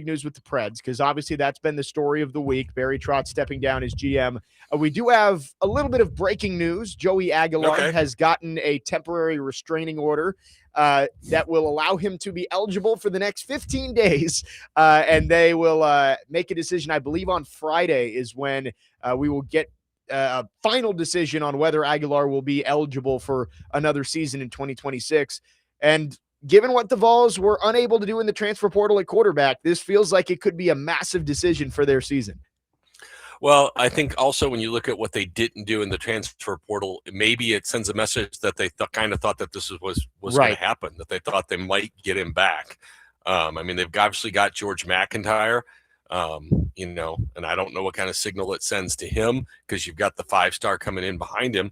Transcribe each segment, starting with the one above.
news with the Preds, because obviously that's been the story of the week. Barry Trotz stepping down as GM. We do have a little bit of breaking news. Joey Aguilar has gotten a temporary restraining order that will allow him to be eligible for the next 15 days. And they will make a decision, I believe, on Friday is when we will get a final decision on whether Aguilar will be eligible for another season in 2026. And given what the Vols were unable to do in the transfer portal at quarterback, this feels like it could be a massive decision for their season. Well, I think also when you look at what they didn't do in the transfer portal, maybe it sends a message that they kind of thought that this was going to happen, that they thought they might get him back. I mean, they've obviously got George McIntyre, and I don't know what kind of signal it sends to him because you've got the 5-star coming in behind him.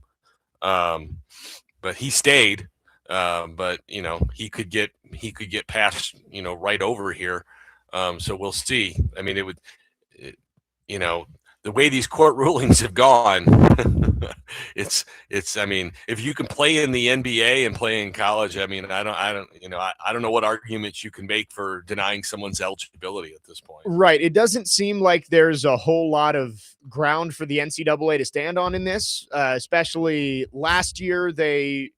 But he stayed. But he could get passed, right over here. So we'll see. I mean, the way these court rulings have gone, I mean, if you can play in the NBA and play in college, I mean, I don't know what arguments you can make for denying someone's eligibility at this point. Right. It doesn't seem like there's a whole lot of ground for the NCAA to stand on in this, especially last year. They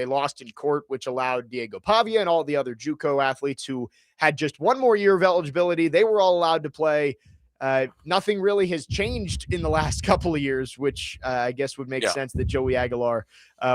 lost in court, which allowed Diego Pavia and all the other JUCO athletes who had just one more year of eligibility. They were all allowed to play. Nothing really has changed in the last couple of years, which I guess would make sense that Joey Aguilar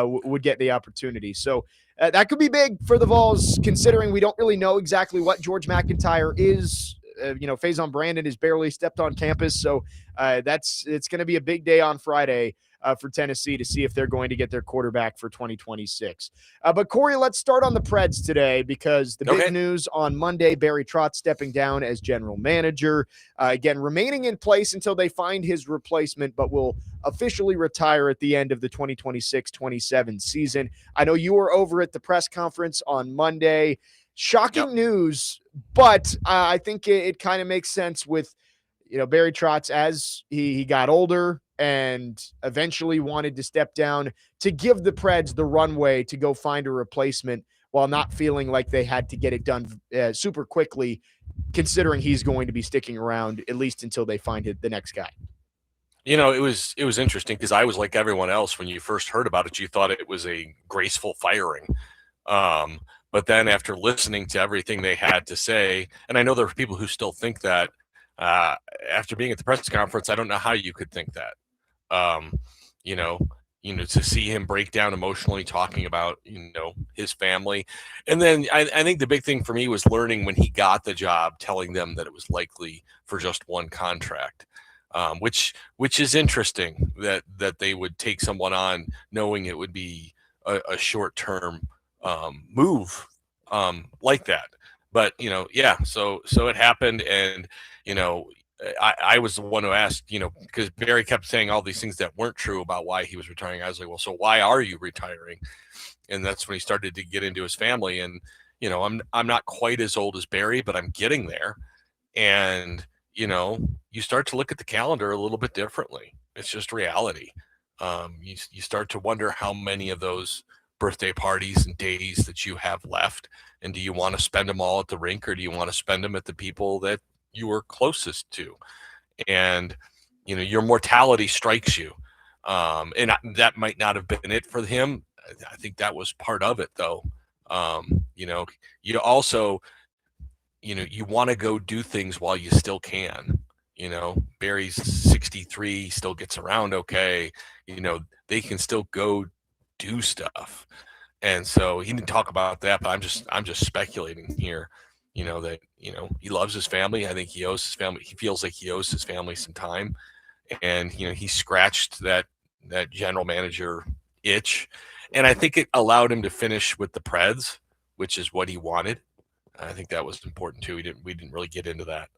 would get the opportunity. So that could be big for the Vols, considering we don't really know exactly what George McIntyre is. Faison Brandon has barely stepped on campus. So it's going to be a big day on Friday for Tennessee to see if they're going to get their quarterback for 2026. But Cory, let's start on the Preds today, because the big news on Monday, Barry Trotz stepping down as general manager, again, remaining in place until they find his replacement, but will officially retire at the end of the 2026-27 season. I know you were over at the press conference on Monday. Shocking news, but I think it kind of makes sense with, Barry Trotz as he got older and eventually wanted to step down to give the Preds the runway to go find a replacement while not feeling like they had to get it done super quickly, considering he's going to be sticking around at least until they find the next guy. It was interesting because I was like everyone else. When you first heard about it, you thought it was a graceful firing. But then after listening to everything they had to say, and I know there are people who still think that, after being at the press conference, I don't know how you could think that. To see him break down emotionally, talking about, his family. And then I think the big thing for me was learning when he got the job, telling them that it was likely for just one contract, which is interesting that they would take someone on knowing it would be a short-term move like that. But, so it happened. And, I was the one who asked, because Barry kept saying all these things that weren't true about why he was retiring. I was like, well, so why are you retiring? And that's when he started to get into his family. And, I'm not quite as old as Barry, but I'm getting there. And, you start to look at the calendar a little bit differently. It's just reality. You start to wonder how many of those birthday parties and days that you have left. And do you want to spend them all at the rink, or do you want to spend them at the people that you were closest to? And, your mortality strikes you. And that might not have been it for him. I think that was part of it, though. You also, you want to go do things while you still can. Barry's 63, still gets around okay. They can still go do stuff. And so he didn't talk about that, but I'm just speculating here, that, he loves his family. I think he owes his family. He feels like he owes his family some time. And, he scratched that general manager itch. And I think it allowed him to finish with the Preds, which is what he wanted. I think that was important too. We didn't really get into that.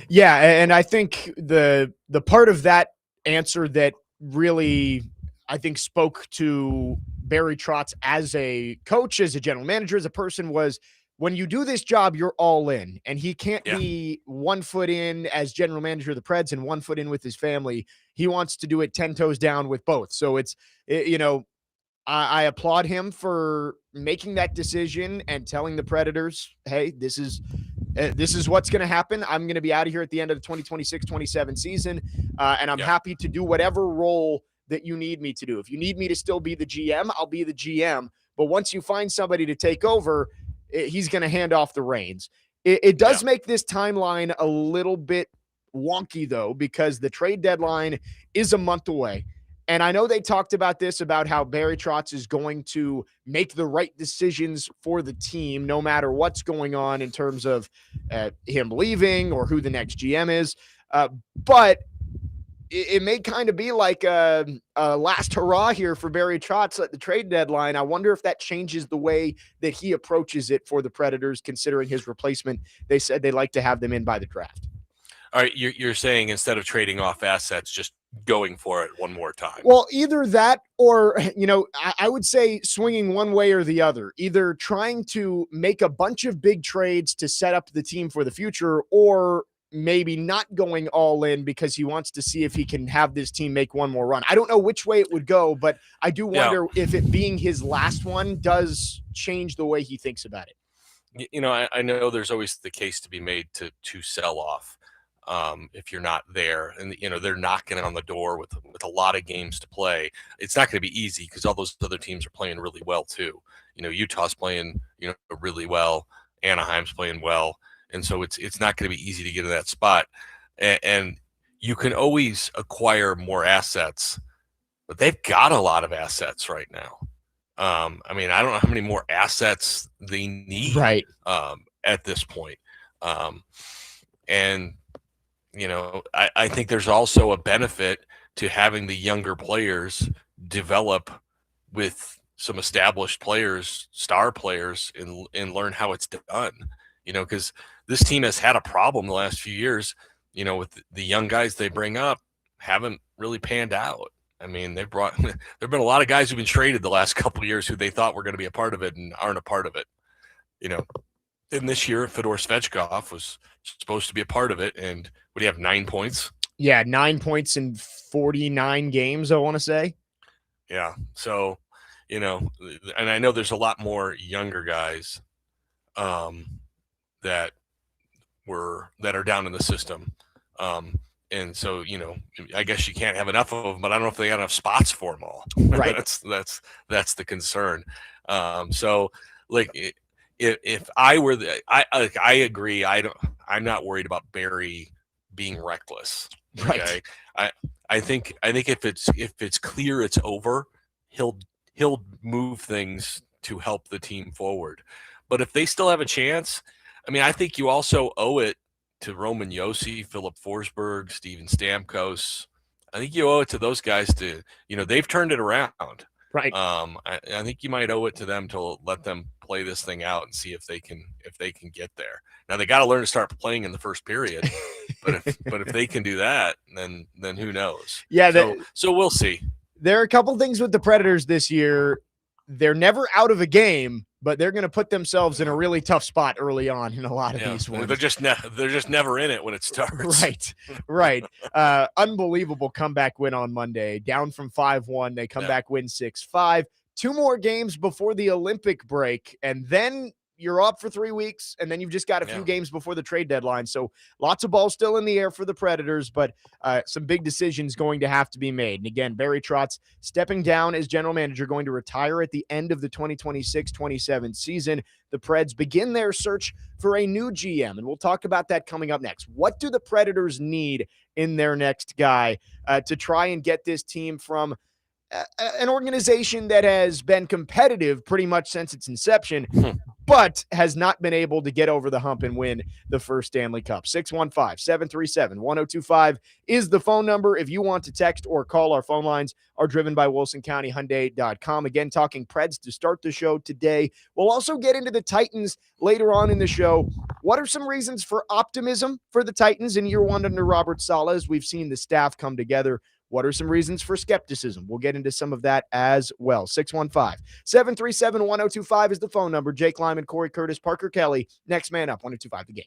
Yeah. And I think the part of that answer that really, I think, spoke to Barry Trotz as a coach, as a general manager, as a person, was when you do this job, you're all in, and he can't be 1 foot in as general manager of the Preds and 1 foot in with his family. He wants to do it 10 toes down with both. So I applaud him for making that decision and telling the Predators, hey, this is this is what's going to happen. I'm going to be out of here at the end of the 2026-27 season, and I'm happy to do whatever role that you need me to do. If you need me to still be the GM, I'll be the GM. But once you find somebody to take over, he's going to hand off the reins. It does make this timeline a little bit wonky, though, because the trade deadline is a month away. And I know they talked about this, about how Barry Trotz is going to make the right decisions for the team, no matter what's going on in terms of him leaving or who the next GM is. But it may kind of be like a last hurrah here for Barry Trotz at the trade deadline. I wonder if that changes the way that he approaches it for the Predators, considering his replacement. They said they'd like to have them in by the draft. All right, you're saying instead of trading off assets, just going for it one more time. Well, either that or, I would say swinging one way or the other, either trying to make a bunch of big trades to set up the team for the future, or maybe not going all in because he wants to see if he can have this team make one more run. I don't know which way it would go, but I do wonder if it being his last one does change the way he thinks about it. I know there's always the case to be made to sell off. If you're not there, and they're knocking on the door with a lot of games to play. It's not going to be easy because all those other teams are playing really well too. Utah's playing really well, Anaheim's playing well, and so it's not going to be easy to get to that spot. And you can always acquire more assets, but they've got a lot of assets right now. I don't know how many more assets they need at this point. And I think there's also a benefit to having the younger players develop with some established players, star players, and learn how it's done. Because this team has had a problem the last few years, with the young guys they bring up haven't really panned out. There've been a lot of guys who've been traded the last couple of years who they thought were going to be a part of it and aren't a part of it. And this year, Fedor Svechkov was supposed to be a part of it. And what do you have, 9 points? Yeah, 9 points in 49 games, I want to say. Yeah. So, and I know there's a lot more younger guys that are down in the system. And so, I guess you can't have enough of them, but I don't know if they got enough spots for them all. Right. That's the concern. So, like, if I were I agree. I'm not worried about Barry being reckless. Okay. Right. I think if it's clear it's over, he'll move things to help the team forward. But if they still have a chance, I think you also owe it to Roman Josi, Philip Forsberg, Steven Stamkos. I think you owe it to those guys to, they've turned it around. Right. I think you might owe it to them to let them play this thing out and see if they can get there. Now they got to learn to start playing in the first period, but if they can do that, then who knows? Yeah. So we'll see. There are a couple things with the Predators this year. They're never out of a game, but they're going to put themselves in a really tough spot early on in a lot of these ones. They're just never in it when it starts. Right. Unbelievable comeback win on Monday. Down from 5-1. They come back, win 6-5. 2 more games before the Olympic break, and then you're up for 3 weeks, and then you've just got a few games before the trade deadline. So lots of balls still in the air for the Predators, but some big decisions going to have to be made. And again, Barry Trotz stepping down as general manager, going to retire at the end of the 2026-27 season. The Preds begin their search for a new GM, and we'll talk about that coming up next. What do the Predators need in their next guy to try and get this team from an organization that has been competitive pretty much since its inception, but has not been able to get over the hump and win the first Stanley Cup? 615-737-1025 is the phone number. If you want to text or call, our phone lines are driven by WilsonCountyHyundai.com. Again, talking Preds to start the show today. We'll also get into the Titans later on in the show. What are some reasons for optimism for the Titans in year one under Robert Saleh, as we've seen the staff come together? What are some reasons for skepticism? We'll get into some of that as well. 615-737-1025 is the phone number. Jake Lyman, Cory Curtis, Parker Kelly. Next man up, 1025 The Game.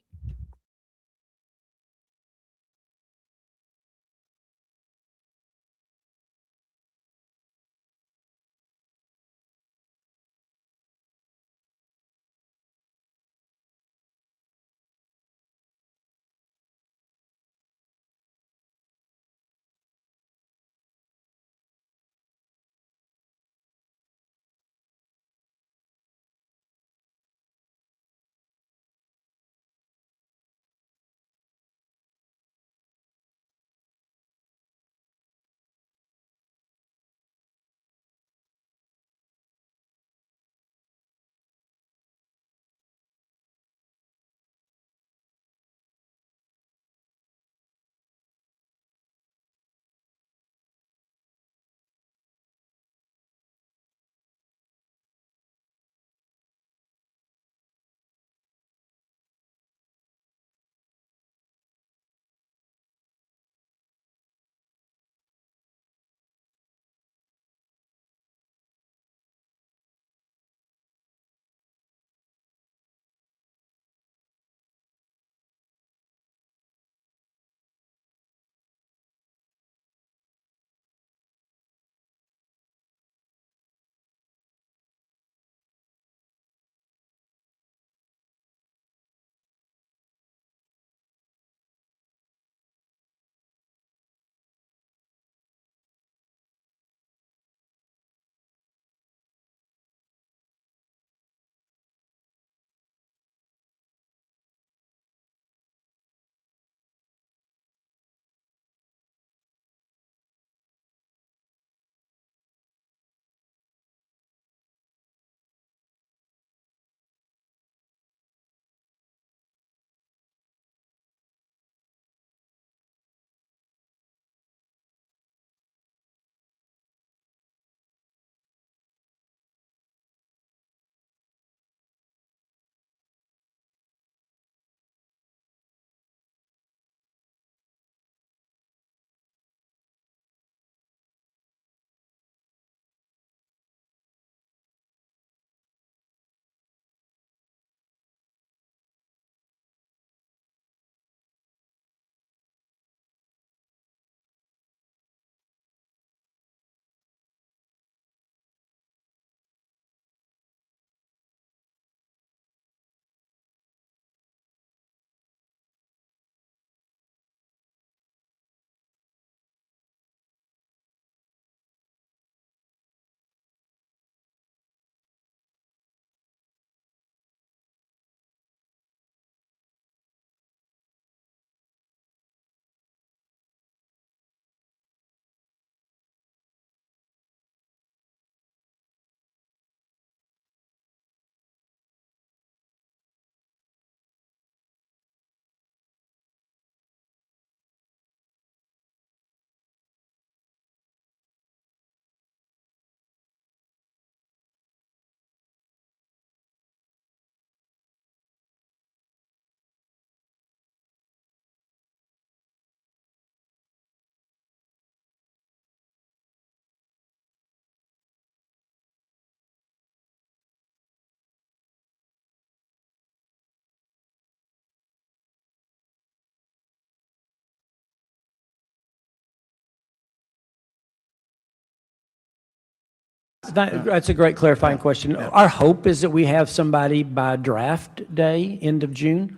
That's a great clarifying question. Our hope is that we have somebody by draft day, end of June.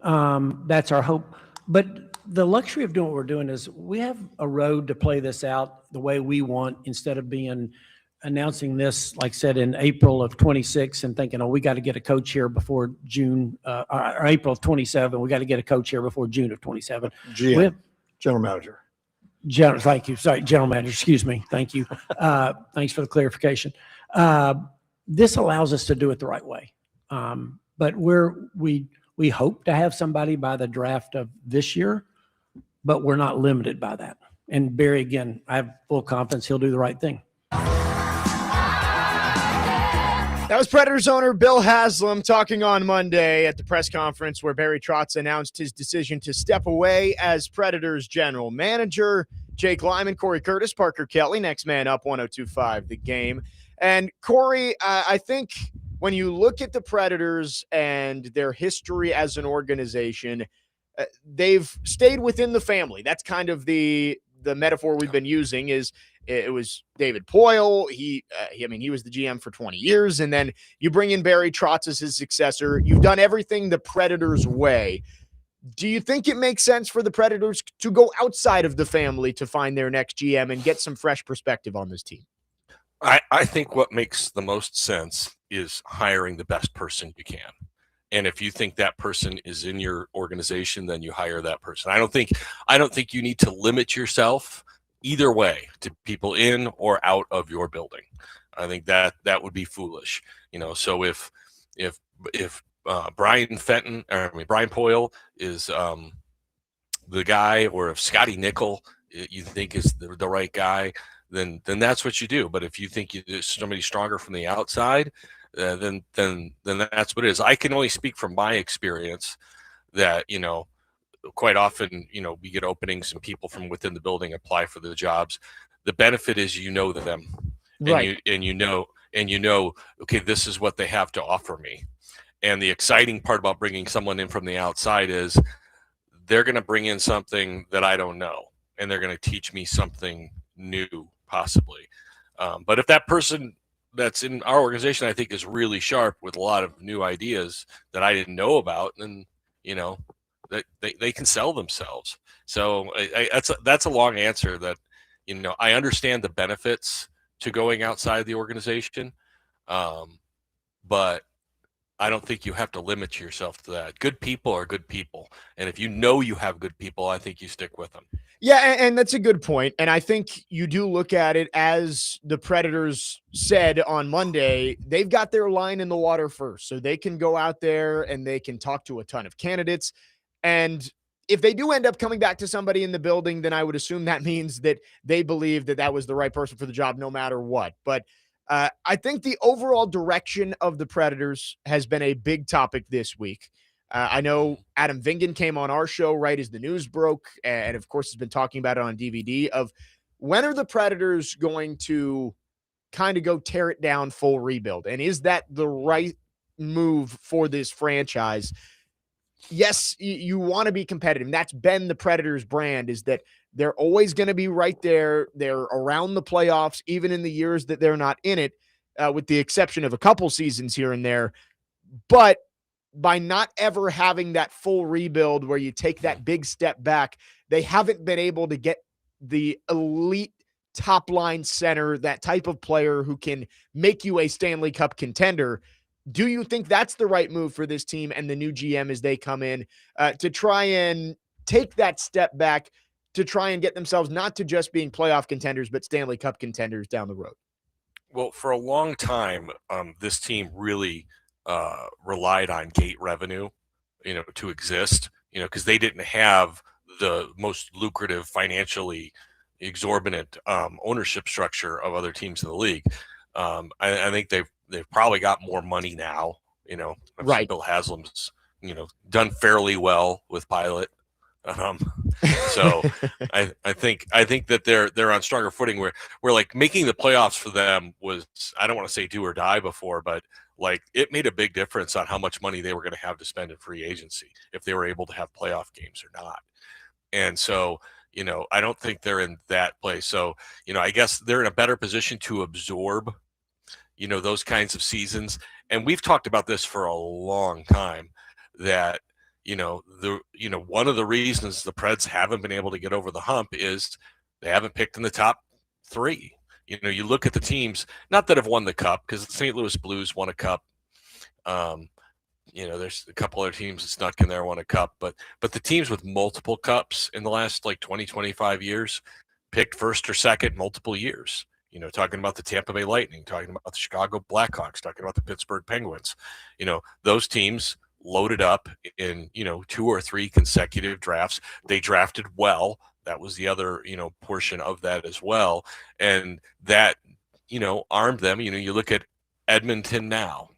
That's our hope. But the luxury of doing what we're doing is we have a road to play this out the way we want instead of announcing this, like I said, in April of 26 and thinking, oh, we got to get a coach here before June, or April of 27. We got to get a coach here before June of 27. GM, general manager. Thank you. Sorry, general manager. Excuse me. Thank you. Thanks for the clarification. This allows us to do it the right way. But we hope to have somebody by the draft of this year, but we're not limited by that. And Barry, again, I have full confidence he'll do the right thing. That was Predators owner Bill Haslam talking on Monday at the press conference where Barry Trotz announced his decision to step away as Predators general manager. Jake Lyman, Cory Curtis, Parker Kelly, next man up, 102.5 The Game. And Cory, I think when you look at the Predators and their history as an organization, they've stayed within the family. That's kind of the metaphor we've been using is it was David Poile. He was the GM for 20 years. And then you bring in Barry Trotz as his successor. You've done everything the Predators way. Do you think it makes sense for the Predators to go outside of the family to find their next GM and get some fresh perspective on this team? I think what makes the most sense is hiring the best person you can. And if you think that person is in your organization, then you hire that person. I don't think you need to limit yourself either way to people in or out of your building. I think that would be foolish. So if Brian Poile is the guy, or if Scotty Nickel you think is the right guy, then that's what you do. But if you think there's somebody stronger from the outside, then that's what it is. I can only speak from my experience that, quite often, we get openings and people from within the building apply for the jobs. The benefit is them, right? And you know, okay, this is what they have to offer me. And the exciting part about bringing someone in from the outside is they're going to bring in something that I don't know, and they're going to teach me something new, possibly. But if that person that's in our organization, I think, is really sharp with a lot of new ideas that I didn't know about, then that they can sell themselves. So that's a long answer. That I understand the benefits to going outside the organization, but I don't think you have to limit yourself to that. Good people are good people, and if you have good people, I think you stick with them. Yeah, and that's a good point. And I think you do look at it as the Predators said on Monday, they've got their line in the water first. So they can go out there and they can talk to a ton of candidates. And if they do end up coming back to somebody in the building, then I would assume that means that they believe that was the right person for the job no matter what. But I think the overall direction of the Predators has been a big topic this week. I know Adam Vingan came on our show right as the news broke, and of course has been talking about it on DVD of when are the Predators going to kind of go tear it down full rebuild? And is that the right move for this franchise? Yes, you want to be competitive. And that's been the Predators' brand, is that they're always going to be right there. They're around the playoffs, even in the years that they're not in it, with the exception of a couple seasons here and there. But by not ever having that full rebuild where you take that big step back, they haven't been able to get the elite top line center, that type of player who can make you a Stanley Cup contender. Do you think that's the right move for this team and the new GM as they come in to try and take that step back to try and get themselves not to just being playoff contenders, but Stanley Cup contenders down the road? Well, for a long time, this team really relied on gate revenue, to exist, because they didn't have the most lucrative, financially exorbitant ownership structure of other teams in the league. I think they've probably got more money now. Right. Bill Haslam's, done fairly well with Pilot. So I think that they're on stronger footing where like making the playoffs for them was, I don't want to say do or die before, but like it made a big difference on how much money they were going to have to spend in free agency if they were able to have playoff games or not. And so, I don't think they're in that place. So, I guess they're in a better position to absorb those kinds of seasons. And we've talked about this for a long time, that one of the reasons the Preds haven't been able to get over the hump is they haven't picked in the top 3. You look at the teams, not that have won the cup, because the St. Louis Blues won a cup. There's a couple other teams that snuck in there, won a cup, but the teams with multiple cups in the last 20, 25 years picked first or second multiple years. Talking about the Tampa Bay Lightning, talking about the Chicago Blackhawks, talking about the Pittsburgh Penguins. Those teams loaded up in 2 or 3 consecutive drafts. They drafted well. That was the other portion of that as well, and that armed them. You look at Edmonton now,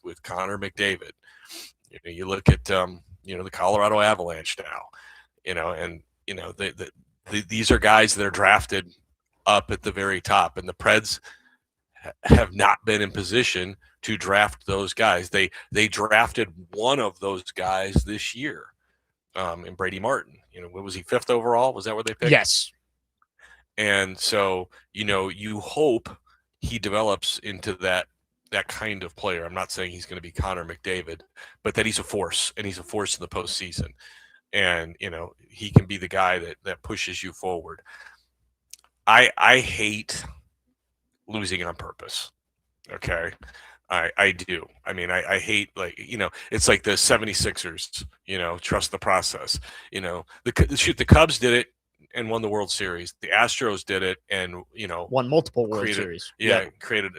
with Connor McDavid. You look at the Colorado Avalanche now, and these are guys that are drafted up at the very top, and the Preds have not been in position to draft those guys. They drafted one of those guys this year, in Brady Martin. What was he, 5th overall? Was that where they picked? Yes. And so you hope he develops into that kind of player. I'm not saying he's going to be Connor McDavid, but that he's a force, and he's a force in the postseason. And, he can be the guy that pushes you forward. I hate losing on purpose. Okay. I do. I mean, I hate, it's like the 76ers, trust the process. The Cubs did it and won the World Series. The Astros did it and, won multiple World Series. Yeah. Created,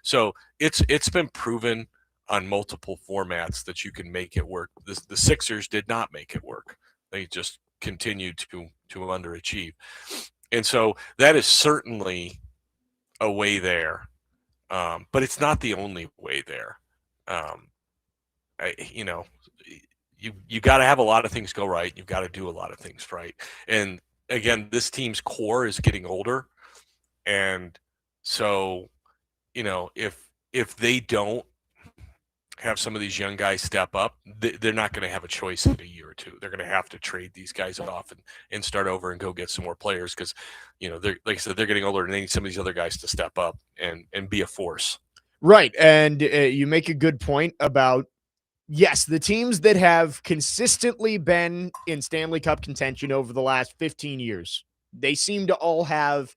so it's been proven on multiple formats that you can make it work. The Sixers did not make it work. They just continued to underachieve. And so that is certainly a way there. But it's not the only way there. You got to have a lot of things go right. You've got to do a lot of things right. And again, this team's core is getting older. And so, if they don't have some of these young guys step up, they're not going to have a choice in a year or two. They're going to have to trade these guys off and start over and go get some more players because, they're, like I said, they're getting older and they need some of these other guys to step up and be a force. Right. And you make a good point about, yes, the teams that have consistently been in Stanley Cup contention over the last 15 years, they seem to all have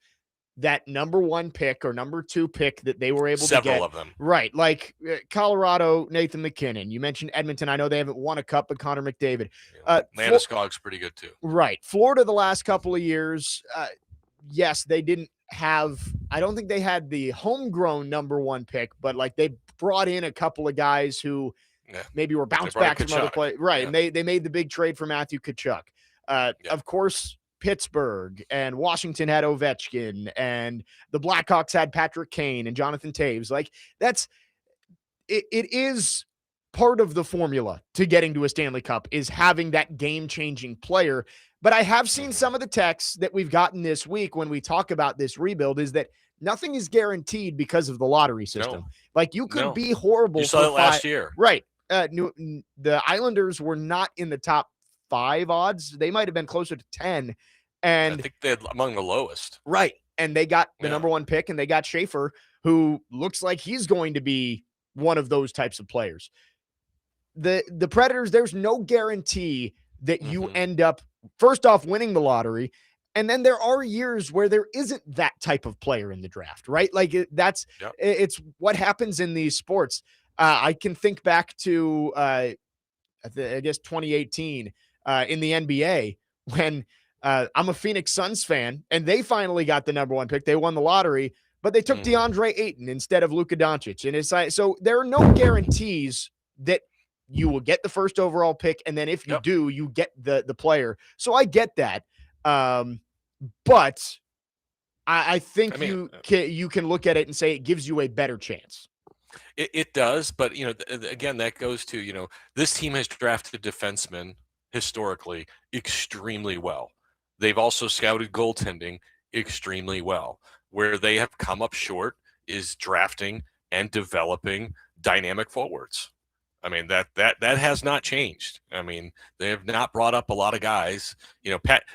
that number 1 pick or number 2 pick that they were able to get. Several of them. Right. Like Colorado, Nathan McKinnon. You mentioned Edmonton. I know they haven't won a cup, but Connor McDavid. Landeskog's pretty good too. Right. Florida the last couple of years, yes, they didn't have, I don't think they had the homegrown number 1 pick, but they brought in a couple of guys who maybe were bounced back from other players. Right. Yeah. And they made the big trade for Matthew Tkachuk. Of course, Pittsburgh and Washington had Ovechkin and the Blackhawks had Patrick Kane and Jonathan Taves. It is part of the formula to getting to a Stanley Cup is having that game-changing player. But I have seen some of the texts that we've gotten this week when we talk about this rebuild is that nothing is guaranteed because of the lottery system. No. You could be horrible. You saw it last year. Right. The Islanders were not in the top 5 odds. They might have been closer to 10. And I think they're among the lowest. Right. And they got the number 1 pick and they got Schaefer, who looks like he's going to be one of those types of players. The Predators, there's no guarantee that you end up first off winning the lottery. And then there are years where there isn't that type of player in the draft, right? It's what happens in these sports. I can think back to, I guess 2018 in the NBA when I'm a Phoenix Suns fan, and they finally got the number 1 pick. They won the lottery, but they took DeAndre Ayton instead of Luka Doncic. And it's so there are no guarantees that you will get the first overall pick, and then if you do, you get the player. So I get that, but I think you can look at it and say it gives you a better chance. It does, but again, that goes to this team has drafted defensemen historically extremely well. They've also scouted goaltending extremely well. Where they have come up short is drafting and developing dynamic forwards. I mean, that has not changed. I mean, they have not brought up a lot of guys.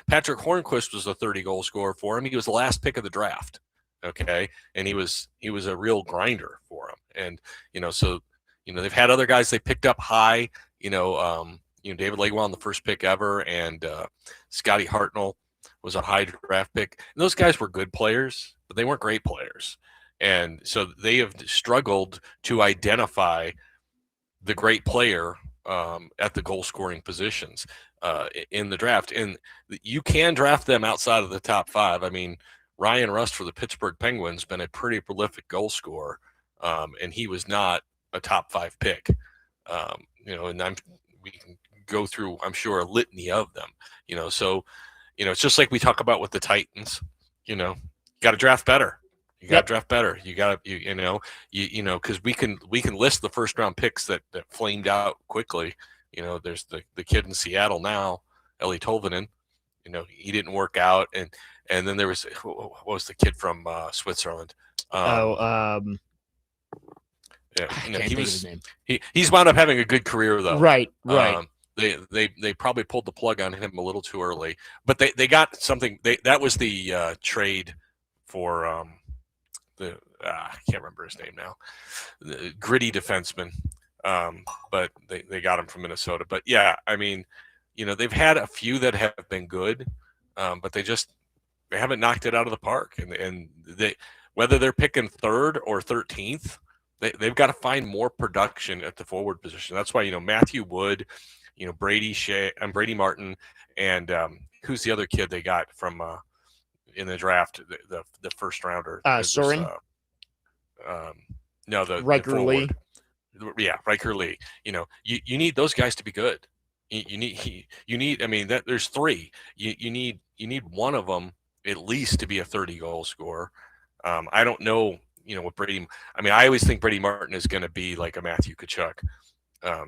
Patrick Hornquist was a 30-goal scorer for him. He was the last pick of the draft. Okay. And he was a real grinder for him. And, so, they've had other guys they picked up high, David Legwell on the first pick ever, and Scotty Hartnell was a high draft pick. And those guys were good players, but they weren't great players. And so they have struggled to identify the great player at the goal scoring positions in the draft. And you can draft them outside of the top 5. I mean, Ryan Rust for the Pittsburgh Penguins been a pretty prolific goal scorer, and he was not a top 5 pick. And we can go through, I'm sure, a litany of them. So it's just like we talk about with the Titans. You got to draft better. You got to draft better. You got to, because we can list the first round picks that flamed out quickly. There's the kid in Seattle now, Eli Tolvanen. He didn't work out, and then there was, what was the kid from Switzerland? Yeah, I can't think of his name. He's wound up having a good career though. Right. They probably pulled the plug on him a little too early, but they got something. That was the trade for I can't remember his name now, the gritty defenseman, but they got him from Minnesota. But yeah, I mean, they've had a few that have been good, but they haven't knocked it out of the park. And they, whether they're picking 3rd or 13th, they've got to find more production at the forward position. That's why Matthew Wood, Brady Shea, and Brady Martin, and who's the other kid they got from in the draft, the first rounder? Soren. No, the Riker Lee. Yeah, Riker Lee. You need those guys to be good. You need. I mean, that there's 3. You need one of them at least to be a 30 goal scorer. I don't know. What Brady. I mean, I always think Brady Martin is going to be like a Matthew Tkachuk.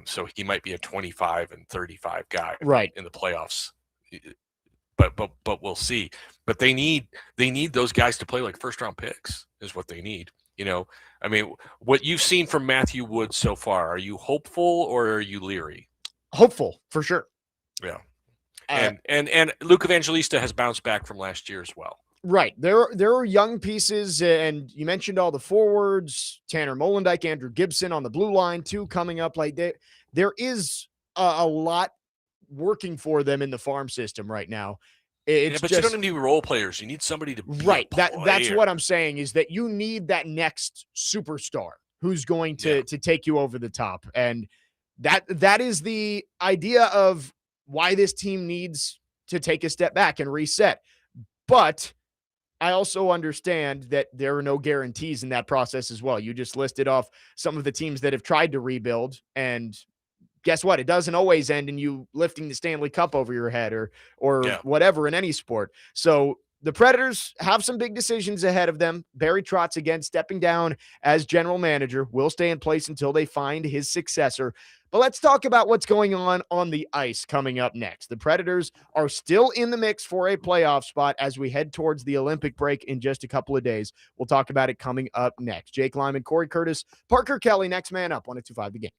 So he might be a 25 and 35 guy in the playoffs. But we'll see. But they need those guys to play like first round picks is what they need. I mean, what you've seen from Matthew Wood so far, are you hopeful or are you leery? Hopeful for sure. Yeah. And Luke Evangelista has bounced back from last year as well. Right. There are young pieces, and you mentioned all the forwards, Tanner Molendijk, Andrew Gibson on the blue line too, coming up. Like there is a lot working for them in the farm system right now. But you don't need role players. You need somebody to be a player. That's what I'm saying, is that you need that next superstar who's going to take you over the top. And that is the idea of why this team needs to take a step back and reset. But I also understand that there are no guarantees in that process as well. You just listed off some of the teams that have tried to rebuild, and guess what? It doesn't always end in you lifting the Stanley Cup over your head or whatever in any sport. So the Predators have some big decisions ahead of them. Barry Trotz, again, stepping down as general manager, will stay in place until they find his successor. But let's talk about what's going on the ice coming up next. The Predators are still in the mix for a playoff spot as we head towards the Olympic break in just a couple of days. We'll talk about it coming up next. Jake Lyman, Cory Curtis, Parker Kelly, next man up, 102.5 The Game.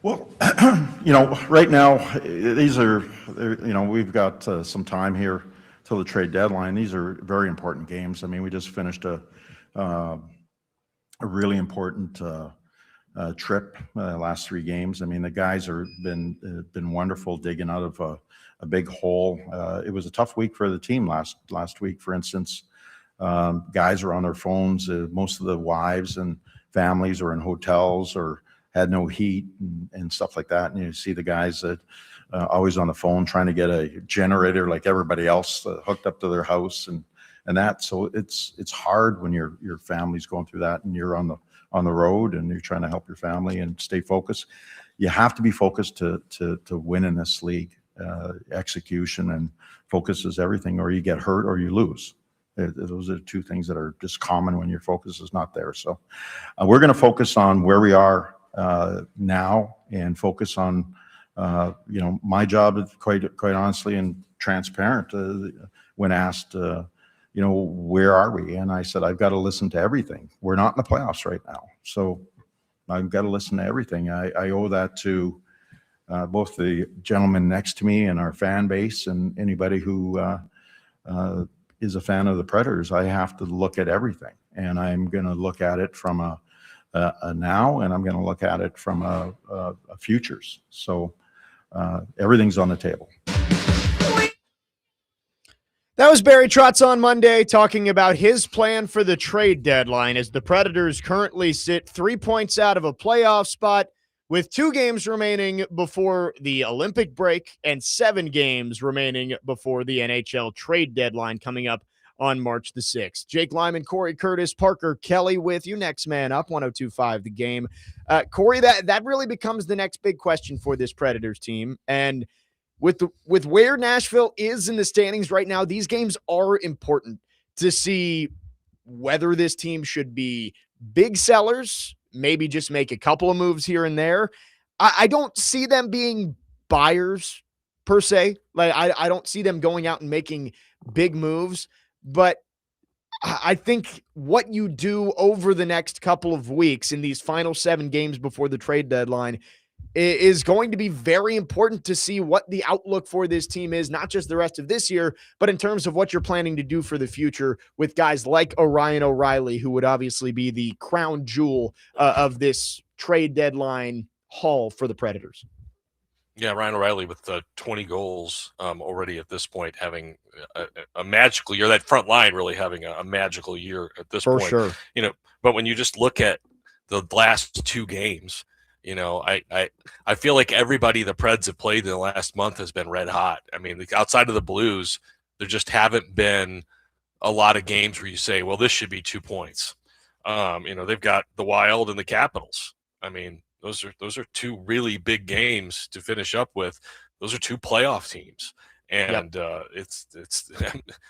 Well, right now, these are, we've got some time here till the trade deadline. These are very important games. I mean, we just finished a really important trip, last 3 games. I mean, the guys are been wonderful digging out of a big hole. It was a tough week for the team last week, for instance. Guys are on their phones. Most of the wives and families are in hotels or had no heat and stuff like that. And you see the guys that always on the phone trying to get a generator like everybody else hooked up to their house and that. So it's hard when your family's going through that and you're on the road and you're trying to help your family and stay focused. You have to be focused to win in this league. Execution and focus is everything, or you get hurt or you lose. Those are 2 things that are just common when your focus is not there. So we're going to focus on where we are now and focus on, my job is quite honestly and transparent. When asked, where are we? And I said, I've got to listen to everything. We're not in the playoffs right now. So I've got to listen to everything. I owe that to both the gentleman next to me and our fan base and anybody who is a fan of the Predators. I have to look at everything, and I'm going to look at it from a now, and I'm going to look at it from a futures. So everything's on the table. That was Barry Trotz on Monday talking about his plan for the trade deadline as the Predators currently sit 3 points out of a playoff spot with 2 games remaining before the Olympic break and 7 games remaining before the NHL trade deadline coming up on March the 6th. Jake Lyman, Cory Curtis, Parker Kelly with you. Next man up, 102.5 The Game. Cory, that really becomes the next big question for this Predators team. And with where Nashville is in the standings right now, these games are important to see whether this team should be big sellers, maybe just make a couple of moves here and there. I don't see them being buyers per se. Like I don't see them going out and making big moves, but I think what you do over the next couple of weeks in these final 7 games before the trade deadline is going to be very important to see what the outlook for this team is, not just the rest of this year, but in terms of what you're planning to do for the future with guys like Ryan O'Reilly, who would obviously be the crown jewel of this trade deadline haul for the Predators. Yeah, Ryan O'Reilly with 20 goals already at this point, having a magical year. That front line really having a magical year at this point. For sure. But when you just look at the last 2 games, I feel like everybody the Preds have played in the last month has been red hot. I mean, outside of the Blues, there just haven't been a lot of games where you say, well, this should be 2 points. They've got the Wild and the Capitals. I mean, those are 2 really big games to finish up with. Those are 2 playoff teams, and it's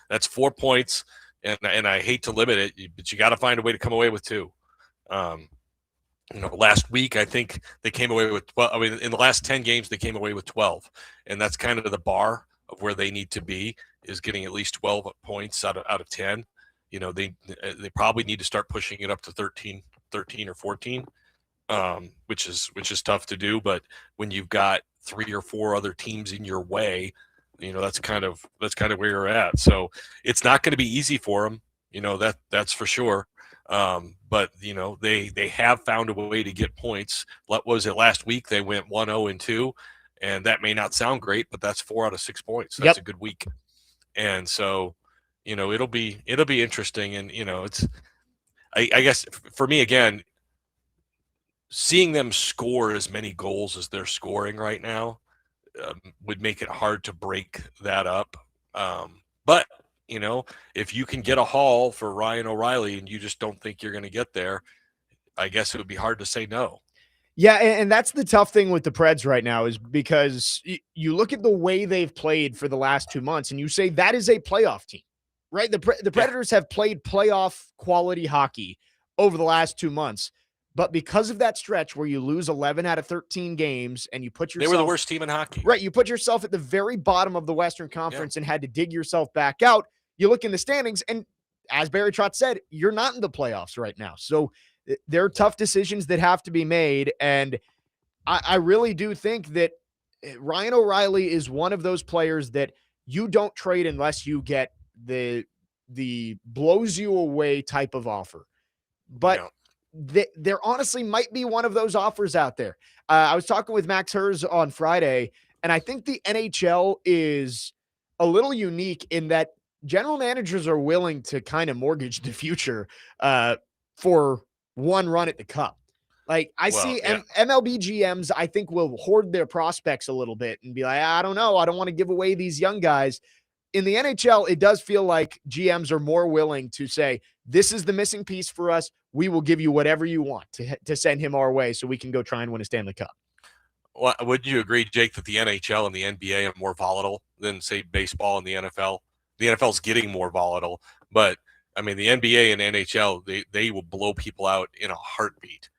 that's 4 points. And I hate to limit it, but you got to find a way to come away with 2. Last week, I think they came away with 12. I mean, in the last 10 games, they came away with 12. And that's kind of the bar of where they need to be, is getting at least 12 points out of 10. They probably need to start pushing it up to 13 or 14, which is tough to do. But when you've got 3 or 4 other teams in your way, that's kind of where you're at. So it's not going to be easy for them. That's for sure. But they have found a way to get points. What was it last week? They went 1-0-2, and that may not sound great, but that's 4 out of 6 points. That's a good week. And so, it'll be interesting. And, it's, I guess for me, again, seeing them score as many goals as they're scoring right now would make it hard to break that up. But if you can get a haul for Ryan O'Reilly and you just don't think you're going to get there, I guess it would be hard to say no. Yeah, and that's the tough thing with the Preds right now, is because you look at the way they've played for the last 2 months and you say that is a playoff team, right? The Predators have played playoff quality hockey over the last 2 months. But because of that stretch where you lose 11 out of 13 games and you put yourself— They were the worst team in hockey. Right. You put yourself at the very bottom of the Western Conference and had to dig yourself back out. You look in the standings, and as Barry Trotz said, you're not in the playoffs right now. So there are tough decisions that have to be made. And I really do think that Ryan O'Reilly is one of those players that you don't trade unless you get the blows you away type of offer. But Yeah. there honestly might be one of those offers out there. I was talking with Max Hers on Friday, and I think the NHL is a little unique in that general managers are willing to kind of mortgage the future for one run at the cup. Like I Well, see yeah. MLB GMs, I think will hoard their prospects a little bit and be like, I don't know. I don't want to give away these young guys. In the NHL, it does feel like GMs are more willing to say, this is the missing piece for us. We will give you whatever you want to send him our way so we can go try and win a Stanley Cup. Well, would you agree, Jake, that the NHL and the NBA are more volatile than, say, baseball and the NFL? The NFL is getting more volatile, but I mean, the NBA and NHL, they will blow people out in a heartbeat.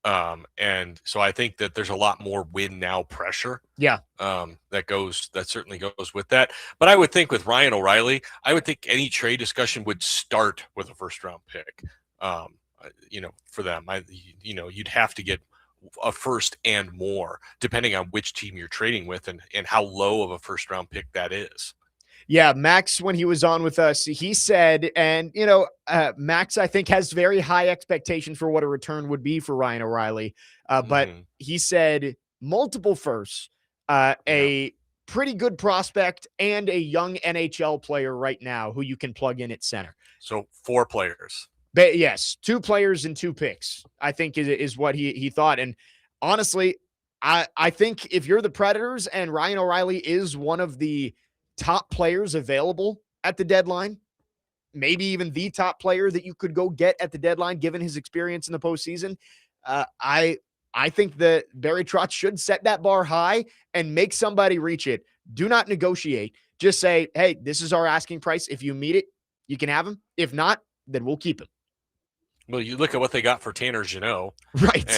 And so I think that there's a lot more win now pressure. Yeah. That certainly goes with that. But I would think with Ryan O'Reilly, I would think any trade discussion would start with a first round pick. For them, you'd have to get a first and more, depending on which team you're trading with and how low of a first round pick that is. Yeah, Max, when he was on with us, he said, and Max, I think, has very high expectations for what a return would be for Ryan O'Reilly. But he said multiple firsts, a pretty good prospect, and a young NHL player right now who you can plug in at center. So 4 players. But yes, 2 players and 2 picks, I think is what he thought. And honestly, I think if you're the Predators and Ryan O'Reilly is one of the top players available at the deadline, maybe even the top player that you could go get at the deadline, given his experience in the postseason. I think that Barry Trotz should set that bar high and make somebody reach it. Do not negotiate. Just say, hey, this is our asking price. If you meet it, you can have him. If not, then we'll keep him. Well, you look at what they got for Tanner Jeannot, right?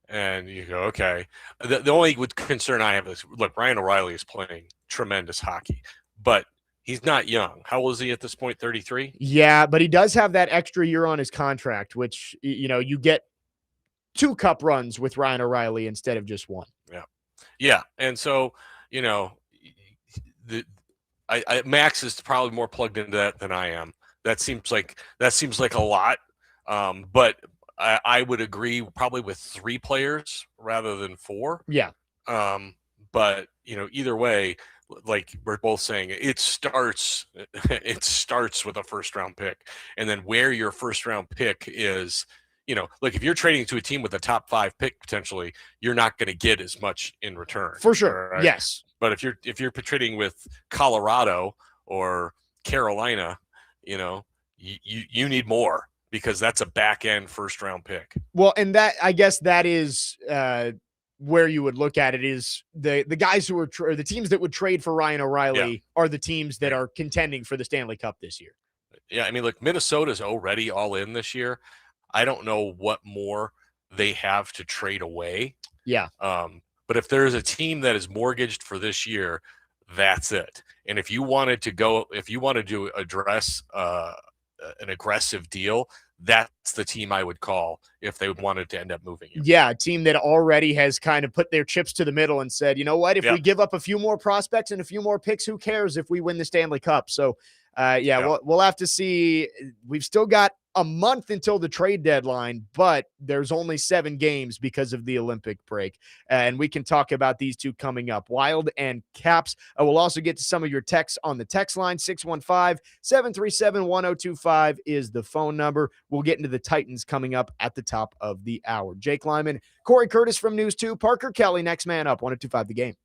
And you go, okay. The only concern I have is, look, Ryan O'Reilly is playing tremendous hockey, but he's not young. How old is he at this point? 33? Yeah, but he does have that extra year on his contract, which, you get 2 cup runs with Ryan O'Reilly instead of just 1. Yeah. Yeah. And so, Max is probably more plugged into that than I am. That seems like a lot. But I would agree probably with 3 players rather than 4. Yeah. But either way, like we're both saying, it starts with a first round pick, and then where your first round pick is, look, if you're trading to a team with a top 5 pick potentially, you're not going to get as much in return. For sure. Right? Yes. But if you're trading with Colorado or Carolina, you need more, because that's a back end first round pick. Well, and I guess that is where you would look at it, is the guys who are the teams that would trade for Ryan O'Reilly are the teams that are contending for the Stanley Cup this year. Yeah. I mean, look, Minnesota's already all in this year. I don't know what more they have to trade away. Yeah. But if there's a team that is mortgaged for this year, that's it. And if you wanted to address an aggressive deal, that's the team I would call if they wanted to end up moving you. Yeah, a team that already has kind of put their chips to the middle and said, you know what, if we give up a few more prospects and a few more picks, who cares if we win the Stanley Cup? So, we'll have to see. We've still got a month until the trade deadline, but there's only 7 games because of the Olympic break. And we can talk about these 2 coming up, Wild and Caps. We'll also get to some of your texts on the text line. 615-737-1025 is the phone number. We'll get into the Titans coming up at the top of the hour. Jake Lyman, Cory Curtis from News 2, Parker Kelly, next man up, 1025 The Game.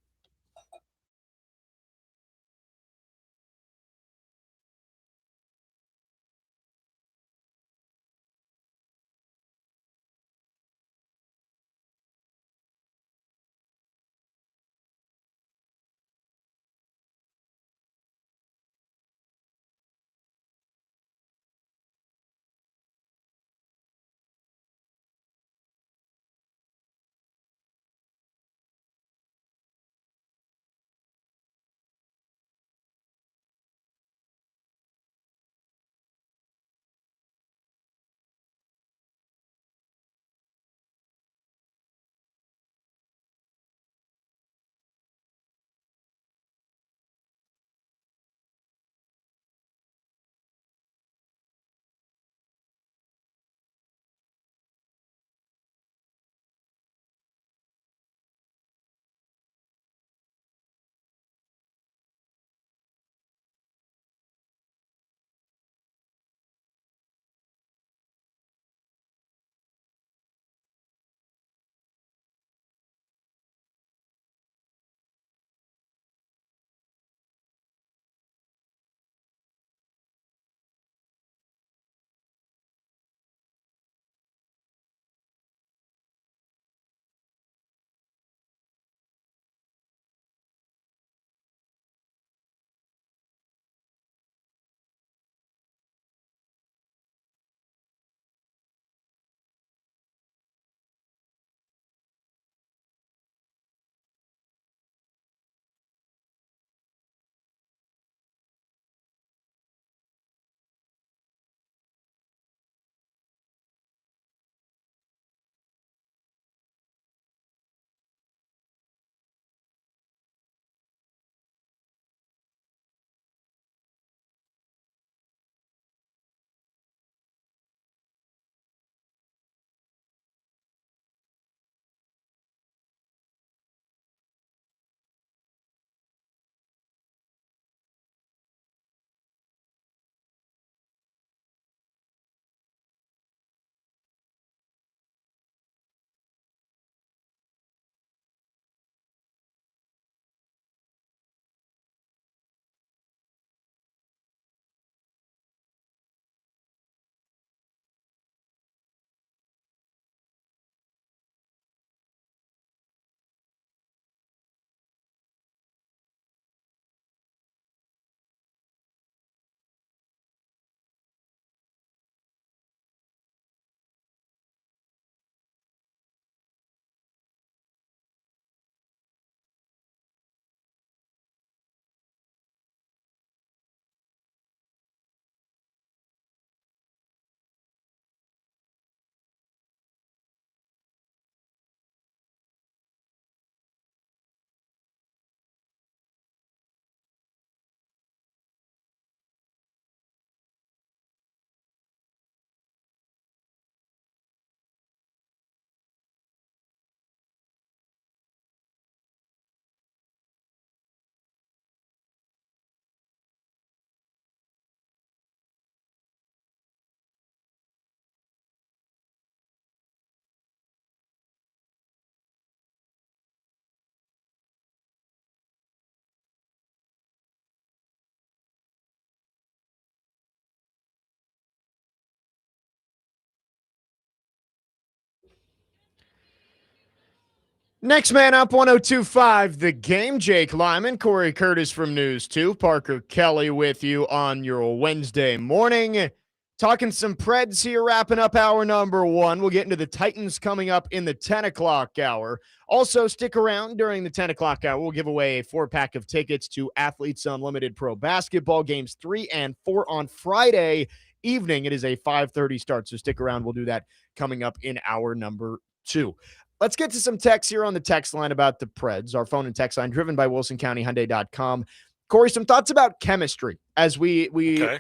Next man up, 102.5 The Game. Jake Lyman, Corey Curtis from News 2, Parker Kelly with you on your Wednesday morning. Talking some Preds here, wrapping up hour number 1. We'll get into the Titans coming up in the 10 o'clock hour. Also, stick around during the 10 o'clock hour. We'll give away a 4-pack of tickets to Athletes Unlimited Pro Basketball games 3 and 4 on Friday evening. It is a 5:30 start, so stick around. We'll do that coming up in hour number 2. Let's get to some text here on the text line about the Preds. Our phone and text line driven by WilsonCountyHyundai.com. Corey, some thoughts about chemistry as we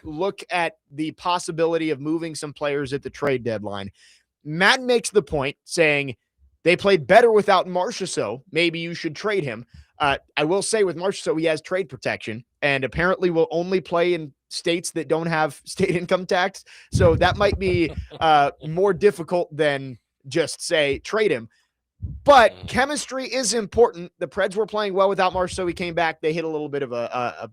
look at the possibility of moving some players at the trade deadline. Matt makes the point saying they played better without Marchessault. Maybe you should trade him. I will say with Marchessault, he has trade protection and apparently will only play in states that don't have state income tax. So that might be more difficult than just say trade him. But chemistry is important. The Preds were playing well without Marchessault. He came back. They hit a little bit of a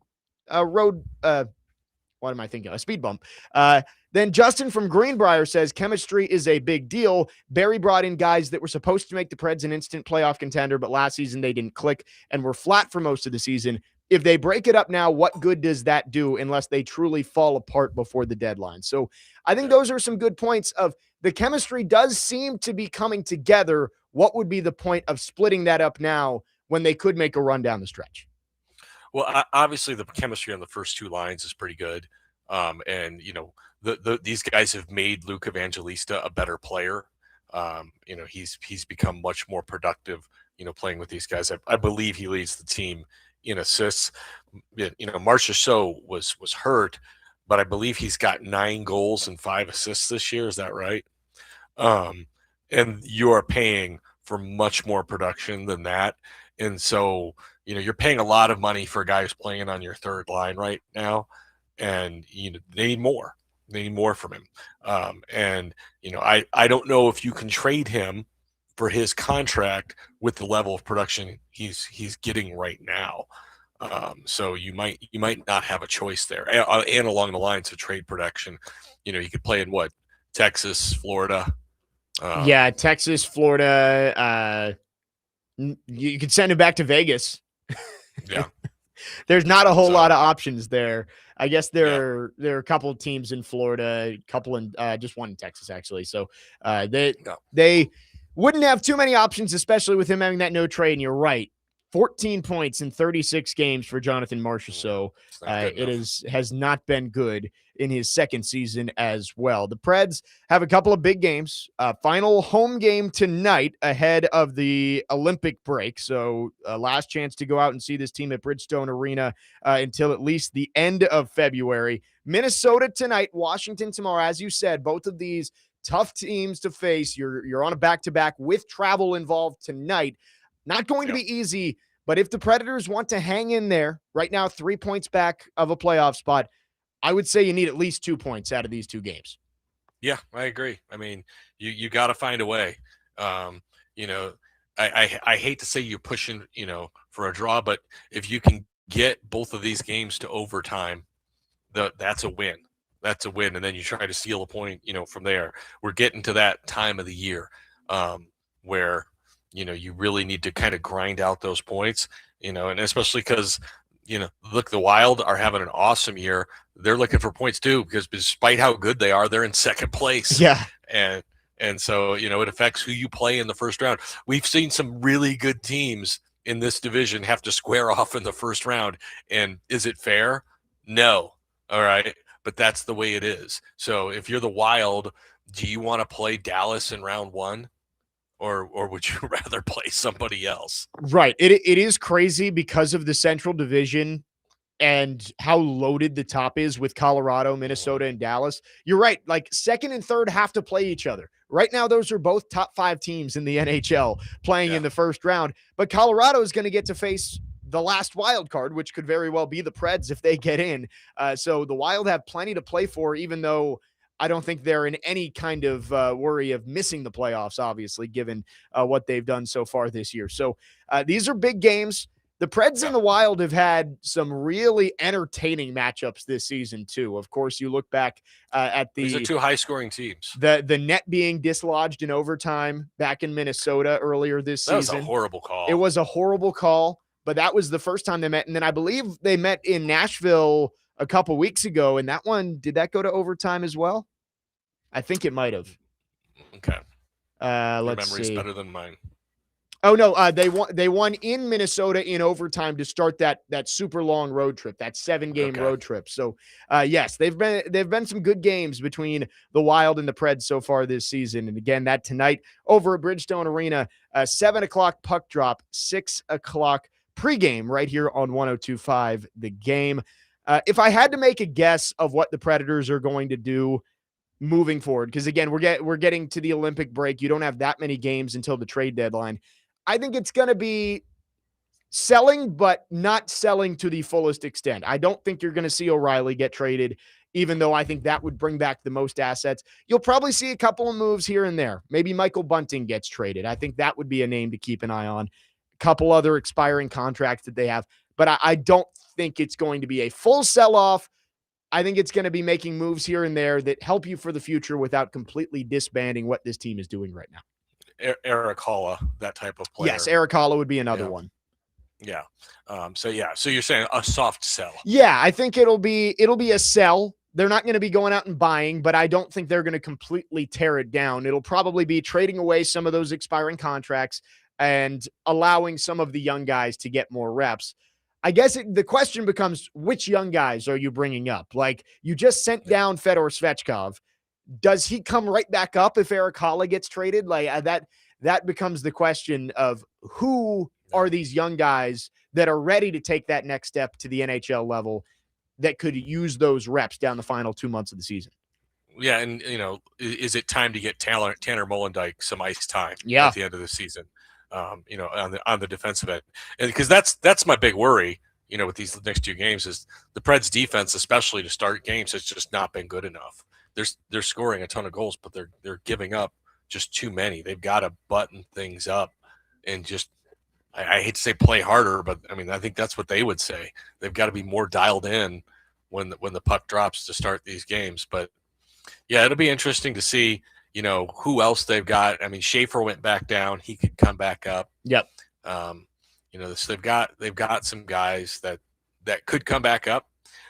road. What am I thinking? A speed bump. Then Justin from Greenbrier says chemistry is a big deal. Barry brought in guys that were supposed to make the Preds an instant playoff contender, but last season they didn't click and were flat for most of the season. If they break it up now, what good does that do unless they truly fall apart before the deadline? So I think those are some good points of the chemistry does seem to be coming together. What would be the point of splitting that up now when they could make a run down the stretch? Well, obviously the chemistry on the first two lines is pretty good. And, these guys have made Luke Evangelista a better player. He's become much more productive, playing with these guys. I believe he leads the team in assists. Marchessault was hurt, but I believe he's got 9 goals and 5 assists this year. Is that right? And you are paying for much more production than that. And so, you're paying a lot of money for a guy who's playing on your third line right now. And, they need more. They need more from him. I don't know if you can trade him for his contract with the level of production he's getting right now. So you might not have a choice there. And along the lines of trade production, you could play in Texas, Florida. Texas, Florida. You could send him back to Vegas. Yeah. There's not a whole lot of options there. I guess there are a couple of teams in Florida, a couple in just one in Texas, actually. So they wouldn't have too many options, especially with him having that no trade. And you're right. 14 points in 36 games for Jonathan Marchessault. Has not been good in his second season as well. The Preds have a couple of big games. Final home game tonight ahead of the Olympic break. So last chance to go out and see this team at Bridgestone Arena until at least the end of February. Minnesota tonight, Washington tomorrow. As you said, both of these tough teams to face. You're on a back-to-back with travel involved tonight. Not going to be easy, but if the Predators want to hang in there, right now 3 points back of a playoff spot, I would say you need at least 2 points out of these two games. Yeah, I agree. I mean, you got to find a way. I hate to say you're pushing, for a draw, but if you can get both of these games to overtime, that's a win. That's a win. And then you try to steal a point, from there. We're getting to that time of the year where – you really need to kind of grind out those points, and especially because, look, the Wild are having an awesome year. They're looking for points too, because despite how good they are, they're in second place. Yeah. And so, it affects who you play in the first round. We've seen some really good teams in this division have to square off in the first round. And is it fair? No. All right. But that's the way it is. So if you're the Wild, do you want to play Dallas in round 1? Or would you rather play somebody else? Right. It is crazy because of the Central Division and how loaded the top is with Colorado, Minnesota, and Dallas. You're right. Like second and third have to play each other. Right now, those are both top 5 teams in the NHL playing in the first round. But Colorado is going to get to face the last wild card, which could very well be the Preds if they get in. So the Wild have plenty to play for, even though I don't think they're in any kind of worry of missing the playoffs, obviously, given what they've done so far this year. So these are big games. The Preds Yeah. and the Wild have had some really entertaining matchups this season too. Of course, you look back at These are the two high-scoring teams. the net being dislodged in overtime back in Minnesota earlier this That was a season. horrible call. It was a horrible call, but that was the first time they met. And then I believe they met in Nashville a couple weeks ago. And that one, did that go to overtime as well? I think it might have. Okay. Your Let's memory's see. better than mine. Oh no, they won in Minnesota in overtime to start that super long road trip, that 7-game Okay. road trip. So yes, they've been some good games between the Wild and the Preds so far this season. And again, that tonight over at Bridgestone Arena, 7:00 puck drop, 6:00 pregame right here on 102.5 The Game. If I had to make a guess of what the Predators are going to do moving forward, because again, we're getting to the Olympic break. You don't have that many games until the trade deadline. I think it's going to be selling, but not selling to the fullest extent. I don't think you're going to see O'Reilly get traded, even though I think that would bring back the most assets. You'll probably see a couple of moves here and there. Maybe Michael Bunting gets traded. I think that would be a name to keep an eye on. A couple other expiring contracts that they have, but I don't think it's going to be a full sell-off. I think it's going to be making moves here and there that help you for the future without completely disbanding what this team is doing right now. Eric Holla, that type of player. Yes, Eric Holla would be another one. Yeah. So you're saying a soft sell. Yeah, I think it'll be a sell. They're not going to be going out and buying, but I don't think they're going to completely tear it down. It'll probably be trading away some of those expiring contracts and allowing some of the young guys to get more reps. I guess the question becomes, which young guys are you bringing up? Like, you just sent down Fedor Svechkov. Does he come right back up if Eric Holla gets traded? Like that becomes the question of who are these young guys that are ready to take that next step to the NHL level that could use those reps down the final 2 months of the season. Yeah, and is it time to get Tanner Molendyk some ice time Yeah. at the end of the season? On the defensive end, and because that's my big worry. With these next 2 games is the Preds defense, especially to start games, has just not been good enough. They're scoring a ton of goals, but they're giving up just too many. They've got to button things up and just I hate to say play harder, but I mean I think that's what they would say. They've got to be more dialed in when the puck drops to start these games. But yeah, it'll be interesting to see who else they've got. I mean, Schaefer went back down; he could come back up. Yep. So they've got some guys that could come back up.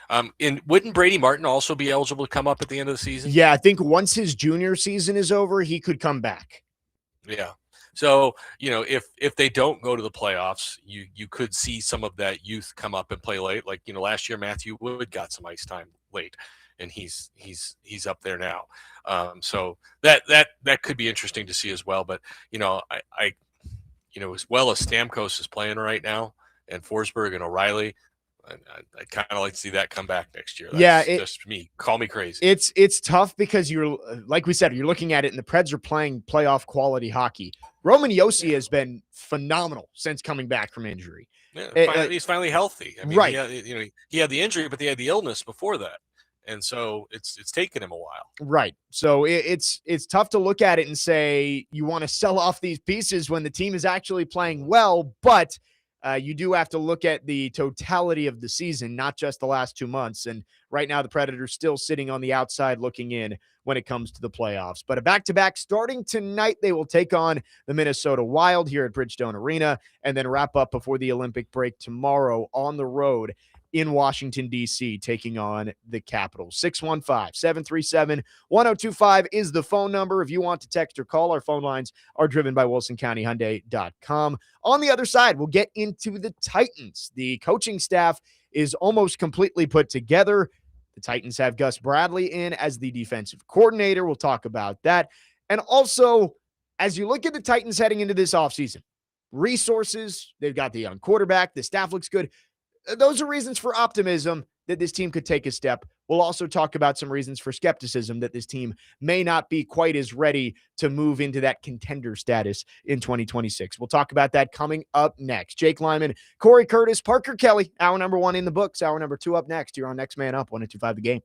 And wouldn't Brady Martin also be eligible to come up at the end of the season? Yeah, I think once his junior season is over, he could come back. Yeah. So, if they don't go to the playoffs, you could see some of that youth come up and play late. Like, last year Matthew Wood got some ice time late, and he's up there now. So that could be interesting to see as well. But I as well as Stamkos is playing right now, and Forsberg and O'Reilly, I kind of like to see that come back next year. That's just me. Call me crazy. It's tough because you're, like we said, you're looking at it and the Preds are playing playoff quality hockey. Roman Josi has been phenomenal since coming back from injury. Yeah, he's finally healthy. I mean, right. He had the injury, but he had the illness before that. And so it's taken him a while. Right. So it's tough to look at it and say you want to sell off these pieces when the team is actually playing well, but you do have to look at the totality of the season, not just the last 2 months. And right now the Predators still sitting on the outside looking in when it comes to the playoffs. But a back-to-back starting tonight, they will take on the Minnesota Wild here at Bridgestone Arena and then wrap up before the Olympic break tomorrow on the road in Washington, D.C., taking on the Capitals. 615-737-1025 is the phone number. If you want to text or call, our phone lines are driven by WilsonCountyHyundai.com. On the other side, we'll get into the Titans. The coaching staff is almost completely put together. The Titans have Gus Bradley in as the defensive coordinator. We'll talk about that. And also, as you look at the Titans heading into this offseason, resources, they've got the young quarterback, the staff looks good. Those are reasons for optimism that this team could take a step. We'll also talk about some reasons for skepticism that this team may not be quite as ready to move into that contender status in 2026. We'll talk about that coming up next. Jake Lyman, Cory Curtis, Parker Kelly, hour number 1 in the books, hour number 2 up next. You're on Next Man Up, 102.5 The Game.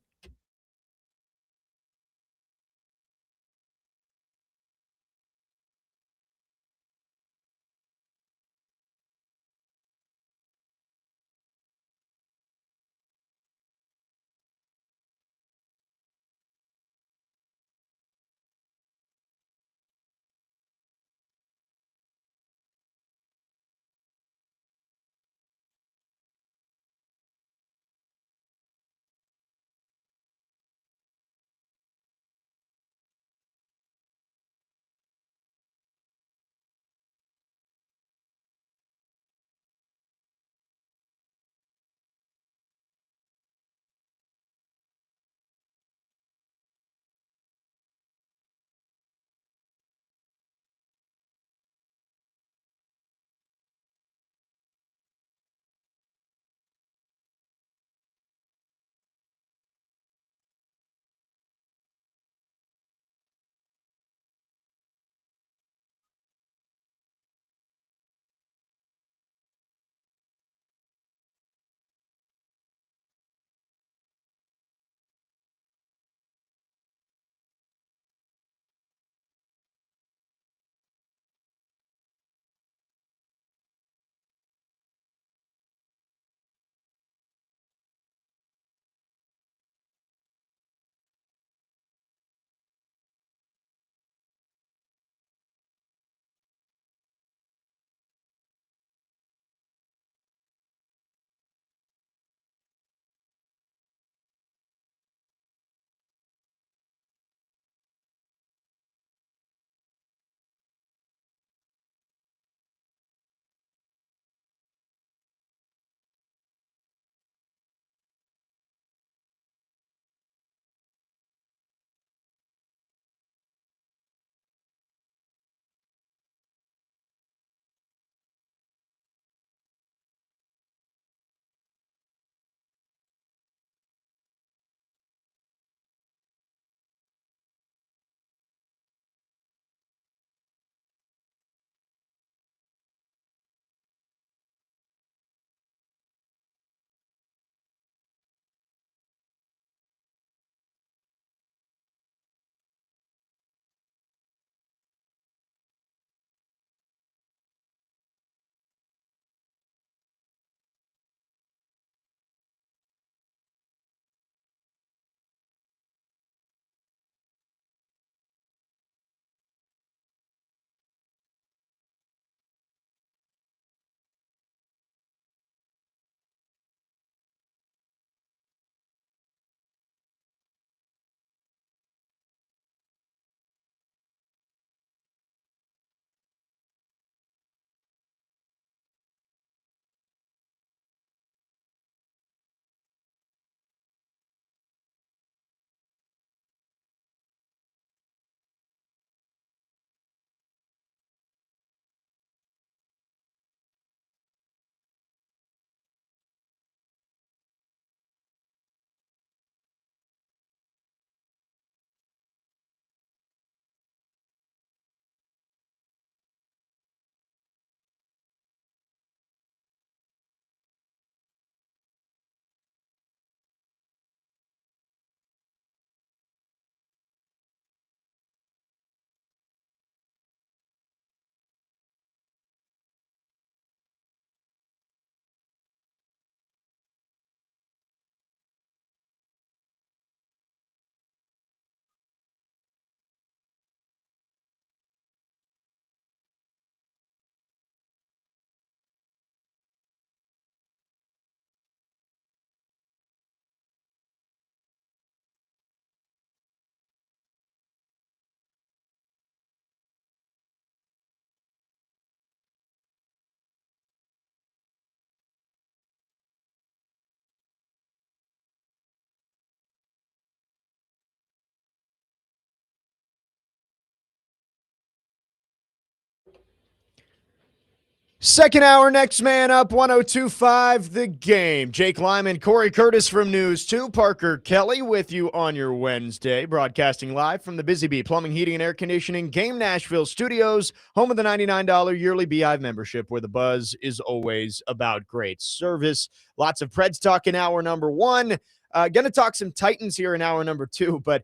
Second hour, next man up, 102.5 The Game. Jake Lyman, Cory Curtis from News 2, Parker Kelly with you on your Wednesday, broadcasting live from the Busy Bee Plumbing, Heating, and Air Conditioning Game Nashville studios, home of the $99 yearly Beehive membership, where the buzz is always about great service. Lots of Preds talk in hour number one. Going to talk some Titans here in hour number two, but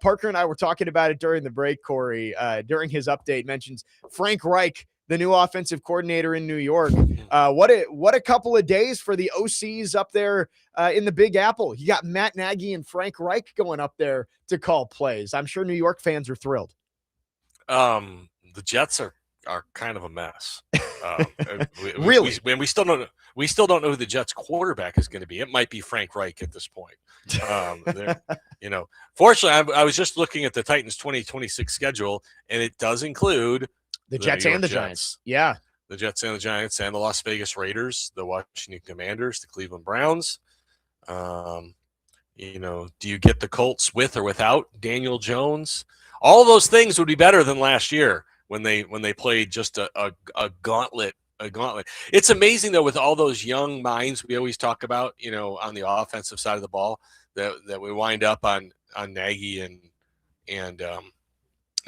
Parker and I were talking about it during the break. Cory, during his update, mentions Frank Reich, the new offensive coordinator in New York. What a couple of days for the OCs up there in the Big Apple. You got Matt Nagy and Frank Reich going up there to call plays. I'm sure New York fans are thrilled. The Jets are kind of a mess. Really? We still don't know who the Jets quarterback is going to be. It might be Frank Reich at this point. Fortunately, I was just looking at the Titans 2026 schedule, and it does include the Jets and the Giants. Yeah. The Jets and the Giants and the Las Vegas Raiders, the Washington Commanders, the Cleveland Browns. Do you get the Colts with or without Daniel Jones? All those things would be better than last year when they played just a gauntlet. It's amazing, though, with all those young minds we always talk about, on the offensive side of the ball, that we wind up on Nagy and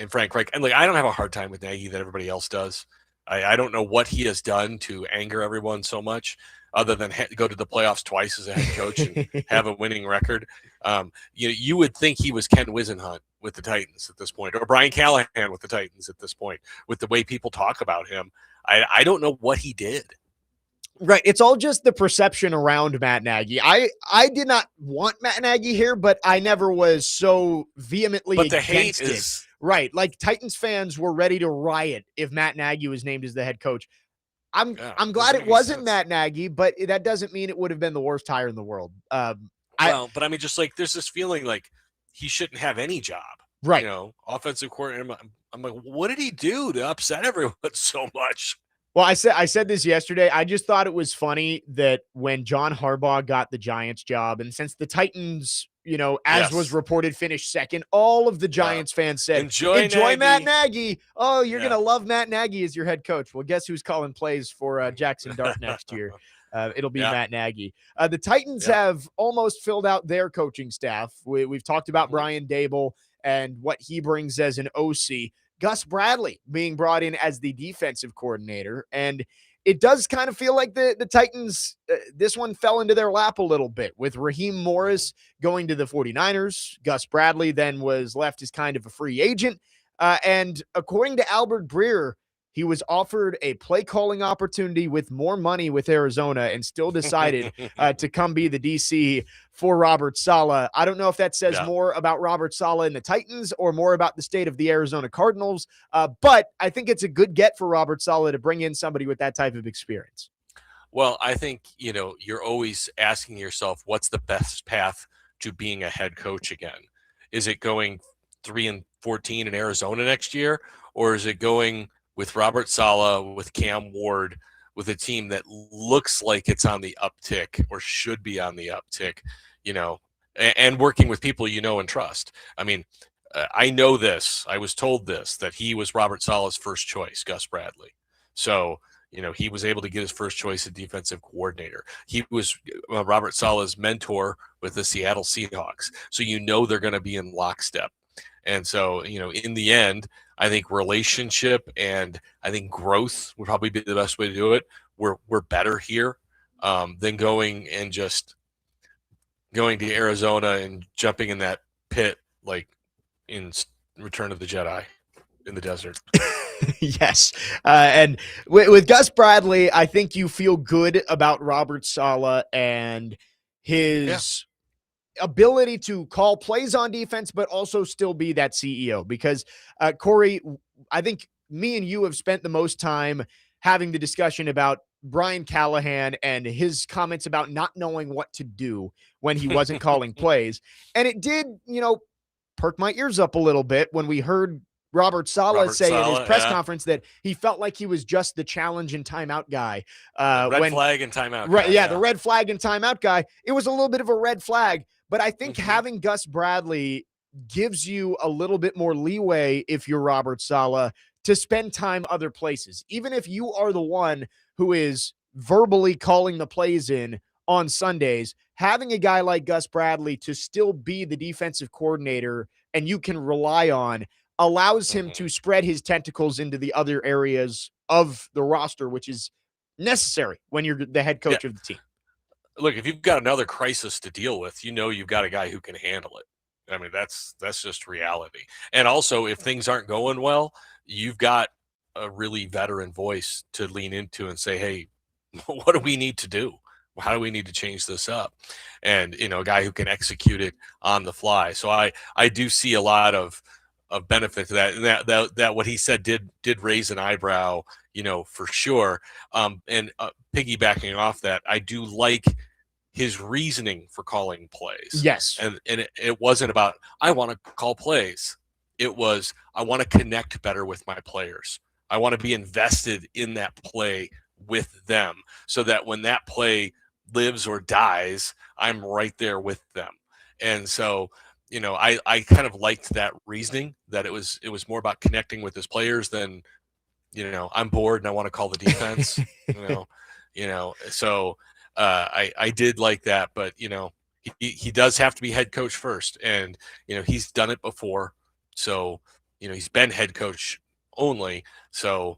Frank Reich. And I don't have a hard time with Nagy that everybody else does. I don't know what he has done to anger everyone so much, other than go to the playoffs twice as a head coach and have a winning record. You would think he was Ken Wisenhunt with the Titans at this point, or Brian Callahan with the Titans at this point, with the way people talk about him. I don't know what he did. Right. It's all just the perception around Matt Nagy. I did not want Matt Nagy here, but I never was so vehemently But the against hate it. is Right. Like Titans fans were ready to riot if Matt Nagy was named as the head coach. I'm glad it wasn't sense. Matt Nagy, but that doesn't mean it would have been the worst hire in the world. but I mean, just there's this feeling like he shouldn't have any job. Right. Offensive coordinator. I'm like, what did he do to upset everyone so much? Well, I said this yesterday. I just thought it was funny that when John Harbaugh got the Giants job, and since the Titans, as was reported, finished second, all of the Giants fans said, enjoy Matt Nagy. Oh, you're going to love Matt Nagy as your head coach. Well, guess who's calling plays for Jackson Dart next year? It'll be Matt Nagy. The Titans have almost filled out their coaching staff. We've talked about Brian Dable and what he brings as an OC. Gus Bradley being brought in as the defensive coordinator. And it does kind of feel like the Titans, this one fell into their lap a little bit with Raheem Morris going to the 49ers. Gus Bradley then was left as kind of a free agent. And according to Albert Breer, he was offered a play calling opportunity with more money with Arizona and still decided to come be the DC for Robert Saleh. I don't know if that says more about Robert Saleh and the Titans or more about the state of the Arizona Cardinals, but I think it's a good get for Robert Saleh to bring in somebody with that type of experience. Well, I think, you're always asking yourself, what's the best path to being a head coach again? Is it going 3-14 in Arizona next year, or is it going with Robert Saleh, with Cam Ward, with a team that looks like it's on the uptick or should be on the uptick, and working with people and trust? I mean, I know this. I was told this, that he was Robert Saleh's first choice, Gus Bradley. So, he was able to get his first choice of defensive coordinator. He was Robert Saleh's mentor with the Seattle Seahawks. So, they're going to be in lockstep. And so, in the end, I think relationship and I think growth would probably be the best way to do it. We're better here than going to Arizona and jumping in that pit like in Return of the Jedi in the desert. Yes. And with Gus Bradley, I think you feel good about Robert Saleh and his ability to call plays on defense, but also still be that CEO. Because, Cory, I think me and you have spent the most time having the discussion about Brian Callahan and his comments about not knowing what to do when he wasn't calling plays. And it did, perk my ears up a little bit when we heard Robert Saleh say in his press conference that he felt like he was just the challenge and timeout guy. Red flag and timeout guy. Yeah, the red flag and timeout guy. It was a little bit of a red flag, but I think having Gus Bradley gives you a little bit more leeway if you're Robert Saleh to spend time other places. Even if you are the one who is verbally calling the plays in on Sundays, having a guy like Gus Bradley to still be the defensive coordinator and you can rely on allows him to spread his tentacles into the other areas of the roster, which is necessary when you're the head coach of the team. Look, if you've got another crisis to deal with, you've got a guy who can handle it. I mean, that's just reality. And also, if things aren't going well, you've got a really veteran voice to lean into and say, hey, what do we need to do? How do we need to change this up? And, a guy who can execute it on the fly. So I do see a lot of benefit to that. And that what he said did raise an eyebrow, for sure. And piggybacking off that, I do like his reasoning for calling plays. Yes. And it wasn't about, I want to call plays. It was, I want to connect better with my players. I want to be invested in that play with them so that when that play lives or dies, I'm right there with them. And so, I kind of liked that reasoning, that it was more about connecting with his players than, I'm bored and I want to call the defense, so I did like that, but he does have to be head coach first, and he's done it before, so he's been head coach only, so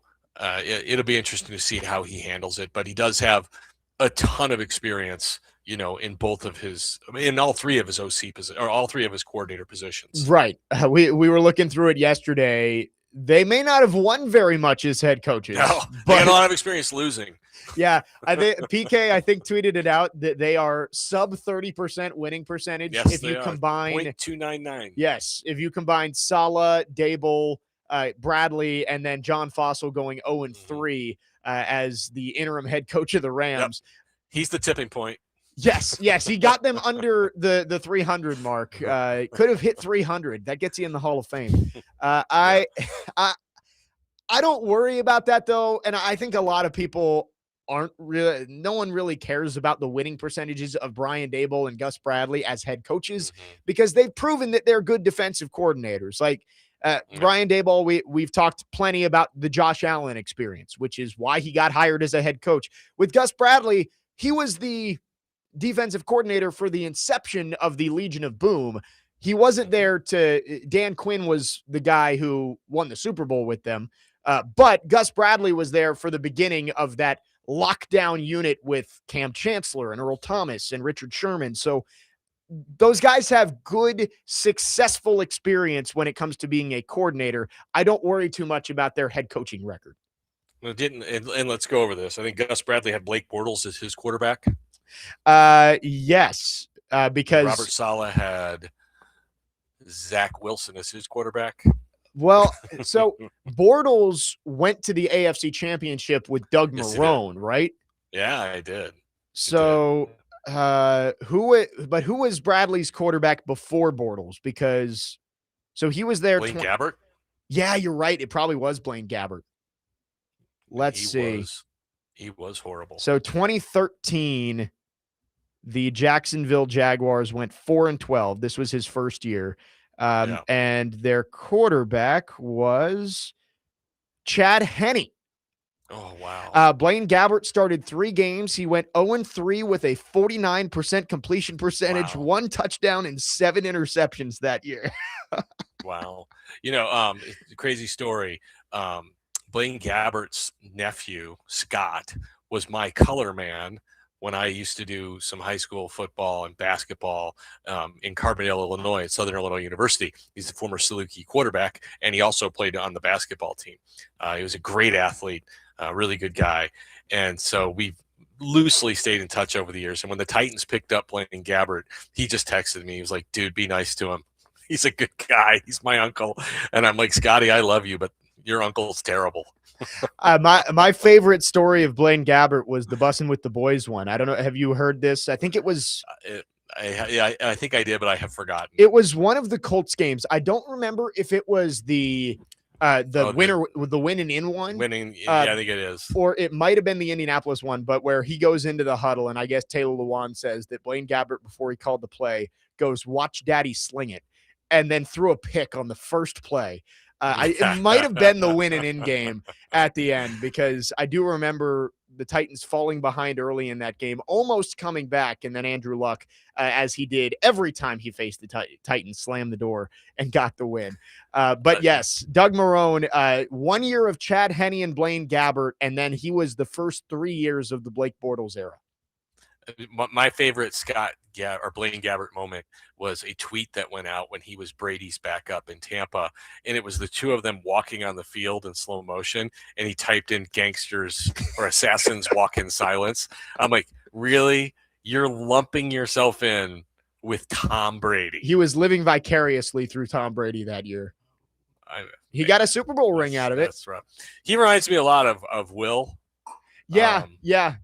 it'll be interesting to see how he handles it. But he does have a ton of experience, in all three of his OC positions, or all three of his coordinator positions. Right. We were looking through it yesterday. They may not have won very much as head coaches. No, they got a lot of experience losing. Yeah, I think PK tweeted it out that they are sub 30% winning percentage. Yes, if they you are. combine 0.299. Yes, if you combine Saleh, Dable, Bradley, and then John Fossil going 0-3 as the interim head coach of the Rams. Yep. He's the tipping point. Yes, he got them under the 300 mark. Could have hit 300. That gets you in the Hall of Fame. I don't worry about that though, and I think a lot of people no one really cares about the winning percentages of Brian Dable and Gus Bradley as head coaches because they've proven that they're good defensive coordinators. Like Brian Dable, we've talked plenty about the Josh Allen experience, which is why he got hired as a head coach. With Gus Bradley, he was the defensive coordinator for the inception of the Legion of Boom. He wasn't there Dan Quinn was the guy who won the Super Bowl with them. But Gus Bradley was there for the beginning of that lockdown unit with Cam Chancellor and Earl Thomas and Richard Sherman. So those guys have good, successful experience when it comes to being a coordinator. I don't worry too much about their head coaching record. Well, and let's go over this. I think Gus Bradley had Blake Bortles as his quarterback. Yes, because Robert Saleh had Zach Wilson as his quarterback. Well, so Bortles went to the AFC Championship with Doug Marrone, right? Yeah, I did. So, who was Bradley's quarterback before Bortles? Because he was there. Blaine Gabbert? Yeah, you're right. It probably was Blaine Gabbert. Let's see. He was horrible. So 2013, the Jacksonville Jaguars went 4-12. This was his first year. And their quarterback was Chad Henne. Oh, wow. Blaine Gabbert started 3 games. He went 0-3 with a 49% completion percentage, 1 touchdown and 7 interceptions that year. Wow. Crazy story. Blaine Gabbert's nephew, Scott, was my color man when I used to do some high school football and basketball in Carbondale, Illinois, at Southern Illinois University. He's the former Saluki quarterback, and he also played on the basketball team. He was a great athlete, really good guy. And so we've loosely stayed in touch over the years. And when the Titans picked up Blaine Gabbert, he just texted me. He was like, dude, be nice to him. He's a good guy. He's my uncle. And I'm like, Scotty, I love you, but your uncle's terrible. My favorite story of Blaine Gabbert was the Bussin' with the Boys one. I don't know. Have you heard this? I think it was. I think I did, but I have forgotten. It was one of the Colts games. I don't remember if it was the win and in one. Winning, I think it is. Or it might have been the Indianapolis one, but where he goes into the huddle, and I guess Taylor Lewan says that Blaine Gabbert, before he called the play, goes, "Watch Daddy sling it," and then threw a pick on the first play. It might have been the win and in game at the end, because I do remember the Titans falling behind early in that game, almost coming back, and then Andrew Luck, as he did every time he faced the Titans, slammed the door and got the win. But yes, Doug Marrone, 1 year of Chad Henne and Blaine Gabbert, and then he was the first 3 years of the Blake Bortles era. My favorite Blaine Gabbert moment was a tweet that went out when he was Brady's backup in Tampa, and it was the two of them walking on the field in slow motion, and he typed in "gangsters" or "assassins walk in silence." I'm like, really? You're lumping yourself in with Tom Brady? He was living vicariously through Tom Brady that year. He got a Super Bowl ring out of it. That's rough. He reminds me a lot of Will. Yeah.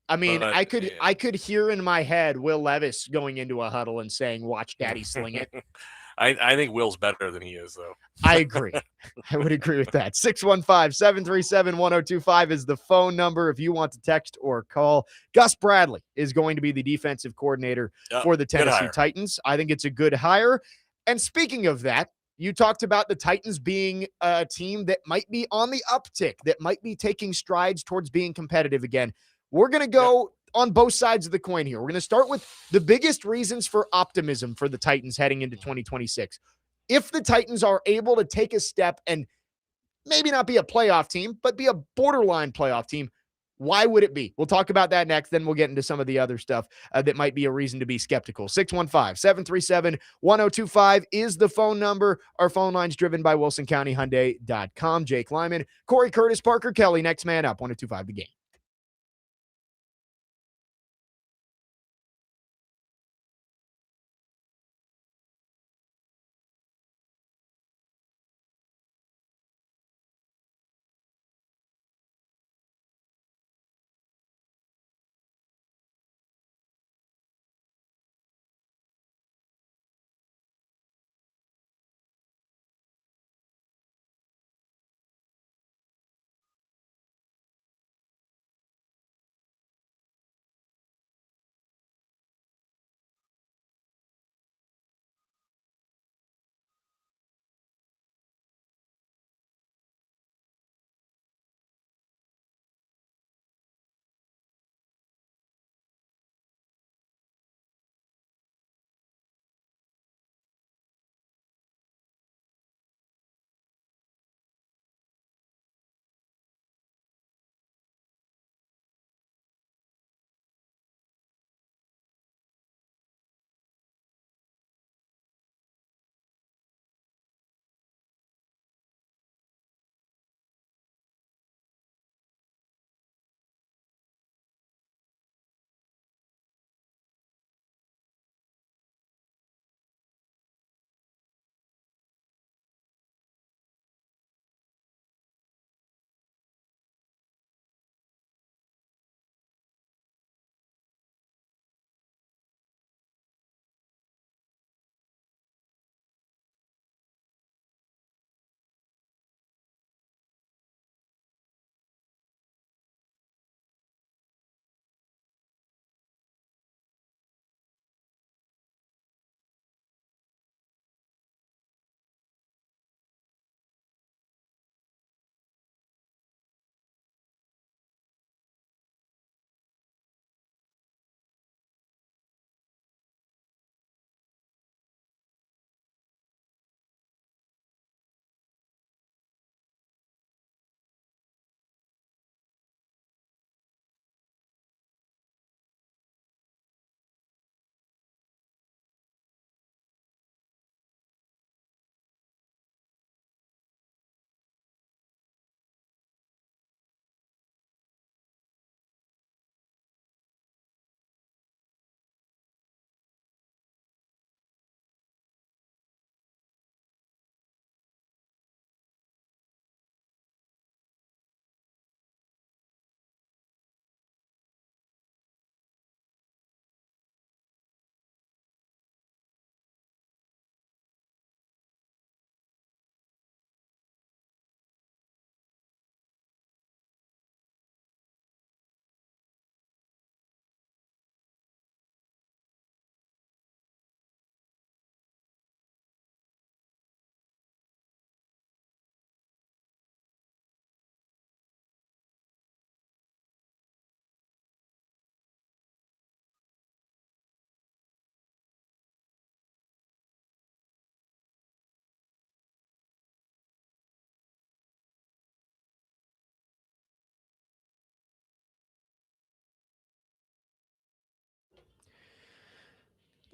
I mean, but, I could hear in my head Will Levis going into a huddle and saying, "Watch Daddy sling it." I think Will's better than he is, though. I agree. I would agree with that. 615-737-1025 is the phone number if you want to text or call. Gus Bradley is going to be the defensive coordinator for the Tennessee Titans. I think it's a good hire. And speaking of that, you talked about the Titans being a team that might be on the uptick, that might be taking strides towards being competitive again. We're going to go on both sides of the coin here. We're going to start with the biggest reasons for optimism for the Titans heading into 2026. If the Titans are able to take a step and maybe not be a playoff team, but be a borderline playoff team, why would it be? We'll talk about that next. Then we'll get into some of the other stuff that might be a reason to be skeptical. 615-737-1025 is the phone number. Our phone line's driven by WilsonCountyHyundai.com. Jake Lyman, Cory Curtis, Parker Kelly, next man up, 1025 The Game.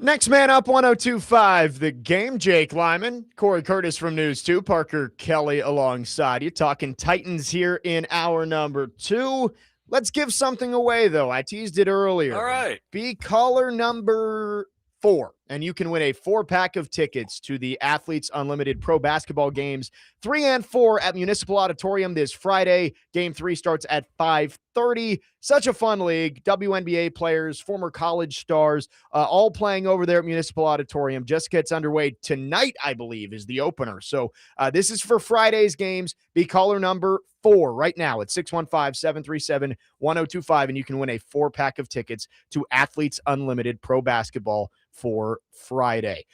Next man up, 102.5 The Game. Jake Lyman, Cory Curtis from News 2, Parker Kelly alongside you. Talking Titans here in hour number 2. Let's give something away, though. I teased it earlier. All right. Be caller number 4, and you can win a 4-pack of tickets to the Athletes Unlimited Pro Basketball Games 3 and 4 at Municipal Auditorium this Friday. Game 3 starts at 5:30. Such a fun league. WNBA players, former college stars, all playing over there at Municipal Auditorium. Just gets underway tonight, I believe, is the opener. So this is for Friday's games. Be caller number 4 right now at 615-737-1025, and you can win a 4-pack of tickets to Athletes Unlimited Pro Basketball for Friday.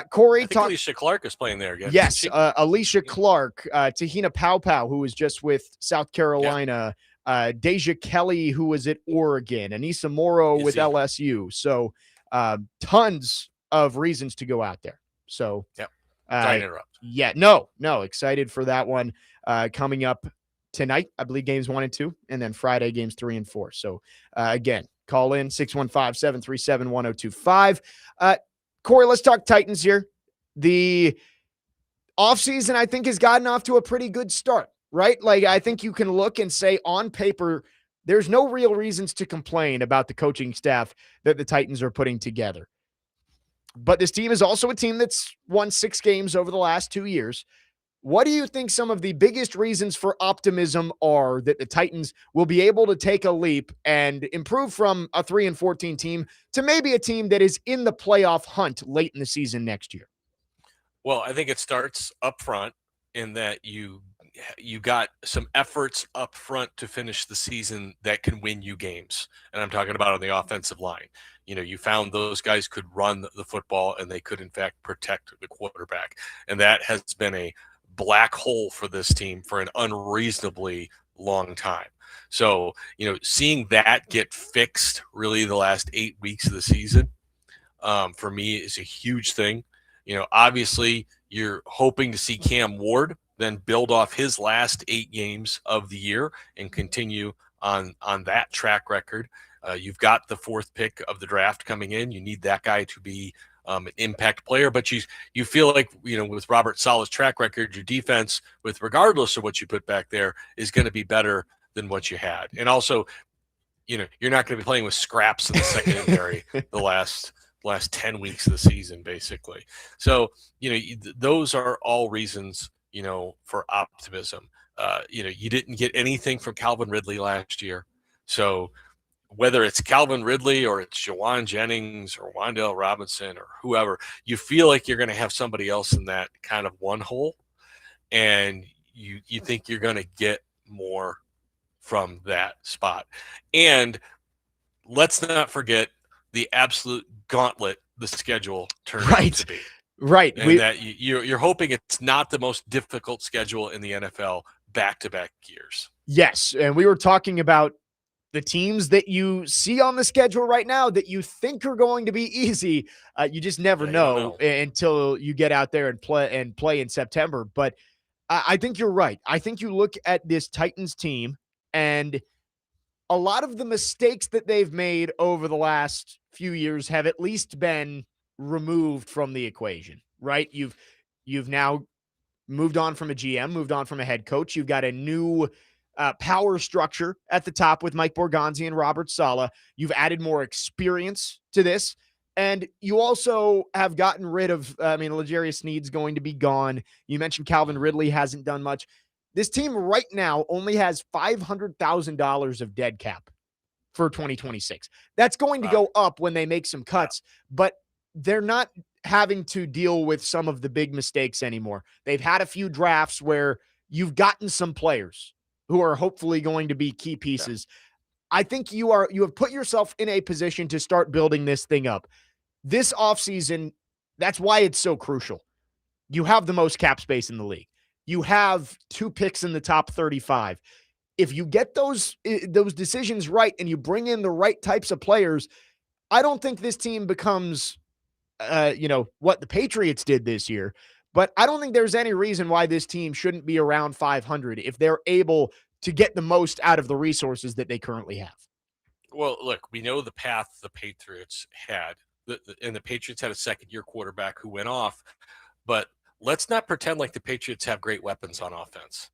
Cory, I think Alicia Clark is playing there again. Yes, Alicia Clark, Tahina Paupau, who was just with South Carolina, Deja Kelly, who was at Oregon, Anissa Morrow with LSU. So tons of reasons to go out there. So, Sorry to interrupt. Yeah, no, excited for that one coming up tonight. I believe games 1 and 2, and then Friday games 3 and 4. So again, call in 615-737-1025. Cory, let's talk Titans here. The offseason, I think, has gotten off to a pretty good start, right? Like, I think you can look and say on paper, there's no real reasons to complain about the coaching staff that the Titans are putting together. But this team is also a team that's won 6 games over the last 2 years. What do you think some of the biggest reasons for optimism are that the Titans will be able to take a leap and improve from a 3-14 team to maybe a team that is in the playoff hunt late in the season next year? Well, I think it starts up front in that you got some efforts up front to finish the season that can win you games. And I'm talking about on the offensive line. You know, you found those guys could run the football and they could, in fact, protect the quarterback. And that has been a black hole for this team for an unreasonably long time. So, you know, seeing that get fixed really the last 8 weeks of the season, for me is a huge thing. You know, obviously you're hoping to see Cam Ward then build off his last 8 games of the year and continue on that track record. You've got the 4th pick of the draft coming in. You need that guy to be an impact player, but you feel like, you know, with Robert Saleh's track record, your defense, with regardless of what you put back there, is going to be better than what you had. And also, you know, you're not going to be playing with scraps in the secondary the last 10 weeks of the season, basically. So, you know, those are all reasons, you know, for optimism. You know, you didn't get anything from Calvin Ridley last year. So whether it's Calvin Ridley or it's Jawan Jennings or Wan'Dale Robinson or whoever, you feel like you're going to have somebody else in that kind of one hole, and you think you're going to get more from that spot. And let's not forget the absolute gauntlet the schedule turned out to be. Right. And that you're hoping it's not the most difficult schedule in the NFL back-to-back years. Yes, and we were talking about the teams that you see on the schedule right now that you think are going to be easy. You just never know until you get out there and play in September. But I think you're right. I think you look at this Titans team, and a lot of the mistakes that they've made over the last few years have at least been removed from the equation, right? You've now moved on from a GM, moved on from a head coach. You've got a new power structure at the top with Mike Borgonzi and Robert Saleh. You've added more experience to this. And you also have gotten rid of, L'Jarius Sneed's going to be gone. You mentioned Calvin Ridley hasn't done much. This team right now only has $500,000 of dead cap for 2026. That's going to go up when they make some cuts, but they're not having to deal with some of the big mistakes anymore. They've had a few drafts where you've gotten some players who are hopefully going to be key pieces. I think you have put yourself in a position to start building this thing up. This offseason, that's why it's so crucial. You have the most cap space in the league. You have 2 picks in the top 35. If you get those decisions right and you bring in the right types of players, I don't think this team becomes, what the Patriots did this year. But I don't think there's any reason why this team shouldn't be around 500 if they're able to get the most out of the resources that they currently have. Well, look, we know the path the Patriots had and the Patriots had a second-year quarterback who went off. But let's not pretend like the Patriots have great weapons on offense.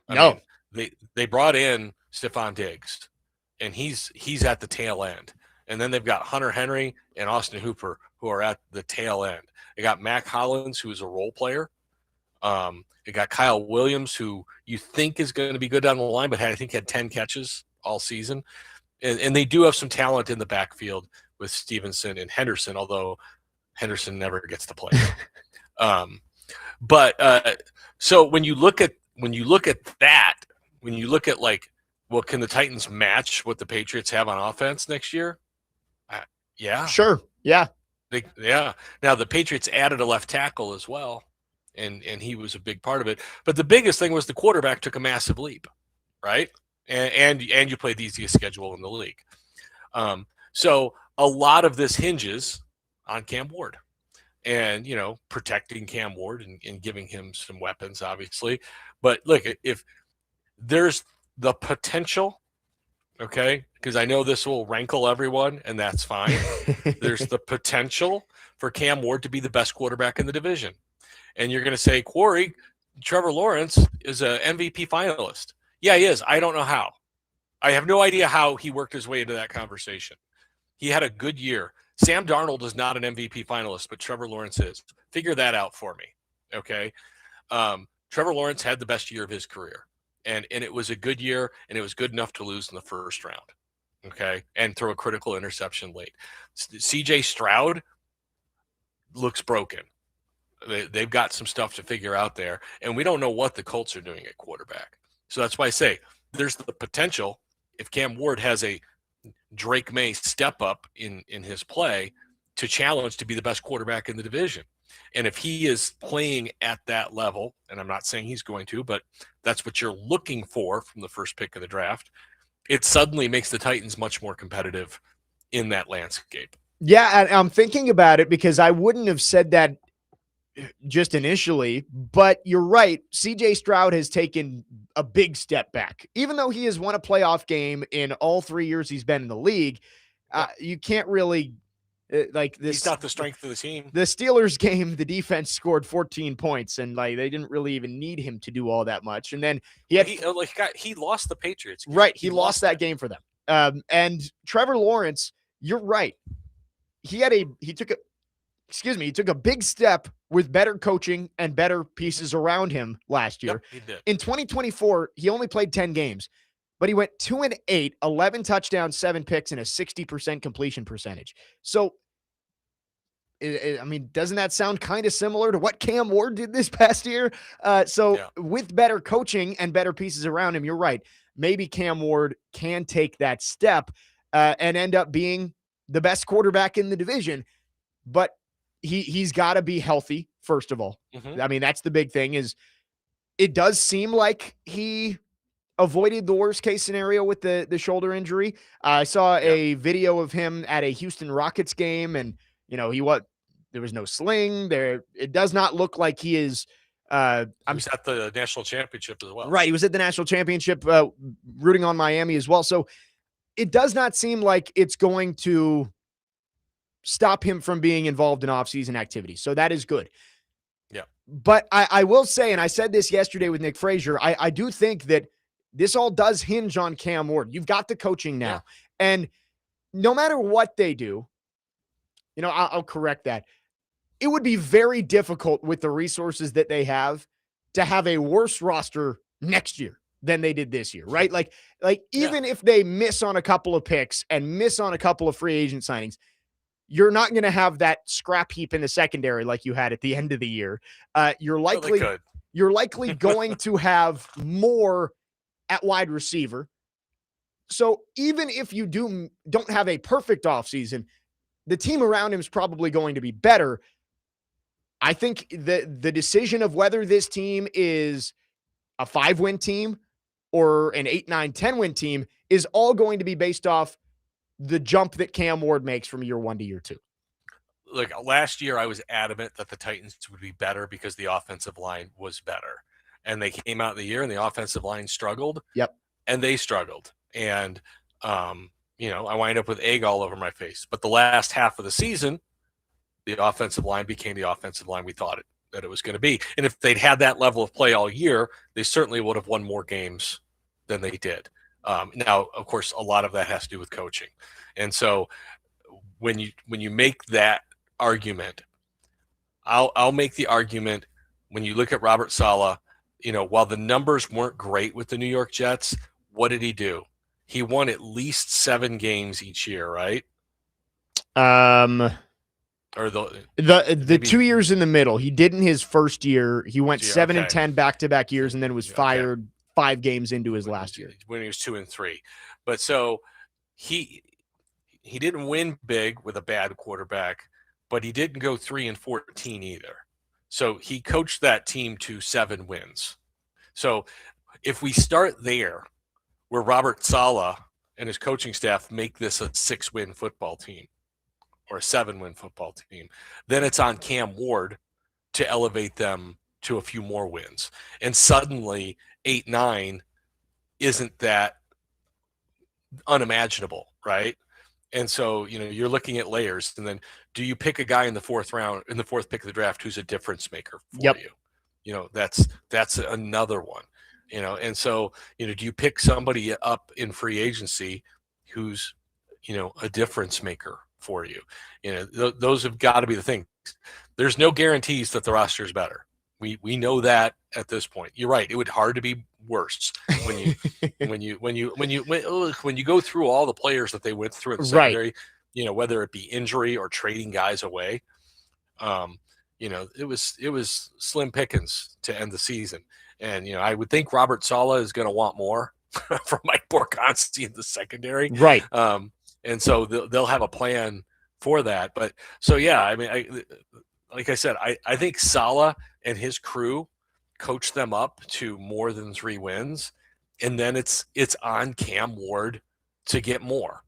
I No. mean, they brought in Stephon Diggs, and he's at the tail end. And then they've got Hunter Henry and Austin Hooper, who are at the tail end. They got Mac Hollins, who is a role player. They got Kyle Williams, who you think is going to be good down the line, but I think had 10 catches all season. And they do have some talent in the backfield with Stevenson and Henderson, although Henderson never gets to play. So when you look at that, when you look at like, well, can the Titans match what the Patriots have on offense next year? Yeah, Sure. Yeah. Now the Patriots added a left tackle as well, and he was a big part of it. But the biggest thing was the quarterback took a massive leap, right? And you play the easiest schedule in the league. So a lot of this hinges on Cam Ward, and protecting Cam Ward and giving him some weapons, obviously. But look, if there's the potential, okay, because I know this will rankle everyone, and that's fine. There's the potential for Cam Ward to be the best quarterback in the division. And you're going to say, Cory, Trevor Lawrence is an MVP finalist. Yeah, he is. I don't know how. I have no idea how he worked his way into that conversation. He had a good year. Sam Darnold is not an MVP finalist, but Trevor Lawrence is. Figure that out for me, okay? Trevor Lawrence had the best year of his career, and it was a good year, and it was good enough to lose in the first round, okay, and throw a critical interception late. C.J. Stroud looks broken. They've got some stuff to figure out there, and we don't know what the Colts are doing at quarterback. So that's why I say there's the potential, if Cam Ward has a Drake May step up in his play, to challenge to be the best quarterback in the division. And if he is playing at that level, and I'm not saying he's going to, but that's what you're looking for from the first pick of the draft, it suddenly makes the Titans much more competitive in that landscape. Yeah, and I'm thinking about it because I wouldn't have said that just initially, but you're right. CJ Stroud has taken a big step back. Even though he has won a playoff game in all 3 years he's been in the league, you can't really like this. He's not the strength of the team. The Steelers game, the defense scored 14 points, and like they didn't really even need him to do all that much. And then he lost the Patriots. Right, he lost that game for them. And Trevor Lawrence, you're right. He took a big step with better coaching and better pieces around him last year. Yep, he did. In 2024, he only played 10 games, but he went 2-8, 11 touchdowns, 7 picks, and a 60% completion percentage. So, I mean, doesn't that sound kind of similar to what Cam Ward did this past year? With better coaching and better pieces around him, you're right. Maybe Cam Ward can take that step and end up being the best quarterback in the division. But he's got to be healthy, first of all. Mm-hmm. I mean, that's the big thing. Is it does seem like he avoided the worst case scenario with the shoulder injury. I saw a video of him at a Houston Rockets game, and there was no sling there. It does not look like he is. He was at the national championship as well. Right, he was at the national championship, rooting on Miami as well. So it does not seem like it's going to stop him from being involved in off-season activities. So that is good. Yeah. But I will say, and I said this yesterday with Nick Frazier, I do think that this all does hinge on Cam Ward. You've got the coaching now. Yeah. And no matter what they do, I'll correct that. It would be very difficult with the resources that they have to have a worse roster next year than they did this year, right? Like even if they miss on a couple of picks and miss on a couple of free agent signings, you're not going to have that scrap heap in the secondary like you had at the end of the year. You're likely going to have more at wide receiver. So even if you don't have a perfect offseason, the team around him is probably going to be better. I think the decision of whether this team is a 5-win team or an 8, 9, 10-win team is all going to be based off the jump that Cam Ward makes from year 1 to year 2. Look, last year I was adamant that the Titans would be better because the offensive line was better. And they came out of the year and the offensive line struggled. Yep. And they struggled. And I wind up with egg all over my face. But the last half of the season, the offensive line became the offensive line we thought that it was going to be. And if they'd had that level of play all year, they certainly would have won more games than they did. Now, of course, a lot of that has to do with coaching. And so when you make that argument, I'll make the argument when you look at Robert Saleh, while the numbers weren't great with the New York Jets, what did he do? He won at least 7 games each year, right? Or the 2 years in the middle, he did in his first year. He went 7 and 10 back-to-back years, and then was fired 5 games into his last year when he was 2 and 3. But so he didn't win big with a bad quarterback, but he didn't go 3 and 14 either. So he coached that team to 7 wins. So if we start there, where Robert Saleh and his coaching staff make this a 6-win football team or a 7-win football team, then it's on Cam Ward to elevate them to a few more wins. And suddenly 8-9 isn't that unimaginable, right? And so, you're looking at layers, and then do you pick a guy in the 4th round, in the 4th pick of the draft, who's a difference maker for you? That's another one, and so, do you pick somebody up in free agency who's, a difference maker for you? Those have got to be the things. There's no guarantees that the roster is better. We know that at this point. You're right. It would hard to be worse when you go through all the players that they went through in the secondary, whether it be injury or trading guys away. It was slim pickings to end the season. And I would think Robert Saleh is going to want more from Mike Borgonski in the secondary. Right. And so they'll have a plan for that. But so yeah, I mean, like I said, I think Saleh and his crew coach them up to more than 3 wins, and then it's on Cam Ward to get more.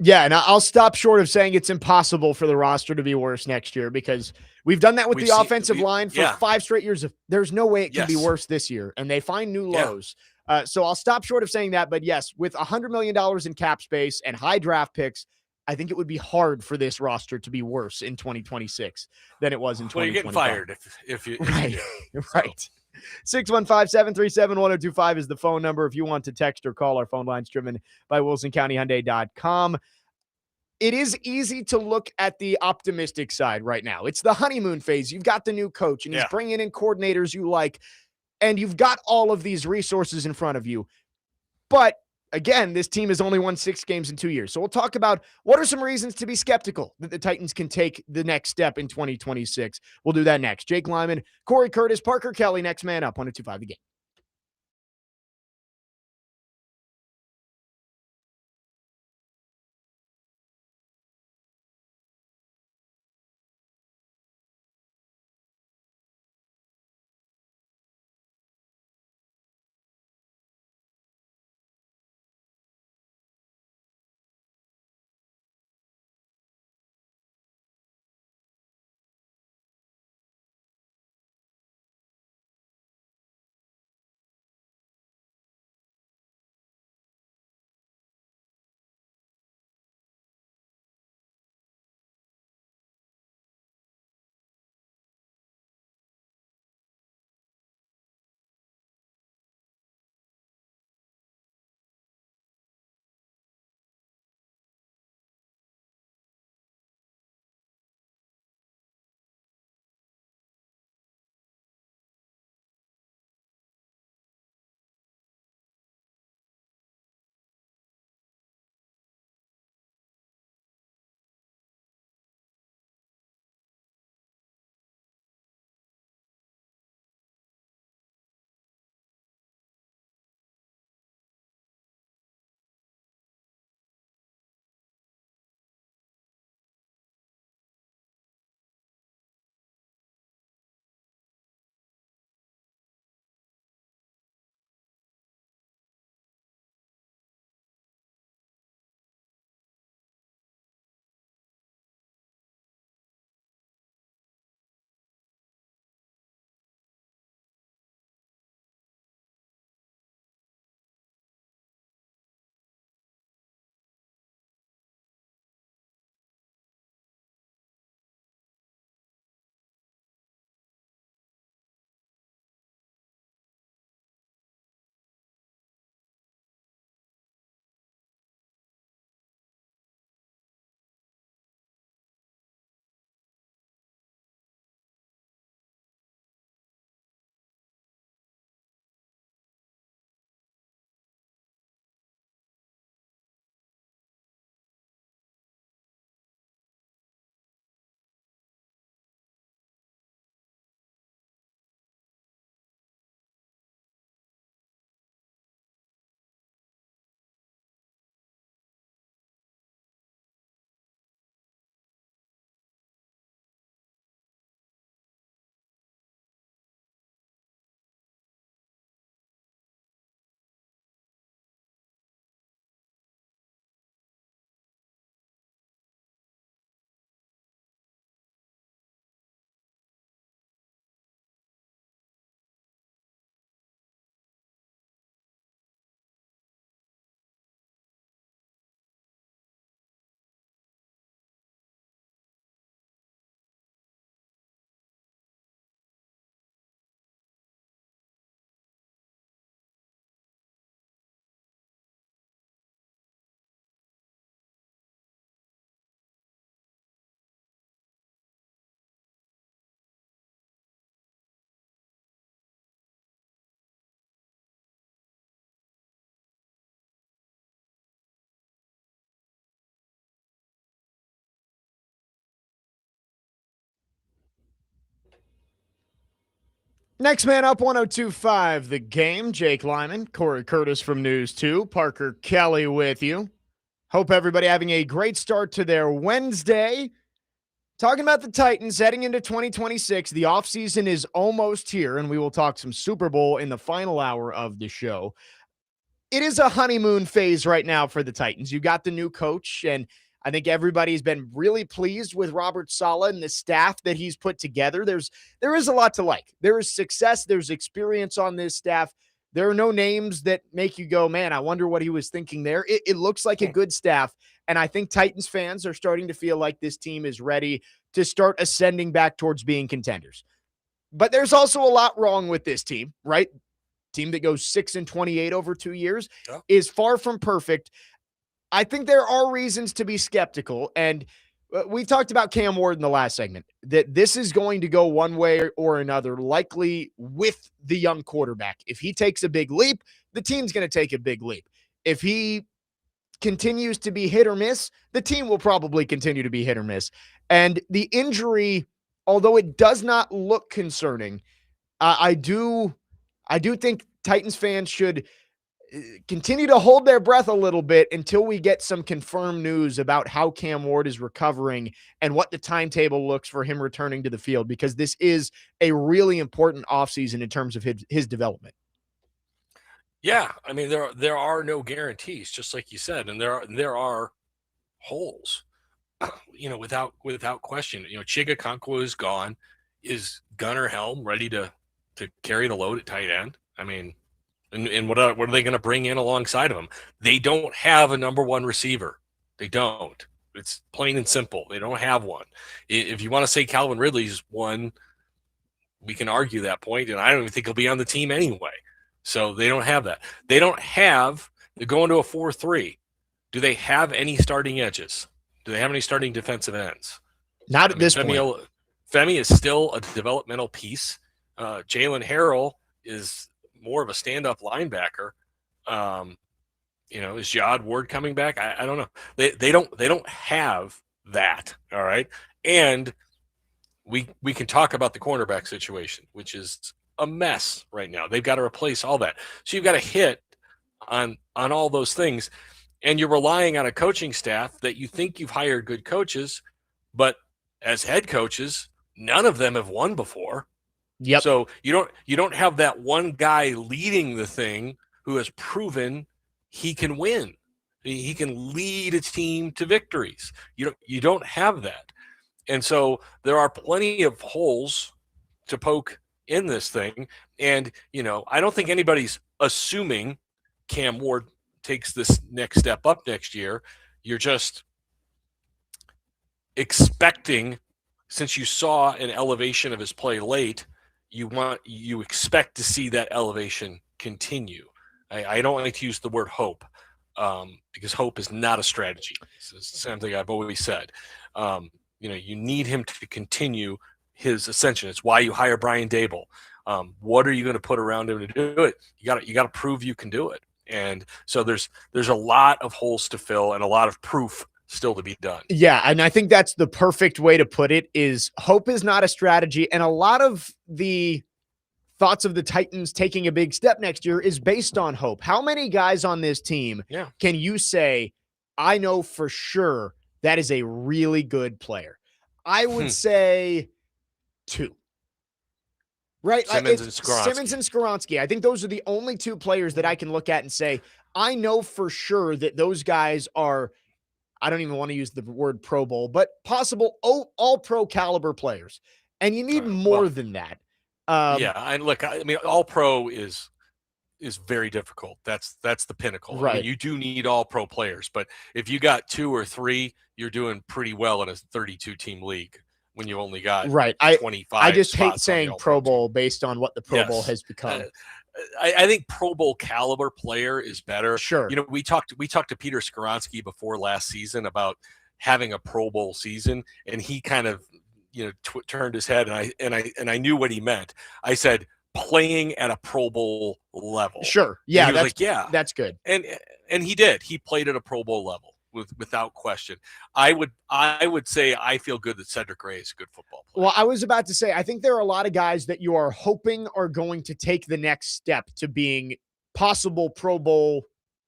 Yeah, and I'll stop short of saying it's impossible for the roster to be worse next year, because we've done that with the offensive line for 5 straight years. There's no way it can be worse this year, and they find new lows. So I'll stop short of saying that. But yes, with $100 million in cap space and high draft picks, I think it would be hard for this roster to be worse in 2026 than it was in 2025. Well, you're getting fired if you right. Do, right. 615-737-1025 is the phone number if you want to text or call. Our phone line's driven by WilsonCountyHyundai.com. It is easy to look at the optimistic side right now. It's the honeymoon phase. You've got the new coach, and he's bringing in coordinators you like, and you've got all of these resources in front of you. But again, this team has only won 6 games in 2 years. So we'll talk about what are some reasons to be skeptical that the Titans can take the next step in 2026. We'll do that next. Jake Lyman, Cory Curtis, Parker Kelly, next man up, 102.5 The Game. Next man up, 102.5 The Game. Jake Lyman, Cory Curtis from News 2, Parker Kelly with you. Hope everybody having a great start to their Wednesday. Talking about the Titans heading into 2026. The offseason is almost here, and we will talk some Super Bowl in the final hour of the show. It is a honeymoon phase right now for the Titans. You got the new coach, and I think everybody's been really pleased with Robert Saleh and the staff that he's put together. There is a lot to like. There is success. There's experience on this staff. There are no names that make you go, man, I wonder what he was thinking there. It looks like a good staff, and I think Titans fans are starting to feel like this team is ready to start ascending back towards being contenders. But there's also a lot wrong with this team, right? Team that goes 6-28 over 2 years is far from perfect. I think there are reasons to be skeptical, and we talked about Cam Ward in the last segment, that this is going to go one way or another, likely with the young quarterback. If he takes a big leap, the team's going to take a big leap. If he continues to be hit or miss, the team will probably continue to be hit or miss. And the injury, although it does not look concerning, I do think Titans fans should continue to hold their breath a little bit until we get some confirmed news about how Cam Ward is recovering and what the timetable looks for him returning to the field, because this is a really important offseason in terms of his development. Yeah, I mean there are no guarantees, just like you said, and there are holes, without question. Chiga Okonkwo is gone. Is Gunnar Helm ready to carry the load at tight end? I mean, and what are they going to bring in alongside of him? They don't have a number one receiver. They don't. It's plain and simple. They don't have one. If you want to say Calvin Ridley's one, we can argue that point, and I don't even think he'll be on the team anyway. So they don't have that. They're going to a 4-3. Do they have any starting edges? Do they have any starting defensive ends? Not at this point. Femi is still a developmental piece. Jalen Harrell is more of a stand-up linebacker. Is Jod Ward coming back? I don't know. They don't have that. All right. And we can talk about the cornerback situation, which is a mess right now. They've got to replace all that. So you've got to hit on all those things. And you're relying on a coaching staff that you think you've hired good coaches, but as head coaches, none of them have won before. Yep. So you don't have that one guy leading the thing who has proven he can win. He can lead a team to victories. You don't have that. And so there are plenty of holes to poke in this thing. And, I don't think anybody's assuming Cam Ward takes this next step up next year. You're just expecting, since you saw an elevation of his play late, you expect to see that elevation continue. I don't like to use the word hope, because hope is not a strategy. It's something I've always said. You need him to continue his ascension. It's why you hire Brian Dable. What are you going to put around him to do it? You got to prove you can do it. And so there's a lot of holes to fill and a lot of proof still to be done. Yeah, and I think that's the perfect way to put it, is hope is not a strategy. And a lot of the thoughts of the Titans taking a big step next year is based on hope. How many guys on this team can you say, I know for sure that is a really good player? I would say 2. Right? Simmons and Skoronski. I think those are the only 2 players that I can look at and say, I know for sure that those guys are, I don't even want to use the word Pro Bowl, but possible all pro caliber players. And you need more than that. And look, I mean, all pro is very difficult. That's the pinnacle. Right. I mean, you do need all pro players, but if you got 2 or 3, you're doing pretty well in a 32 team league when you only got 25. I just hate saying Pro Bowl based on what the Pro Bowl has become. I think Pro Bowl caliber player is better. Sure. We talked to Peter Skoronski before last season about having a Pro Bowl season, and he kind of turned his head, and I knew what he meant. I said playing at a Pro Bowl level. Sure. Yeah. And he was like, that's good. And he did. He played at a Pro Bowl level. without question. I would say I feel good that Cedric Gray is a good football player. Well, I was about to say, I think there are a lot of guys that you are hoping are going to take the next step to being possible Pro Bowl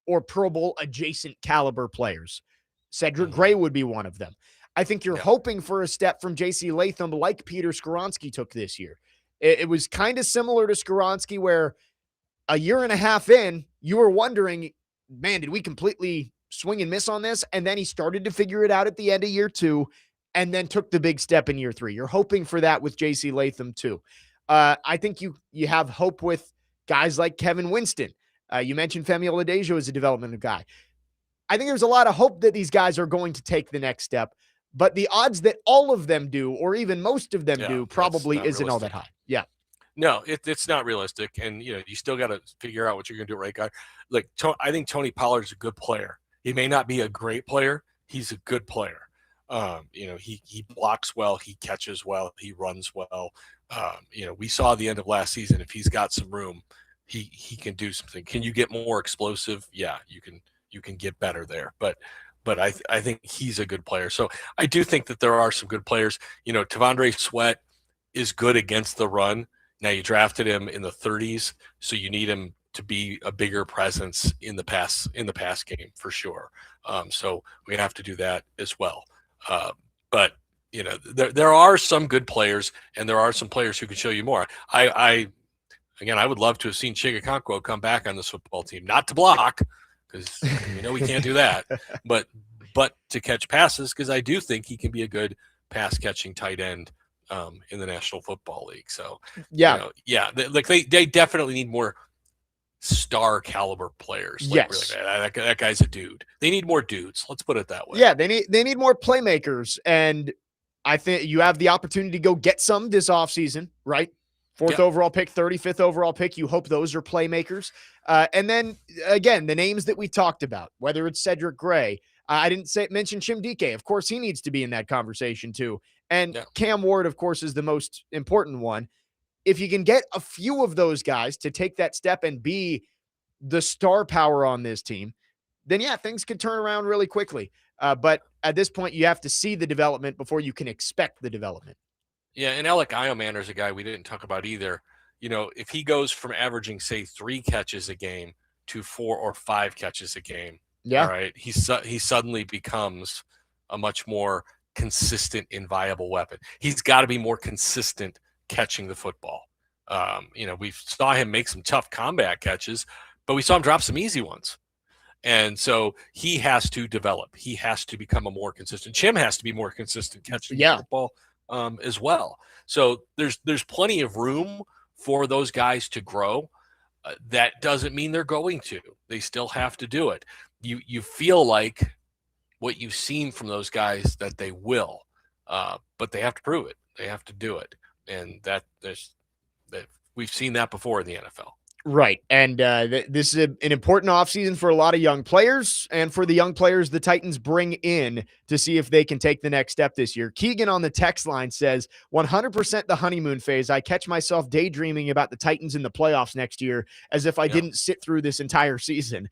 or Pro Bowl adjacent caliber players. Cedric Gray would be one of them. I think you're hoping for a step from J.C. Latham like Peter Skoronski took this year. It was kind of similar to Skoronski where a year and a half in, you were wondering, man, did we completely swing and miss on this? And then he started to figure it out at the end of year 2 and then took the big step in year 3. You're hoping for that with J.C. Latham too. I think you have hope with guys like Kevin Winston. You mentioned Femi Oladejo as a developmental guy. I think there's a lot of hope that these guys are going to take the next step, but the odds that all of them do, or even most of them do, probably isn't all that high. Yeah. No, it's not realistic. And, you still got to figure out what you're going to do, right, guy? Like, I think Tony Pollard's a good player. He may not be a great player. He's a good player. He blocks well. He catches well. He runs well. We saw at the end of last season, if he's got some room, he can do something. Can you get more explosive? Yeah, you can get better there. But I think he's a good player. So I do think that there are some good players. Tavondre Sweat is good against the run. Now you drafted him in the 30s, so you need him to be a bigger presence in the pass game for sure. So we have to do that as well. But there are some good players, and there are some players who can show you more. I would love to have seen Chigakonkwo come back on this football team, not to block, because we can't do that, but to catch passes, because I do think he can be a good pass catching tight end in the National Football League. So they definitely need more star caliber players. Yes, really, that guy's a dude. They need more dudes. Let's put it that way. Yeah, they need more playmakers, and I think you have the opportunity to go get some this offseason, right? 4th overall pick, 35th overall pick. You hope those are playmakers. And then, again, the names that we talked about, whether it's Cedric Gray, I didn't mention Chim Dike. Of course, he needs to be in that conversation too. And Cam Ward, of course, is the most important one. If you can get a few of those guys to take that step and be the star power on this team, then, things could turn around really quickly. But at this point, you have to see the development before you can expect the development. Yeah, and Alec Iomanner is a guy we didn't talk about either. If he goes from averaging, say, 3 catches a game to 4 or 5 catches a game, all right, he suddenly becomes a much more consistent and viable weapon. He's got to be more consistent catching the football. We saw him make some tough combat catches, but we saw him drop some easy ones. And so he has to develop. He has to become a more consistent. Chim has to be more consistent catching the football as well. So there's plenty of room for those guys to grow. That doesn't mean they're going to. They still have to do it. You feel like what you've seen from those guys that they will, but they have to prove it. They have to do it, and that we've seen that before in the NFL. Right. And this is an important offseason for a lot of young players, and for the young players the Titans bring in to see if they can take the next step this year. Keegan on the text line says, 100% the honeymoon phase. I catch myself daydreaming about the Titans in the playoffs next year as if I didn't sit through this entire season.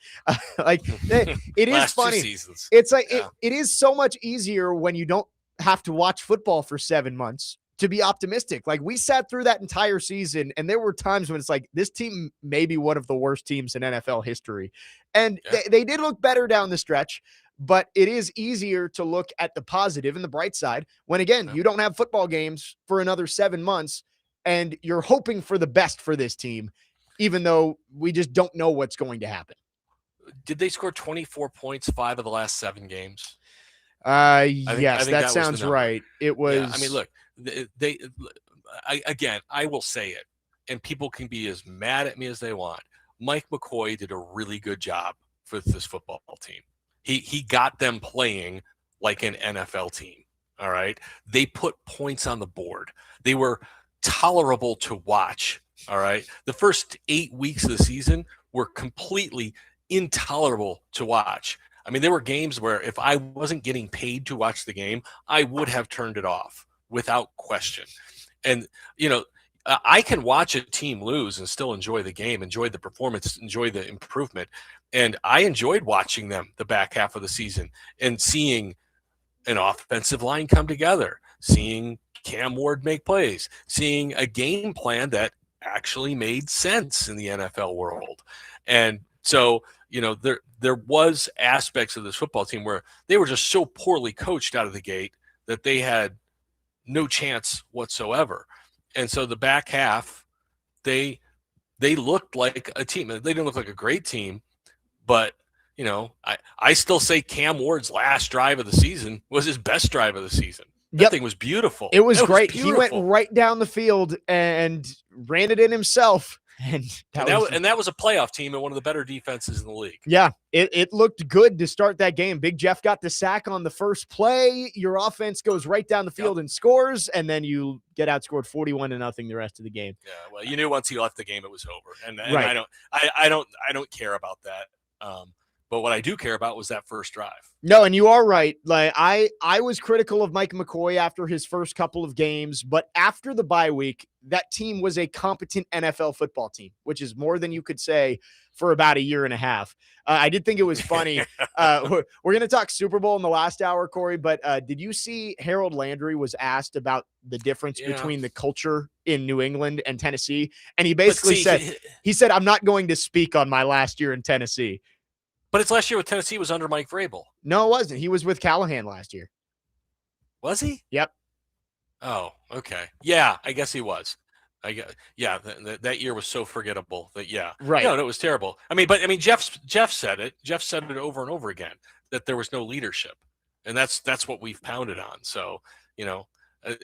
It is funny. It's like it is so much easier when you don't have to watch football for 7 months to be optimistic. Like, we sat through that entire season, and there were times when it's like, this team may be one of the worst teams in NFL history. And they did look better down the stretch, but it is easier to look at the positive and the bright side when, again, you don't have football games for another 7 months, and you're hoping for the best for this team, even though we just don't know what's going to happen. Did they score 24 points 5 of the last 7 games? Yes, that sounds right. It was. Yeah, I mean, look, I will say it, and people can be as mad at me as they want. Mike McCoy did a really good job for this football team. He got them playing like an NFL team. All right. They put points on the board. They were tolerable to watch. All right. The first 8 weeks of the season were completely intolerable to watch. I mean, there were games where if I wasn't getting paid to watch the game, I would have turned it off without question. And, I can watch a team lose and still enjoy the game, enjoy the performance, enjoy the improvement. And I enjoyed watching them the back half of the season and seeing an offensive line come together, seeing Cam Ward make plays, seeing a game plan that actually made sense in the NFL world. And so, there was aspects of this football team where they were just so poorly coached out of the gate that they had no chance whatsoever. And so the back half, they looked like a team. They didn't look like a great team, but I still say Cam Ward's last drive of the season was his best drive of the season. That thing was beautiful. It was great. Beautiful. He went right down the field and ran it in himself. And that was a playoff team and one of the better defenses in the league. Yeah, it looked good to start that game. Big Jeff got the sack on the first play. Your offense goes right down the field and scores, and then you get outscored 41-0 the rest of the game. Yeah, well, you knew once he left the game it was over, and right. I don't care about that. But what I do care about was that first drive. No, and you are right. Like I was critical of Mike McCoy after his first couple of games, but after the bye week, that team was a competent NFL football team, which is more than you could say for about a year and a half. I did think it was funny. We're going to talk Super Bowl in the last hour, Corey, but did you see Harold Landry was asked about the difference between the culture in New England and Tennessee? And he basically said, I'm not going to speak on my last year in Tennessee. But his last year with Tennessee was under Mike Vrabel. No, it wasn't. He was with Callahan last year. Was he? Yep. Oh, okay. Yeah, I guess he was. That year was so forgettable that right. No, it was terrible. Jeff said it. Jeff said it over and over again that there was no leadership, and that's what we've pounded on. So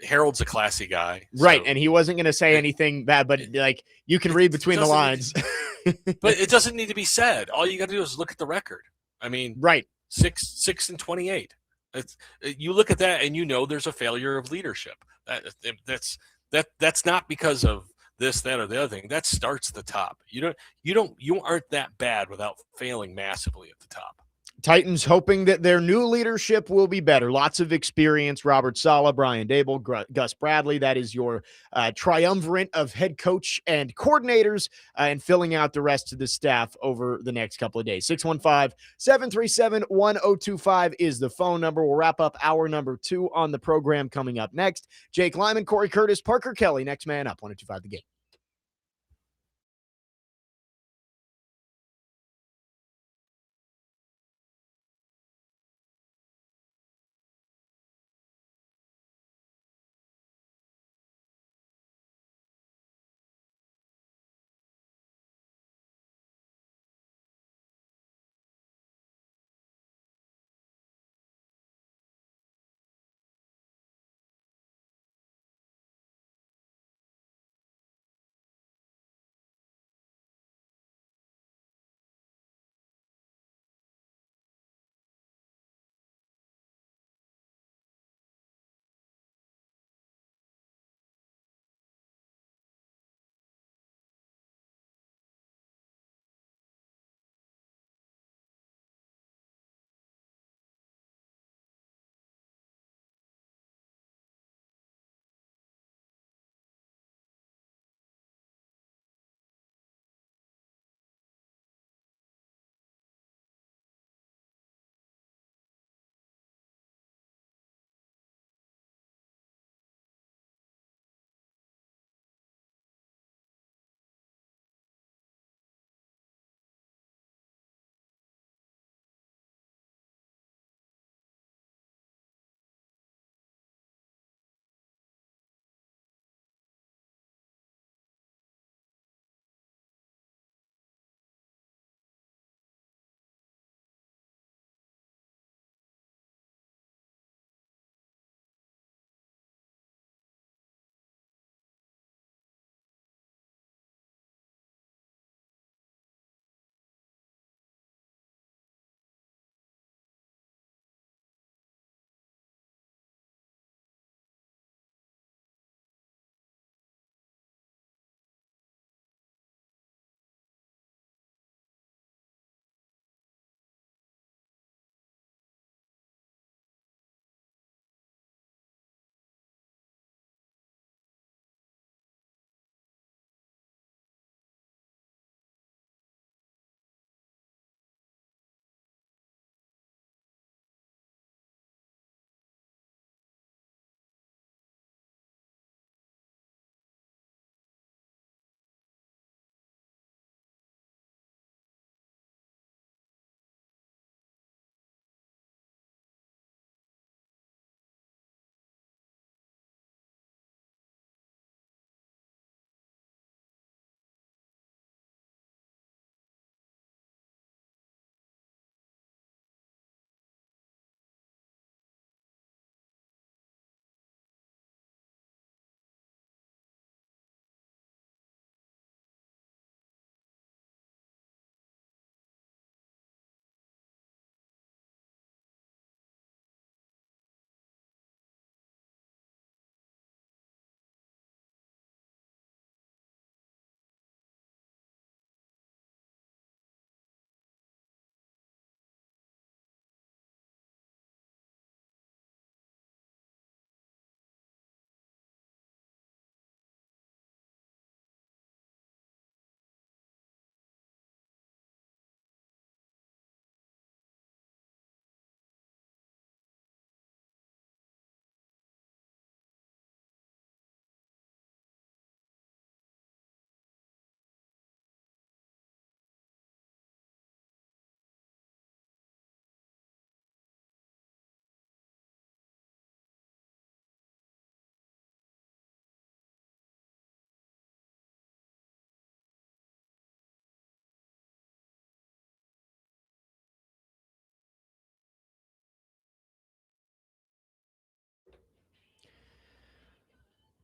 Harold's a classy guy, right? So, and he wasn't going to say anything bad, but like you can read between the lines. But it doesn't need to be said. All you got to do is look at the record. Right, 6-28. You look at that and there's a failure of leadership. That's not because of this, that, or the other thing. That starts at the top. You aren't that bad without failing massively at the top. Titans hoping that their new leadership will be better. Lots of experience. Robert Saleh, Brian Dable, Gus Bradley. That is your triumvirate of head coach and coordinators and filling out the rest of the staff over the next couple of days. 615-737-1025 is the phone number. We'll wrap up hour number 2 on the program coming up next. Jake Lyman, Corey Curtis, Parker Kelly. Next man up. 102.5 The Game.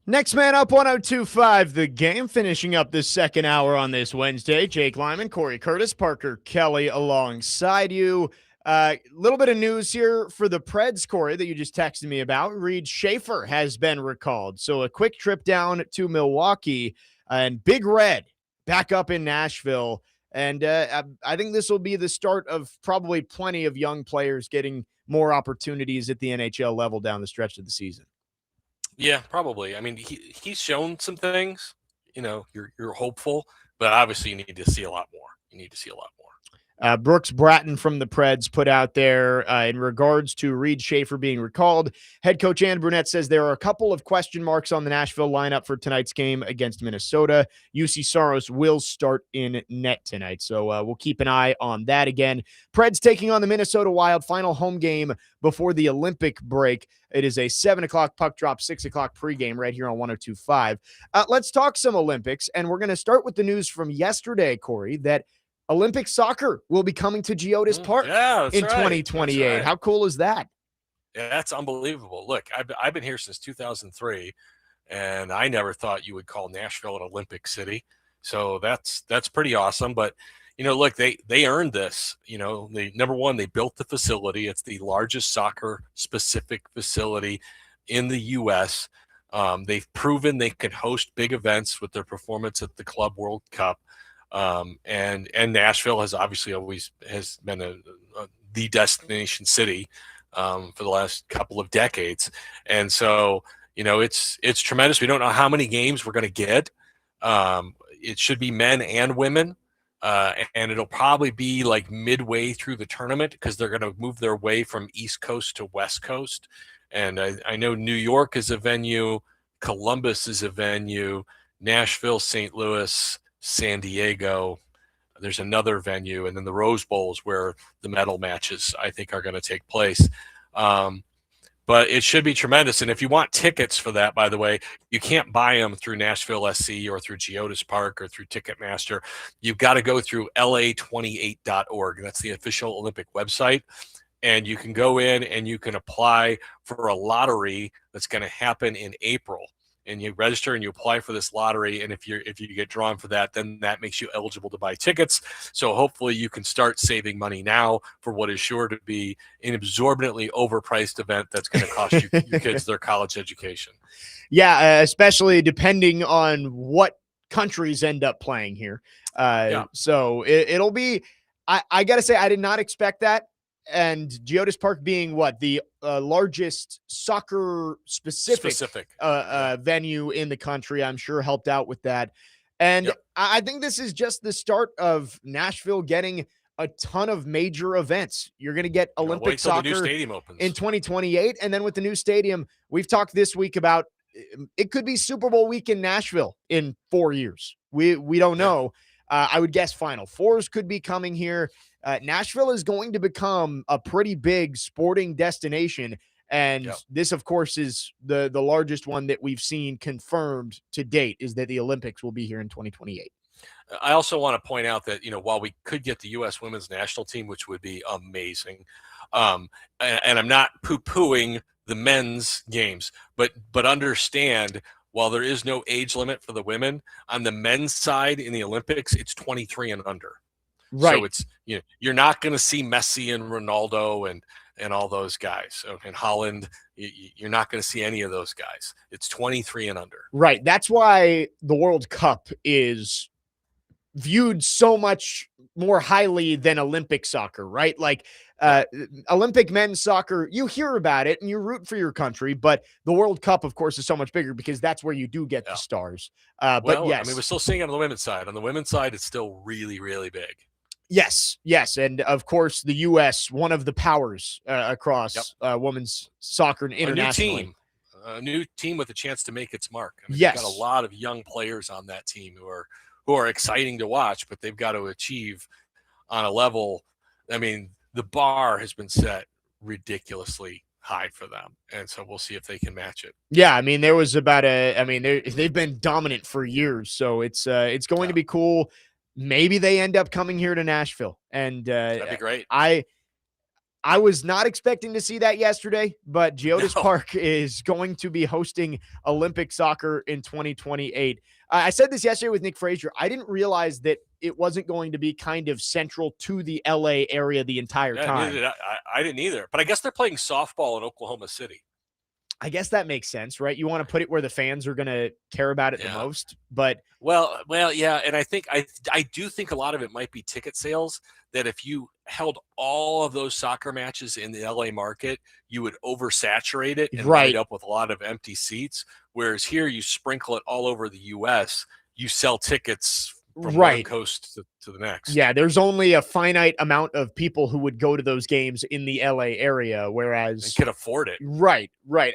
Next man up, 102.5 The Game, finishing up the second hour on this Wednesday. Jake Lyman, Corey Curtis, Parker Kelly alongside you. A little bit of news here for the Preds, Corey, that you just texted me about. Reed Schaefer has been recalled. So a quick trip down to Milwaukee, and Big Red back up in Nashville. And I think this will be the start of probably plenty of young players getting more opportunities at the NHL level down the stretch of the season. Yeah, probably. I mean, he's shown some things. You're hopeful, but obviously you need to see a lot more. You need to see a lot more. Brooks Bratton from the Preds put out there in regards to Reed Schaefer being recalled. Head coach Ann Brunette says there are a couple of question marks on the Nashville lineup for tonight's game against Minnesota. UC Saros will start in net tonight, so we'll keep an eye on that again. Preds taking on the Minnesota Wild, final home game before the Olympic break. It is a 7 o'clock puck drop, 6 o'clock pregame right here on 102.5. Let's talk some Olympics, and we're going to start with the news from yesterday, Corey, that Olympic soccer will be coming to Geodis Park in 2028. Right. How cool is that? Yeah, that's unbelievable. Look, I've been here since 2003, and I never thought you would call Nashville an Olympic city. So that's pretty awesome. But look, they earned this. Number one, they built the facility. It's the largest soccer specific facility in the U.S. They've proven they can host big events with their performance at the Club World Cup. And Nashville has obviously always has been the destination city for the last couple of decades. And so, it's tremendous. We don't know how many games we're going to get. It should be men and women. And it'll probably be like midway through the tournament because they're going to move their way from East Coast to West Coast. And I know New York is a venue, Columbus is a venue, Nashville, St. Louis, San Diego, there's another venue, and then the Rose Bowls where the medal matches I think are going to take place. But it should be tremendous. And if you want tickets for that, by the way, you can't buy them through Nashville SC or through Geodis Park or through Ticketmaster. You've got to go through la28.org. That's the official Olympic website. And you can go in and you can apply for a lottery that's going to happen in April. And you register and you apply for this lottery. And if you get drawn for that, then that makes you eligible to buy tickets. So hopefully you can start saving money now for what is sure to be an exorbitantly overpriced event that's going to cost your kids their college education. Yeah, especially depending on what countries end up playing here. So it'll be, I got to say, I did not expect that. And Geodis Park being the largest soccer specific venue in the country, I'm sure helped out with that. And I think this is just the start of Nashville getting a ton of major events. You're going to get Olympic soccer the new stadium opens in 2028. And then with the new stadium, we've talked this week about it could be Super Bowl week in Nashville in 4 years. We don't know. I would guess Final Fours could be coming here. Nashville is going to become a pretty big sporting destination. And this, of course, is the largest one that we've seen confirmed to date, is that the Olympics will be here in 2028. I also want to point out that, while we could get the U.S. women's national team, which would be amazing, and I'm not poo-pooing the men's games, but understand, while there is no age limit for the women, on the men's side in the Olympics, it's 23 and under. Right. So it's, you're not going to see Messi and Ronaldo and all those guys. In Holland, you're not going to see any of those guys. It's 23 and under. Right. That's why the World Cup is viewed so much more highly than Olympic soccer, right? Like Olympic men's soccer, you hear about it and you root for your country, but the World Cup, of course, is so much bigger because that's where you do get the stars. But yes, I mean, we're still seeing it on the women's side. On the women's side, it's still really, really big. Yes. And of course, the U.S., one of the powers across women's soccer internationally. A new team with a chance to make its mark. I mean, yes. You've got a lot of young players on that team who are exciting to watch, but they've got to achieve on a level. I mean, the bar has been set ridiculously high for them, and so we'll see if they can match it. Yeah, I mean, there was they've been dominant for years, so it's going to be cool. Maybe they end up coming here to Nashville, and that'd be great. I was not expecting to see that yesterday, but Geodis No. Park is going to be hosting Olympic soccer in 2028. I said this yesterday with Nick Frazier. I didn't realize that it wasn't going to be kind of central to the LA area the entire Yeah, time. neither did I didn't either. But I guess they're playing softball in Oklahoma City. I guess that makes sense, right? You want to put it where the fans are going to care about it the most, but Well, yeah, and I think I do think a lot of it might be ticket sales. That if you held all of those soccer matches in the LA market, you would oversaturate it and Right. wind up with a lot of empty seats. Whereas here, you sprinkle it all over the U.S. You sell tickets from one right. coast to the next. Yeah, there's only a finite amount of people who would go to those games in the LA area, whereas and can afford it. Right.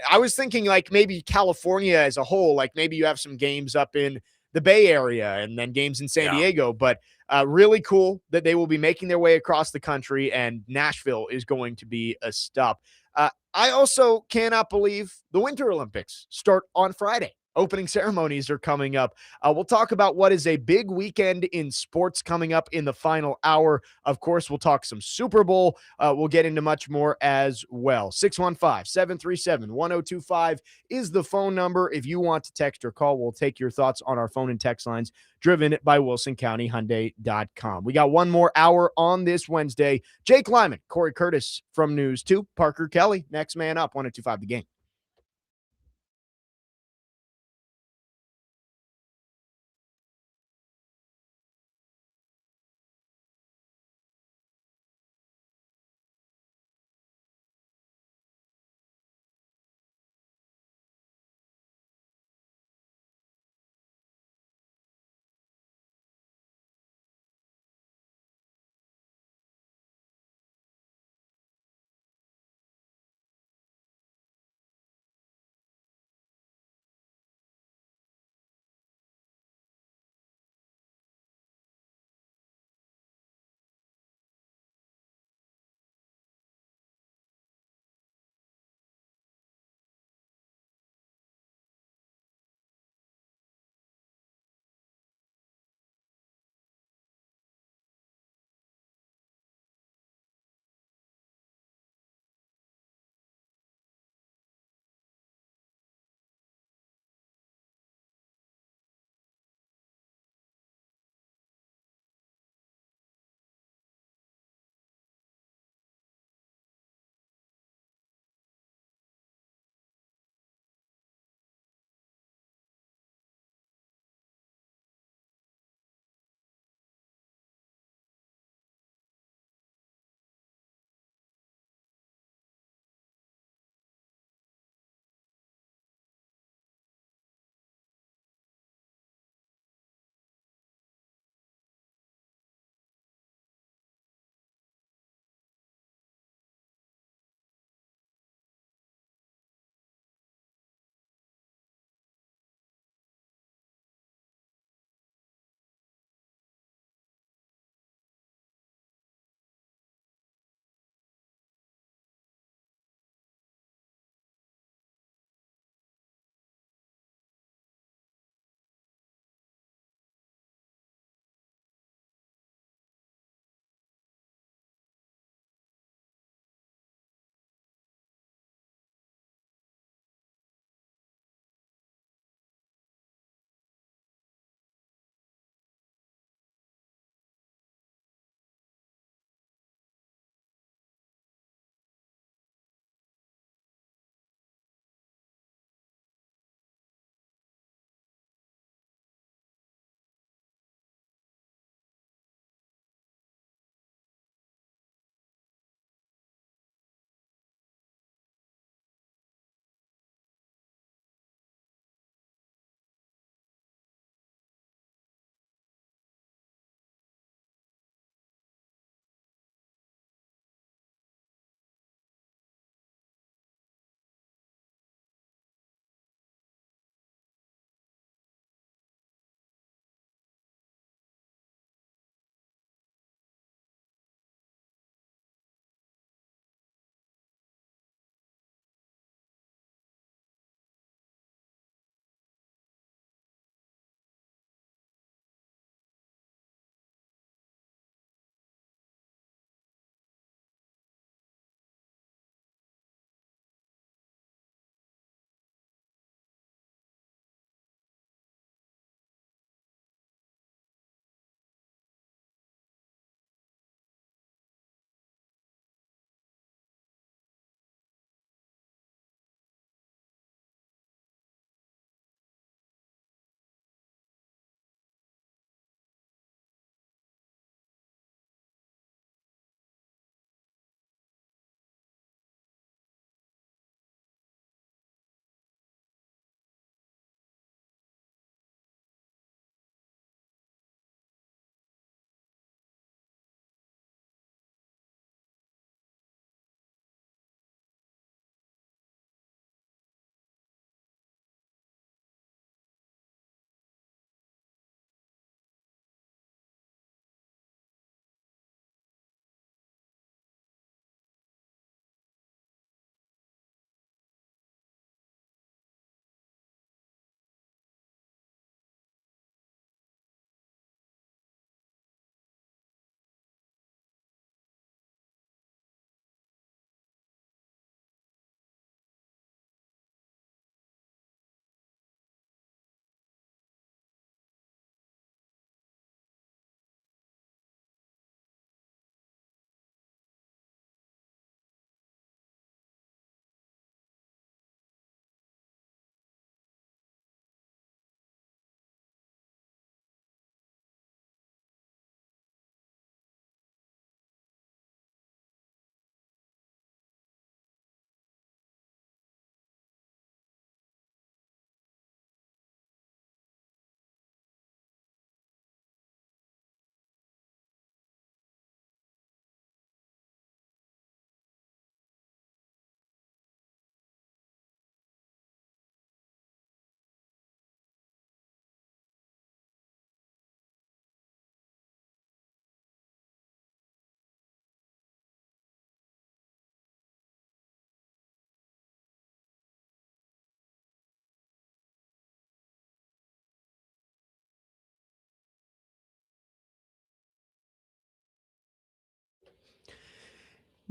I was thinking like maybe California as a whole, like maybe you have some games up in the Bay Area and then games in San Diego, but really cool that they will be making their way across the country, and Nashville is going to be a stop. I also cannot believe the Winter Olympics start on Friday. Opening ceremonies are coming up. We'll talk about what is a big weekend in sports coming up in the final hour. Of course, we'll talk some Super Bowl. We'll get into much more as well. 615-737-1025 is the phone number. If you want to text or call, we'll take your thoughts on our phone and text lines driven by WilsonCountyHyundai.com. We got one more hour on this Wednesday. Jake Lyman, Cory Curtis from News 2, Parker Kelly, next man up, 102.5 The Game.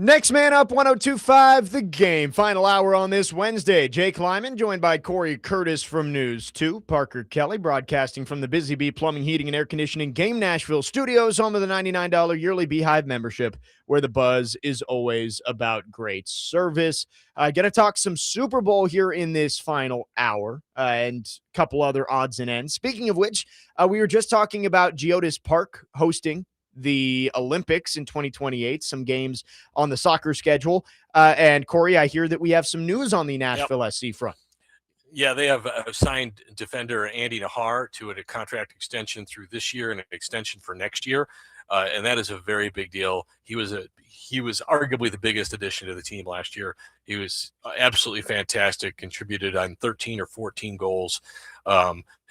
Next man up, 102.5 The Game. Final hour on this Wednesday. Jake Lyman, joined by Cory Curtis from News 2. Parker Kelly, broadcasting from the Busy Bee Plumbing, Heating, and Air Conditioning Game Nashville studios, home of the $99 yearly Beehive membership, where the buzz is always about great service. Going to talk some Super Bowl here in this final hour and a couple other odds and ends. Speaking of which, we were just talking about Geodis Park hosting the Olympics in 2028, some games on the soccer schedule. And Cory, I hear that we have some news on the Nashville SC front. Yeah, they have signed defender Andy Nahar to a contract extension through this year and an extension for next year. And that is a very big deal. He was arguably the biggest addition to the team last year. He was absolutely fantastic, contributed on 13 or 14 goals.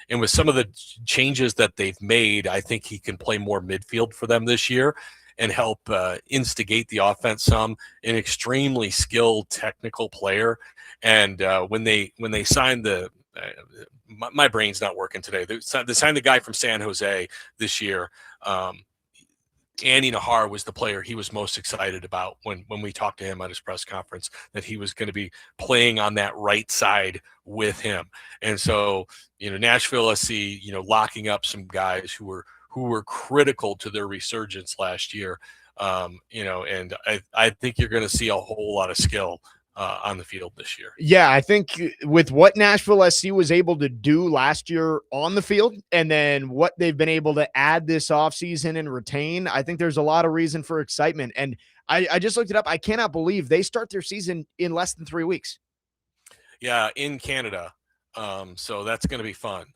And with some of the changes that they've made, I think he can play more midfield for them this year and help instigate the offense some. An extremely skilled technical player. And when they signed my brain's not working today. They signed the guy from San Jose this year. Andy Nahar was the player he was most excited about when we talked to him at his press conference, that he was going to be playing on that right side with him. And so, Nashville SC, locking up some guys who were critical to their resurgence last year. And I think you're going to see a whole lot of skill on the field this year. Yeah, I think with what Nashville SC was able to do last year on the field and then what they've been able to add this offseason and retain, I think there's a lot of reason for excitement. And I just looked it up. I cannot believe they start their season in less than 3 weeks. Yeah, in Canada. So that's going to be fun.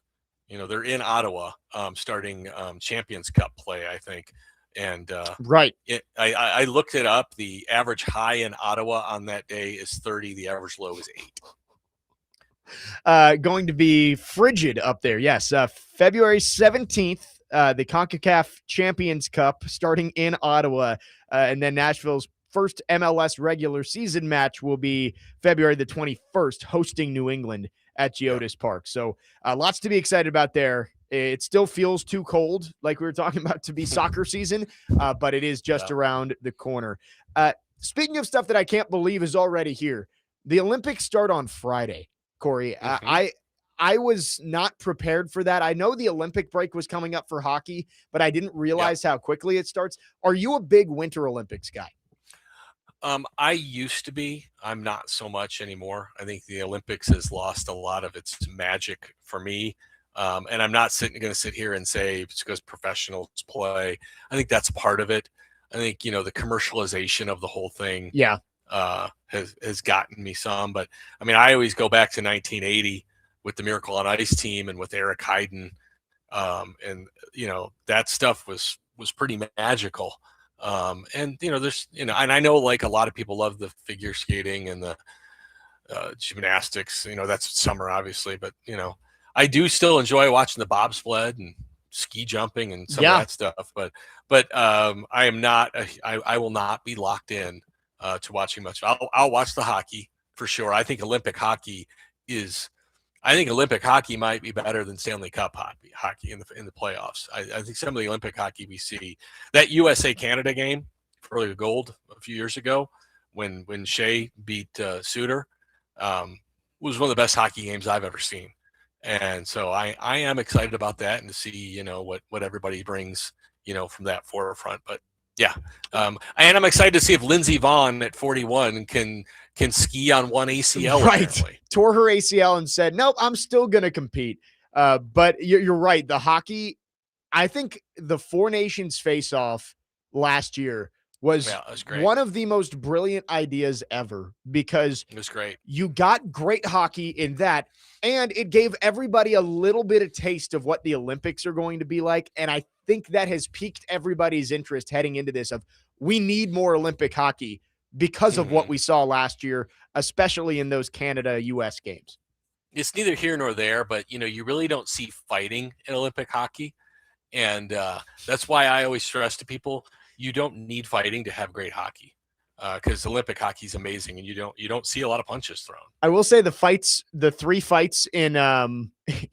They're in Ottawa starting Champions Cup play, I think. And right, I looked it up. The average high in Ottawa on that day is 30. The average low is 8. Going to be frigid up there. Yes, February 17th, the CONCACAF Champions Cup starting in Ottawa, and then Nashville's first MLS regular season match will be February the 21st, hosting New England at Geodis Park. So lots to be excited about there. It still feels too cold, like we were talking about, to be soccer season, but it is just around the corner. Speaking of stuff that I can't believe is already here, the Olympics start on Friday, Cory. Mm-hmm. I was not prepared for that. I know the Olympic break was coming up for hockey, but I didn't realize how quickly it starts. Are you a big Winter Olympics guy? I used to be. I'm not so much anymore. I think the Olympics has lost a lot of its magic for me. And I'm not going to sit here and say it's because professionals play. I think that's part of it. I think, the commercialization of the whole thing has gotten me some. But, I always go back to 1980 with the Miracle on Ice team and with Eric Heiden. And that stuff was pretty magical. And, there's, and I know like a lot of people love the figure skating and the gymnastics, that's summer, obviously. But, I do still enjoy watching the bobsled and ski jumping and some of that stuff, but I am not. I will not be locked in to watching much. I'll watch the hockey for sure. I think Olympic hockey might be better than Stanley Cup hockey in the playoffs. I think some of the Olympic hockey we see, that USA Canada game for the gold a few years ago when Shea beat Suter, was one of the best hockey games I've ever seen. And so I am excited about that and to see, what everybody brings, from that forefront. But yeah. And I'm excited to see if Lindsey Vonn at 41 can ski on one ACL. Right. Apparently. Tore her ACL and said, nope, I'm still going to compete. But you're right. The hockey, I think the Four Nations face-off last year was one of the most brilliant ideas ever, because it was great. You got great hockey in that, and it gave everybody a little bit of taste of what the Olympics are going to be like. And I think that has piqued everybody's interest heading into this of we need more Olympic hockey because of what we saw last year, especially in those Canada-US games. It's neither here nor there, but, you really don't see fighting in Olympic hockey. And that's why I always stress to people, you don't need fighting to have great hockey, because Olympic hockey is amazing, and you don't see a lot of punches thrown. I will say the 3 fights in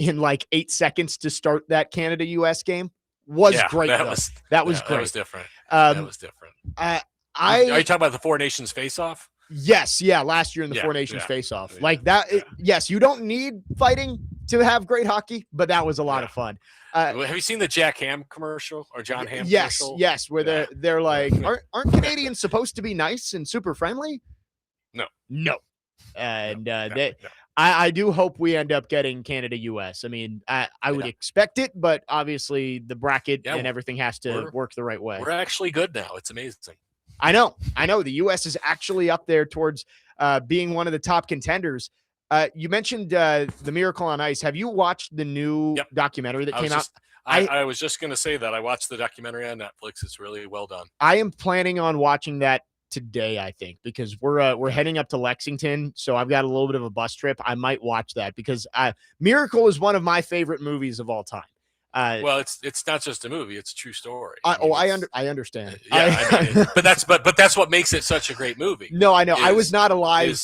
like 8 seconds to start that Canada-US game was great. That was great. That was different. Are you talking about the Four Nations face-off? Yes, yeah, last year in the Four Nations face-off. Yeah. Like that, yes, you don't need fighting to have great hockey, but that was a lot of fun. Have you seen the Jack Ham commercial or John Ham commercial? Yes, where they're like, aren't Canadians supposed to be nice and super friendly? No. And I do hope we end up getting Canada-US. I mean, I would expect it, but obviously the bracket and everything has to work the right way. We're actually good now. It's amazing. I know. The U.S. is actually up there towards being one of the top contenders. You mentioned the Miracle on Ice. Have you watched the new documentary that came out? I was just going to say that I watched the documentary on Netflix. It's really well done. I am planning on watching that today, I think, because we're heading up to Lexington, so I've got a little bit of a bus trip. I might watch that because Miracle is one of my favorite movies of all time. Well, it's not just a movie; it's a true story. I understand. Yeah, but that's what makes it such a great movie. No, I know. I was not alive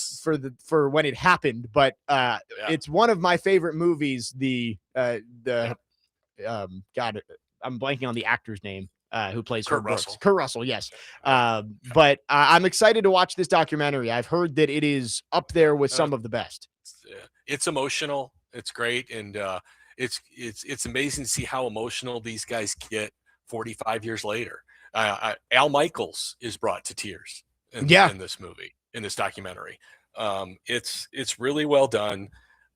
for when it happened, but it's one of my favorite movies. God, I'm blanking on the actor's name. Who plays Kurt Russell. Kurt Russell, yes. But I'm excited to watch this documentary. I've heard that it is up there with some of the best. It's emotional. It's great, and it's amazing to see how emotional these guys get 45 years later. Al Michaels is brought to tears in this movie, in this documentary. It's really well done.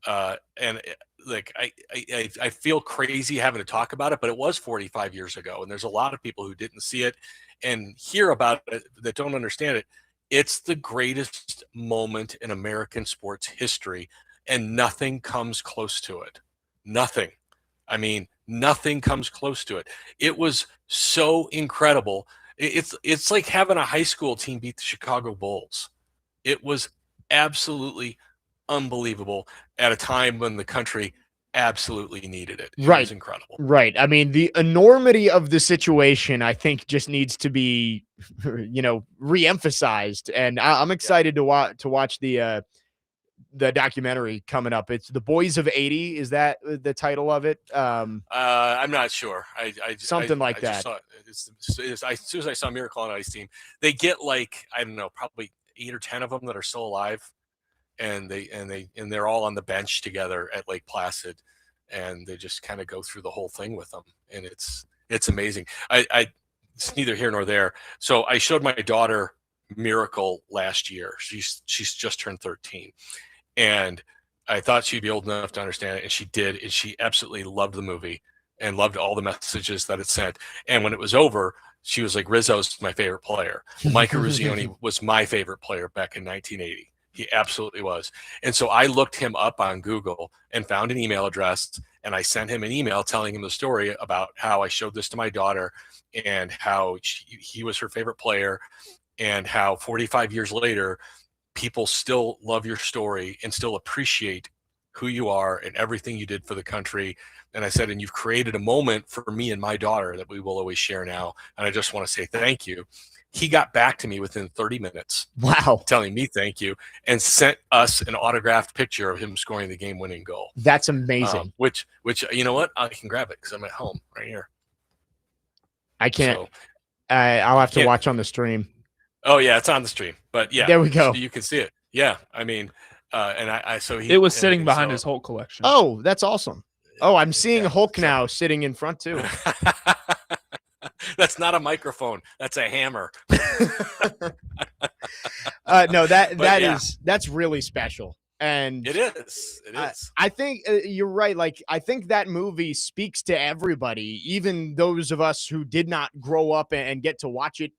And like I feel crazy having to talk about it, but it was 45 years ago, and there's a lot of people who didn't see it and hear about it that don't understand it. It's the greatest moment in American sports history, and nothing comes close to it. Nothing. I mean, nothing comes close to it. It was so incredible. It's like having a high school team beat the Chicago Bulls. It was absolutely unbelievable at a time when the country absolutely needed it. It was incredible. Right. I mean, the enormity of the situation, I think, just needs to be, reemphasized. And I'm excited to watch the documentary coming up. It's The Boys of 80. Is that the title of it? I'm not sure. Something like that. As soon as I saw Miracle on Ice team, they get like, I don't know, probably 8 or 10 of them that are still alive. And they're all on the bench together at Lake Placid, and they just kind of go through the whole thing with them, and it's amazing. It's neither here nor there. So I showed my daughter Miracle last year. She's just turned 13, and I thought she'd be old enough to understand it, and she did, and she absolutely loved the movie and loved all the messages that it sent. And when it was over, she was like, "Rizzo's my favorite player. Mike Eruzione was my favorite player back in 1980." He absolutely was. And so I looked him up on Google and found an email address, and I sent him an email telling him the story about how I showed this to my daughter and how he was her favorite player, and how 45 years later, people still love your story and still appreciate who you are and everything you did for the country. And I said, and you've created a moment for me and my daughter that we will always share now. And I just want to say thank you. He got back to me within 30 minutes. Wow. Telling me thank you, and sent us an autographed picture of him scoring the game-winning goal. That's amazing. Which you know what? I can grab it because I'm at home right here. I can't. So, I'll have to watch on the stream. Oh, yeah, it's on the stream. But, yeah. There we go. So you can see it. Yeah. I mean, it was sitting behind his Hulk collection. Oh, that's awesome. Oh, I'm seeing Hulk now sitting in front, too. That's not a microphone. That's a hammer. No, that's really special. And it is. I think you're right. Like, I think that movie speaks to everybody, even those of us who did not grow up and get to watch it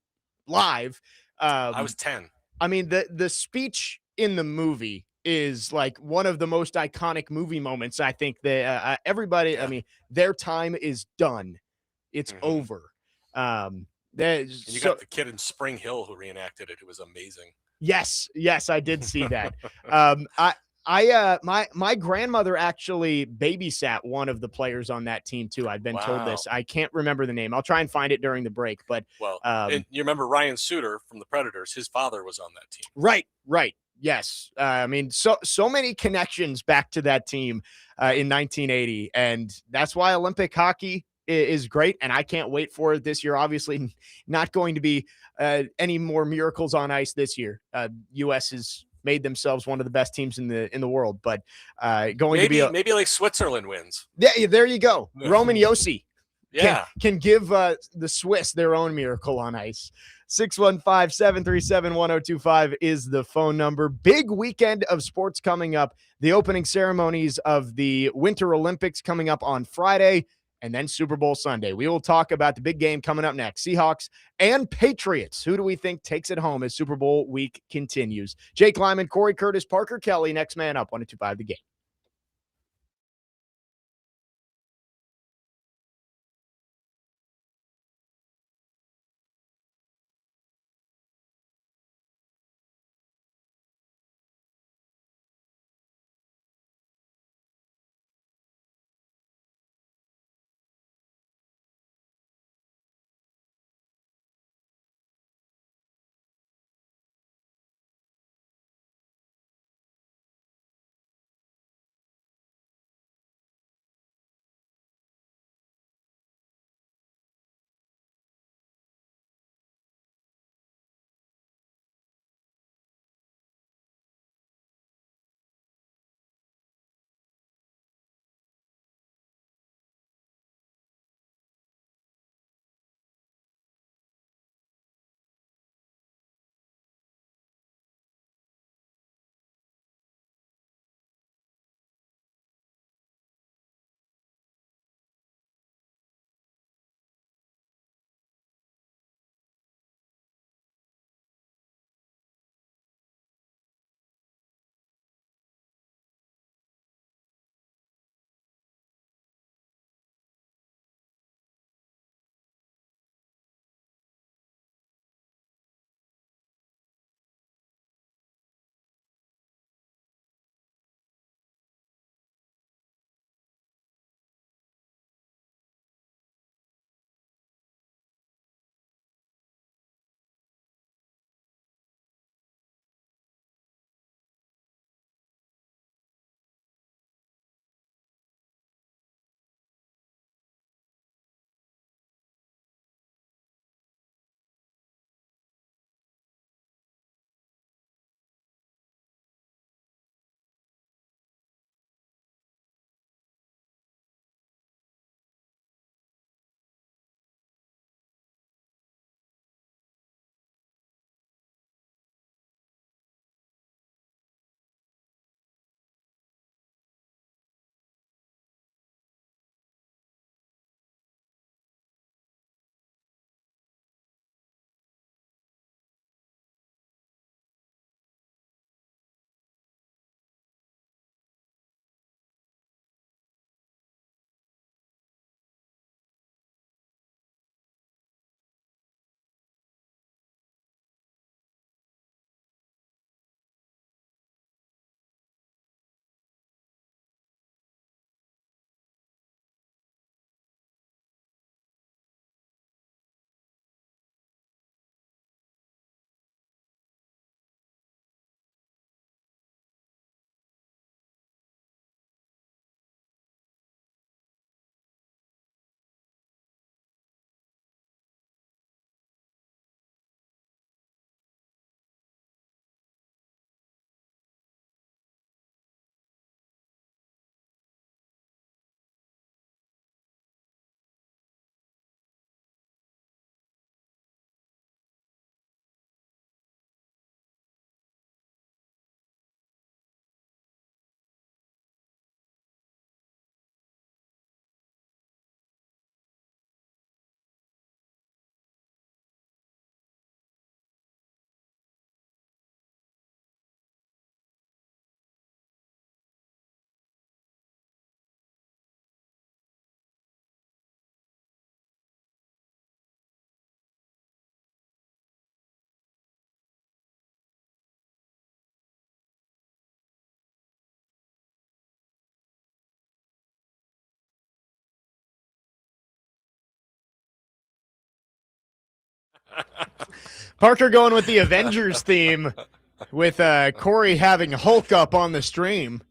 live. I was 10. I mean, the speech in the movie is like one of the most iconic movie moments. I think that everybody, I mean, their time is done. It's over. And you got the kid in Spring Hill who reenacted it. It was amazing. Yes, I did see that. My grandmother actually babysat one of the players on that team too. I've been told this. I can't remember the name. I'll try and find it during the break. But and you remember Ryan Suter from the Predators? His father was on that team. Right. Yes. I mean, so many connections back to that team in 1980, and that's why Olympic hockey is great, and I can't wait for it this year. Obviously, not going to be any more miracles on ice this year. U.S. has made themselves one of the best teams in the world, but going to be maybe like Switzerland wins. Yeah, there you go. Roman Yossi can give the Swiss their own miracle on ice. 615-737-1025 is the phone number. Big weekend of sports coming up. The opening ceremonies of the Winter Olympics coming up on Friday, and then Super Bowl Sunday. We will talk about the big game coming up next. Seahawks and Patriots. Who do we think takes it home as Super Bowl week continues? Jake Lyman, Cory Curtis, Parker Kelly, next man up, 102.5 The Game. Parker going with the Avengers theme with Cory having Hulk up on the stream.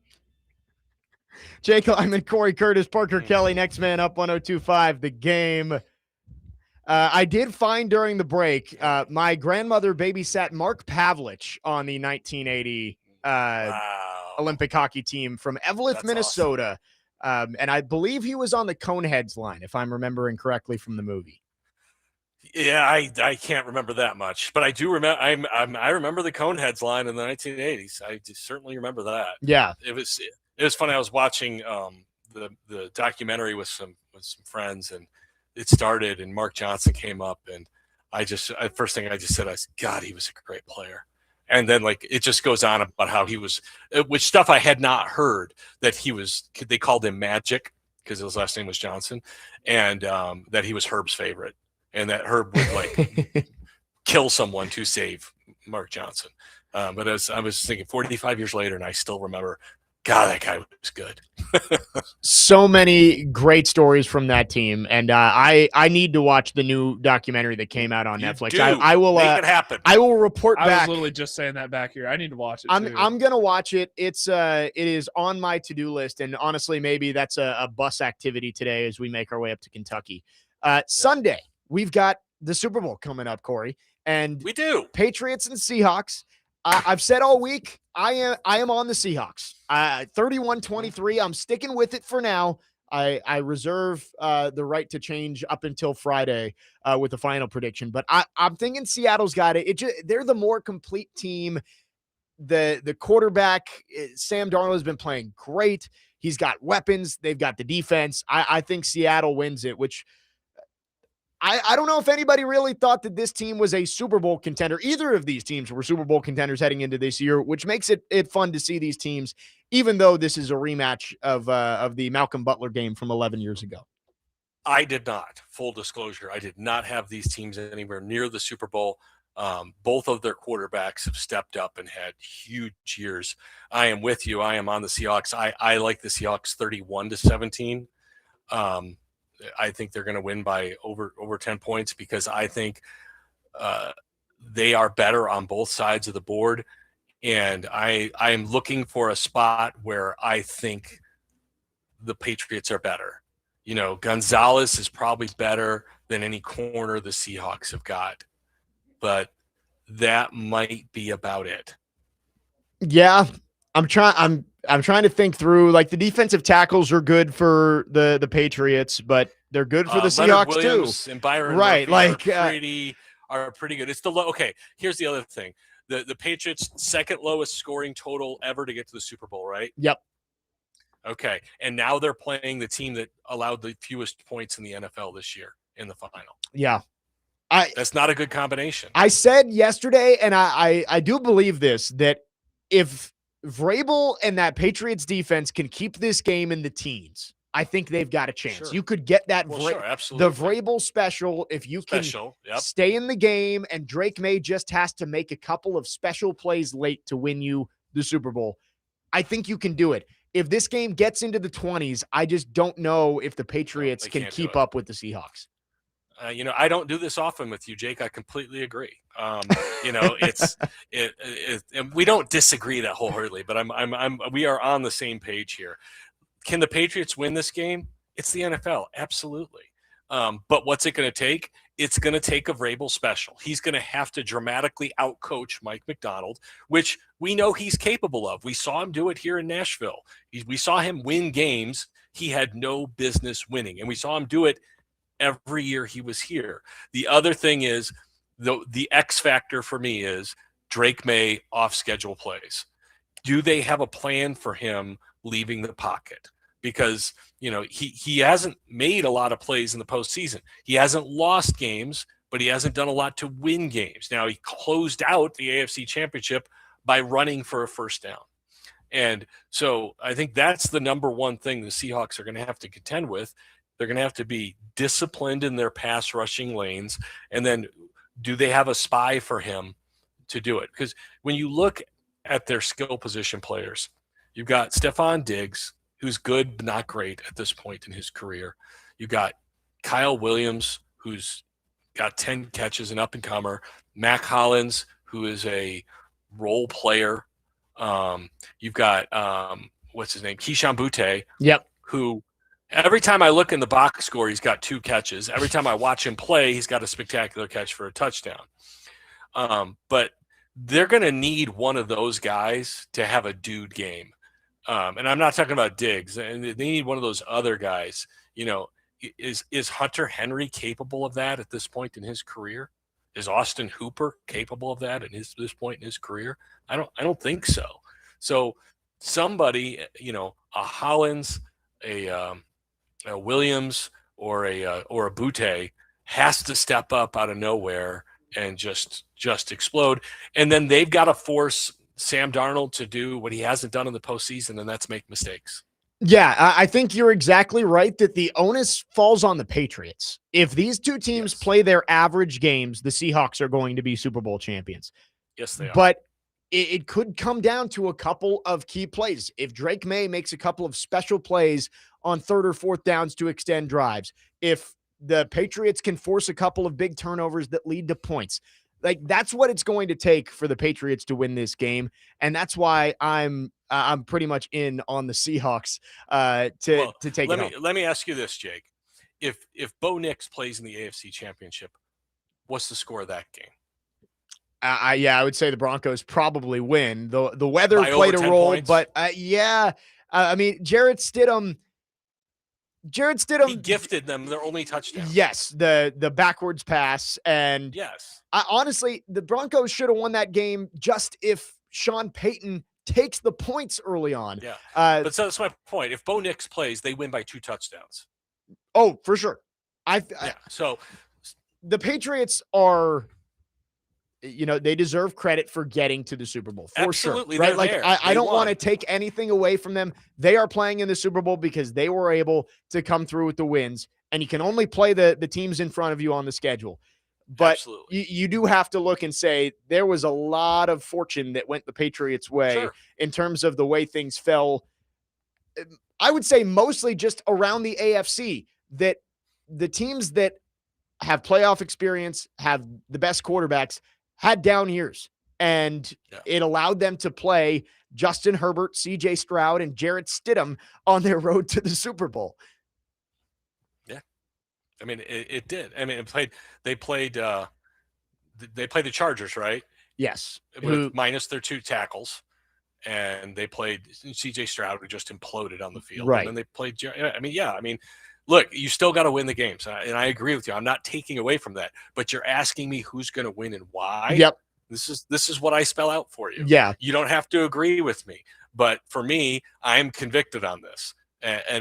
Jake Lyman, Corey Curtis, Parker Kelly, next man up, 102.5 The Game. I did find during the break, my grandmother babysat Mark Pavlich on the 1980 Olympic hockey team from Eveleth, That's Minnesota. Awesome. And I believe he was on the Coneheads line, if I'm remembering correctly from the movie. Yeah, I can't remember that much, but I do remember. I remember the Coneheads line in the 1980s. I certainly remember that. Yeah, it was funny. I was watching the documentary with some friends, and it started, and Mark Johnson came up, and first thing I just said, God, he was a great player. And then it just goes on about how he was, which stuff I had not heard, that they called him Magic because his last name was Johnson, and that he was Herb's favorite, and that Herb would kill someone to save Mark Johnson. But I was thinking 45 years later, and I still remember, God, that guy was good. So many great stories from that team, and I need to watch the new documentary that came out on Netflix. I will make it happen. I will report back. I was literally just saying that back here. I need to watch it. I'm gonna watch it. It is on my to-do list, and honestly, maybe that's a bus activity today as we make our way up to Kentucky. Sunday, we've got the Super Bowl coming up, Corey, and we do. Patriots and Seahawks. I've said all week, I am on the Seahawks. 31-23. I'm sticking with it for now. I reserve the right to change up until Friday with the final prediction. But I'm thinking Seattle's got it. They're the more complete team. The quarterback, Sam Darnold, has been playing great. He's got weapons. They've got the defense. I think Seattle wins it, which I don't know if anybody really thought that this team was a Super Bowl contender. Either of these teams were Super Bowl contenders heading into this year, which makes it fun to see these teams, even though this is a rematch of the Malcolm Butler game from 11 years ago. I did not. Full disclosure, I did not have these teams anywhere near the Super Bowl. Both of their quarterbacks have stepped up and had huge years. I am with you. I am on the Seahawks. I like the Seahawks 31-17. I think they're going to win by over 10 points because I think they are better on both sides of the board. And I am looking for a spot where I think the Patriots are better. Gonzalez is probably better than any corner the Seahawks have got, but that might be about it. Yeah, I'm trying to think through. The defensive tackles are good for the Patriots, but they're good for the Seahawks Williams too. And Byron right? Murphy are pretty good. It's okay. Here's the other thing: the Patriots' second lowest scoring total ever to get to the Super Bowl, right? Yep. Okay, and now they're playing the team that allowed the fewest points in the NFL this year in the final. Yeah. That's not a good combination. I said yesterday, and I do believe this, that if Vrabel and that Patriots defense can keep this game in the teens, I think they've got a chance. Sure. You could get that absolutely. The Vrabel special if you can Yep. stay in the game, and Drake May just has to make a couple of special plays late to win you the Super Bowl. I think you can do it. If this game gets into the 20s, I just don't know if the Patriots can keep up with the Seahawks. I don't do this often with you, Jake. I completely agree. And we don't disagree that wholeheartedly, but we are on the same page here. Can the Patriots win this game? It's the NFL, absolutely. But what's it going to take? It's going to take a Vrabel special. He's going to have to dramatically outcoach Mike McDonald, which we know he's capable of. We saw him do it here in Nashville. We saw him win games he had no business winning, and we saw him do it every year he was here. The other thing is the X factor for me is Drake May off schedule plays. Do they have a plan for him leaving the pocket? Because, he hasn't made a lot of plays in the postseason. He hasn't lost games, but he hasn't done a lot to win games. Now, he closed out the AFC Championship by running for a first down. And so I think that's the number one thing the Seahawks are going to have to contend with. They're going to have to be disciplined in their pass rushing lanes. And then do they have a spy for him to do it? Because when you look at their skill position players, you've got Stephon Diggs, who's good but not great at this point in his career. You got Kyle Williams, who's got 10 catches, an up-and-comer. Mac Hollins, who is a role player. You've got what's his name? Keyshawn Butte. Yep. Who every time I look in the box score, he's got 2 catches. Every time I watch him play, he's got a spectacular catch for a touchdown. But they're going to need one of those guys to have a dude game. And I'm not talking about Diggs. And they need one of those other guys. You know, is Hunter Henry capable of that at this point in his career? Is Austin Hooper capable of that at this point in his career? I don't think so. So somebody, you know, a Hollins, a Williams, or a Butte has to step up out of nowhere and just explode. And then they've got to force Sam Darnold to do what he hasn't done in the postseason, and that's make mistakes. Yeah, I think you're exactly right that the onus falls on the Patriots. If these two teams play their average games, the Seahawks are going to be Super Bowl champions. Yes, they are. But it could come down to a couple of key plays. If Drake May makes a couple of special plays on 3rd or 4th downs to extend drives, if the Patriots can force a couple of big turnovers that lead to points, like that's what it's going to take for the Patriots to win this game. And that's why I'm pretty much in on the Seahawks to take it home. Let me ask you this, Jake. If Bo Nix plays in the AFC Championship, what's the score of that game? I would say the Broncos probably win. The weather By played over a 10 role, points? but I mean, Jarrett Stidham, He gifted them their only touchdown. yes, the backwards pass. And Yes. honestly, the Broncos should have won that game just if Sean Payton takes the points early on. Yeah. But so that's my point. If Bo Nix plays, they win by 2 touchdowns. Oh, for sure. So The Patriots are, you know, they deserve credit for getting to the Super Bowl for Absolutely, sure. Right? they're Like there. I They don't want to won. take anything away from them. They are playing in the Super Bowl because they were able to come through with the wins, and you can only play the teams in front of you on the schedule. But absolutely. you do have to look and say there was a lot of fortune that went the Patriots' way Sure. in terms of the way things fell. I would say mostly just around the AFC, that the teams that have playoff experience, have the best quarterbacks, had down years, and it allowed them to play Justin Herbert, CJ Stroud, and Jarrett Stidham on their road to the Super Bowl. Yeah. I mean, it did. I mean, they played the Chargers, right? Yes. With minus their 2 tackles. And they played CJ Stroud, who just imploded on the field. Right. And then they played, I mean, look, you still got to win the games. And I agree with you. I'm not taking away from that. But you're asking me who's going to win and why. Yep. This is what I spell out for you. Yeah. You don't have to agree with me. But for me, I'm convicted on this.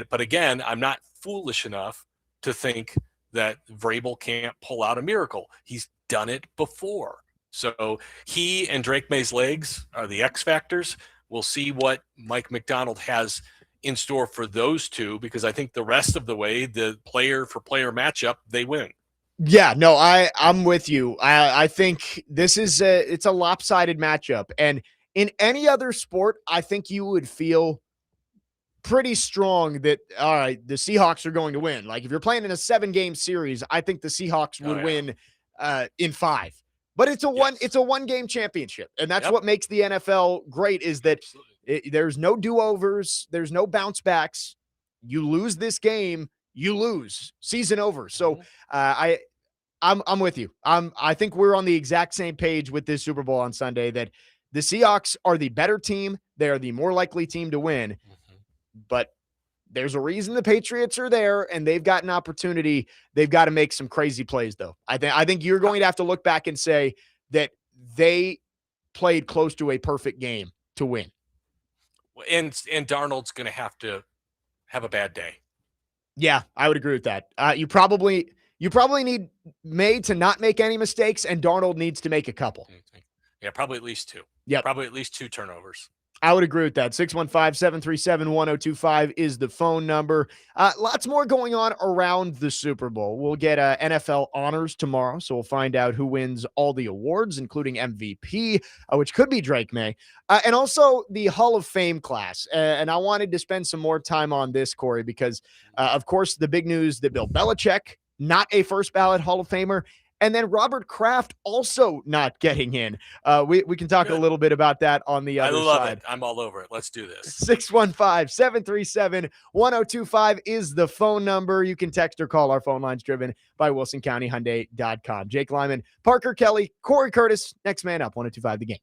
But again, I'm not foolish enough to think that Vrabel can't pull out a miracle. He's done it before. So he and Drake May's legs are the X factors. We'll see what Mike McDonald has in store for those two, because I think the rest of the way, the player for player matchup, they win. Yeah, no, I'm with you. I think this is it's a lopsided matchup. And in any other sport, I think you would feel pretty strong that, all right, the Seahawks are going to win. Like if you're playing in a 7-game series, I think the Seahawks would win in 5. But it's a one-game championship. And that's what makes the NFL great, is that there's no do-overs, there's no bounce backs. You lose this game, you lose. Season over. So I'm with you. I think we're on the exact same page with this Super Bowl on Sunday, that the Seahawks are the better team. They are the more likely team to win. But there's a reason the Patriots are there, and they've got an opportunity. They've got to make some crazy plays, though. I think you're going to have to look back and say that they played close to a perfect game to win. And Darnold's going to have a bad day. Yeah, I would agree with that. You probably need May to not make any mistakes, and Darnold needs to make a couple. Yeah, probably at least 2. Yeah, probably at least 2 turnovers. I would agree with that. 615-737-1025 is the phone number. Lots more going on around the Super Bowl. We'll get NFL honors tomorrow, so we'll find out who wins all the awards, including MVP, which could be Drake May, and also the Hall of Fame class. And I wanted to spend some more time on this, Cory, because, of course, the big news that Bill Belichick, not a first ballot Hall of Famer, And then Robert Kraft also not getting in. We can talk a Good. little bit about that on the I other love side. it. I'm all over it. Let's do this. 615-737-1025 is the phone number. You can text or call. Our phone line's driven by WilsonCountyHyundai.com. Jake Lyman, Parker Kelly, Cory Curtis, next man up, 1025 The Game.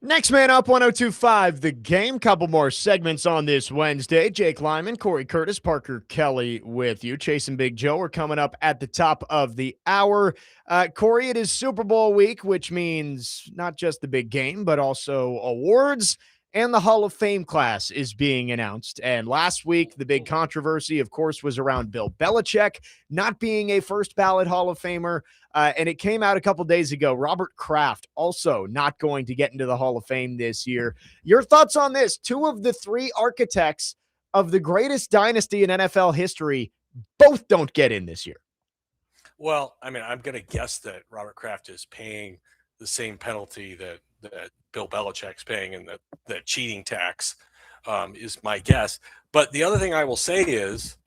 Next man up, 102.5 The Game. Couple more segments on this Wednesday. Jake Lyman, Corey Curtis, Parker Kelly with you. Chase and Big Joe are coming up at the top of the hour. Corey, it is Super Bowl week, which means not just the big game, but also awards. And the Hall of Fame class is being announced. And last week, the big controversy, of course, was around Bill Belichick not being a first ballot Hall of Famer. And it came out a couple days ago. Robert Kraft also not going to get into the Hall of Fame this year. Your thoughts on this? Two of the three architects of the greatest dynasty in NFL history both don't get in this year. Well, I mean, I'm going to guess that Robert Kraft is paying the same penalty that Bill Belichick's paying, and the cheating tax is my guess. But the other thing I will say is,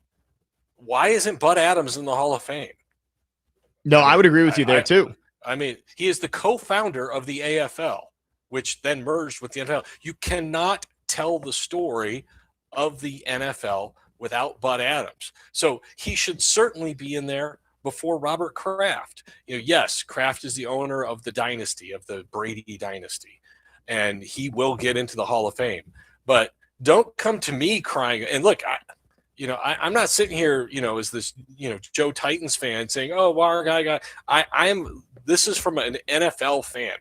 why isn't Bud Adams in the Hall of Fame? No, I would agree with you there too. I mean, he is the co-founder of the AFL, which then merged with the NFL. You cannot tell the story of the NFL without Bud Adams. So he should certainly be in there before Robert Kraft. Yes, Kraft is the owner of the dynasty, of the Brady dynasty, and he will get into the Hall of Fame. But don't come to me crying. And look, I'm not sitting here, as this, Joe Titans fan saying, "Oh, well, our guy got." I am. This is from an NFL fan.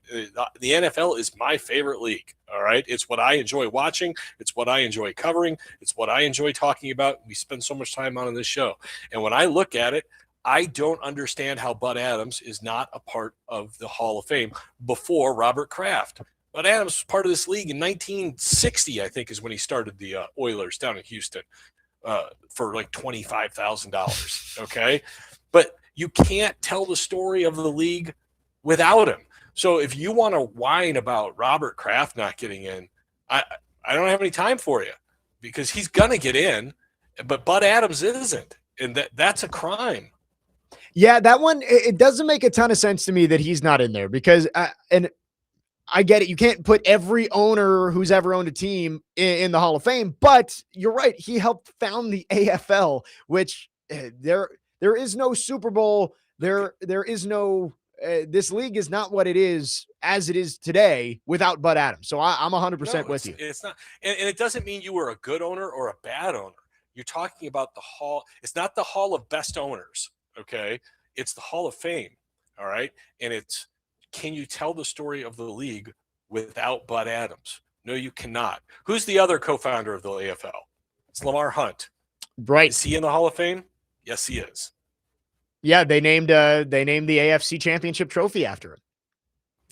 The NFL is my favorite league. All right, it's what I enjoy watching. It's what I enjoy covering. It's what I enjoy talking about. We spend so much time on this show, and when I look at it, I don't understand how Bud Adams is not a part of the Hall of Fame before Robert Kraft. Bud Adams was part of this league in 1960, I think, is when he started the Oilers down in Houston for like $25,000. Okay. But you can't tell the story of the league without him. So if you want to whine about Robert Kraft not getting in, I don't have any time for you, because he's going to get in, but Bud Adams isn't. And that's a crime. Yeah, that one, it doesn't make a ton of sense to me that he's not in there, because, and I get it, you can't put every owner who's ever owned a team in the Hall of Fame, but you're right. He helped found the AFL, which there is no Super Bowl. There is no, this league is not what it is as it is today without Bud Adams. So I'm 100% with you. It's not, and it doesn't mean you were a good owner or a bad owner. You're talking about the Hall. It's not the Hall of Best Owners. Okay. It's the Hall of Fame. All right. And it's, can you tell the story of the league without Bud Adams? No, you cannot. Who's the other co-founder of the AFL? It's Lamar Hunt. Right. Is he in the Hall of Fame? Yes, he is. Yeah. They named the AFC Championship trophy after him.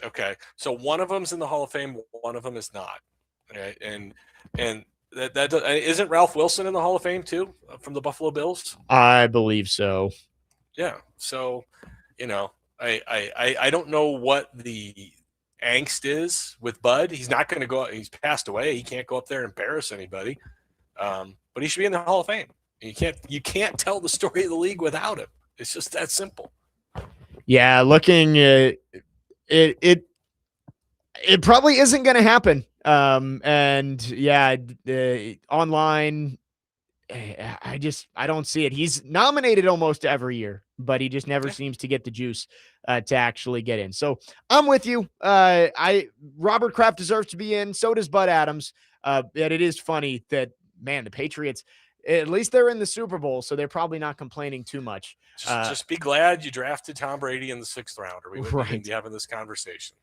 Okay. So one of them's in the Hall of Fame. One of them is not. Okay. And that isn't Ralph Wilson in the Hall of Fame too, from the Buffalo Bills? I believe so. Yeah. So, I don't know what the angst is with Bud. He's not going to go. He's passed away. He can't go up there and embarrass anybody. But he should be in the Hall of Fame. You can't tell the story of the league without him. It's just that simple. Yeah, looking at it probably isn't going to happen. And yeah, online, I don't see it. He's nominated almost every year, but he just never seems to get the juice to actually get in. So I'm with you. Robert Kraft deserves to be in. So does Bud Adams. But it is funny that, man, the Patriots, at least they're in the Super Bowl, so they're probably not complaining too much. Just be glad you drafted Tom Brady in the 6th round, or we wouldn't even be having this conversation.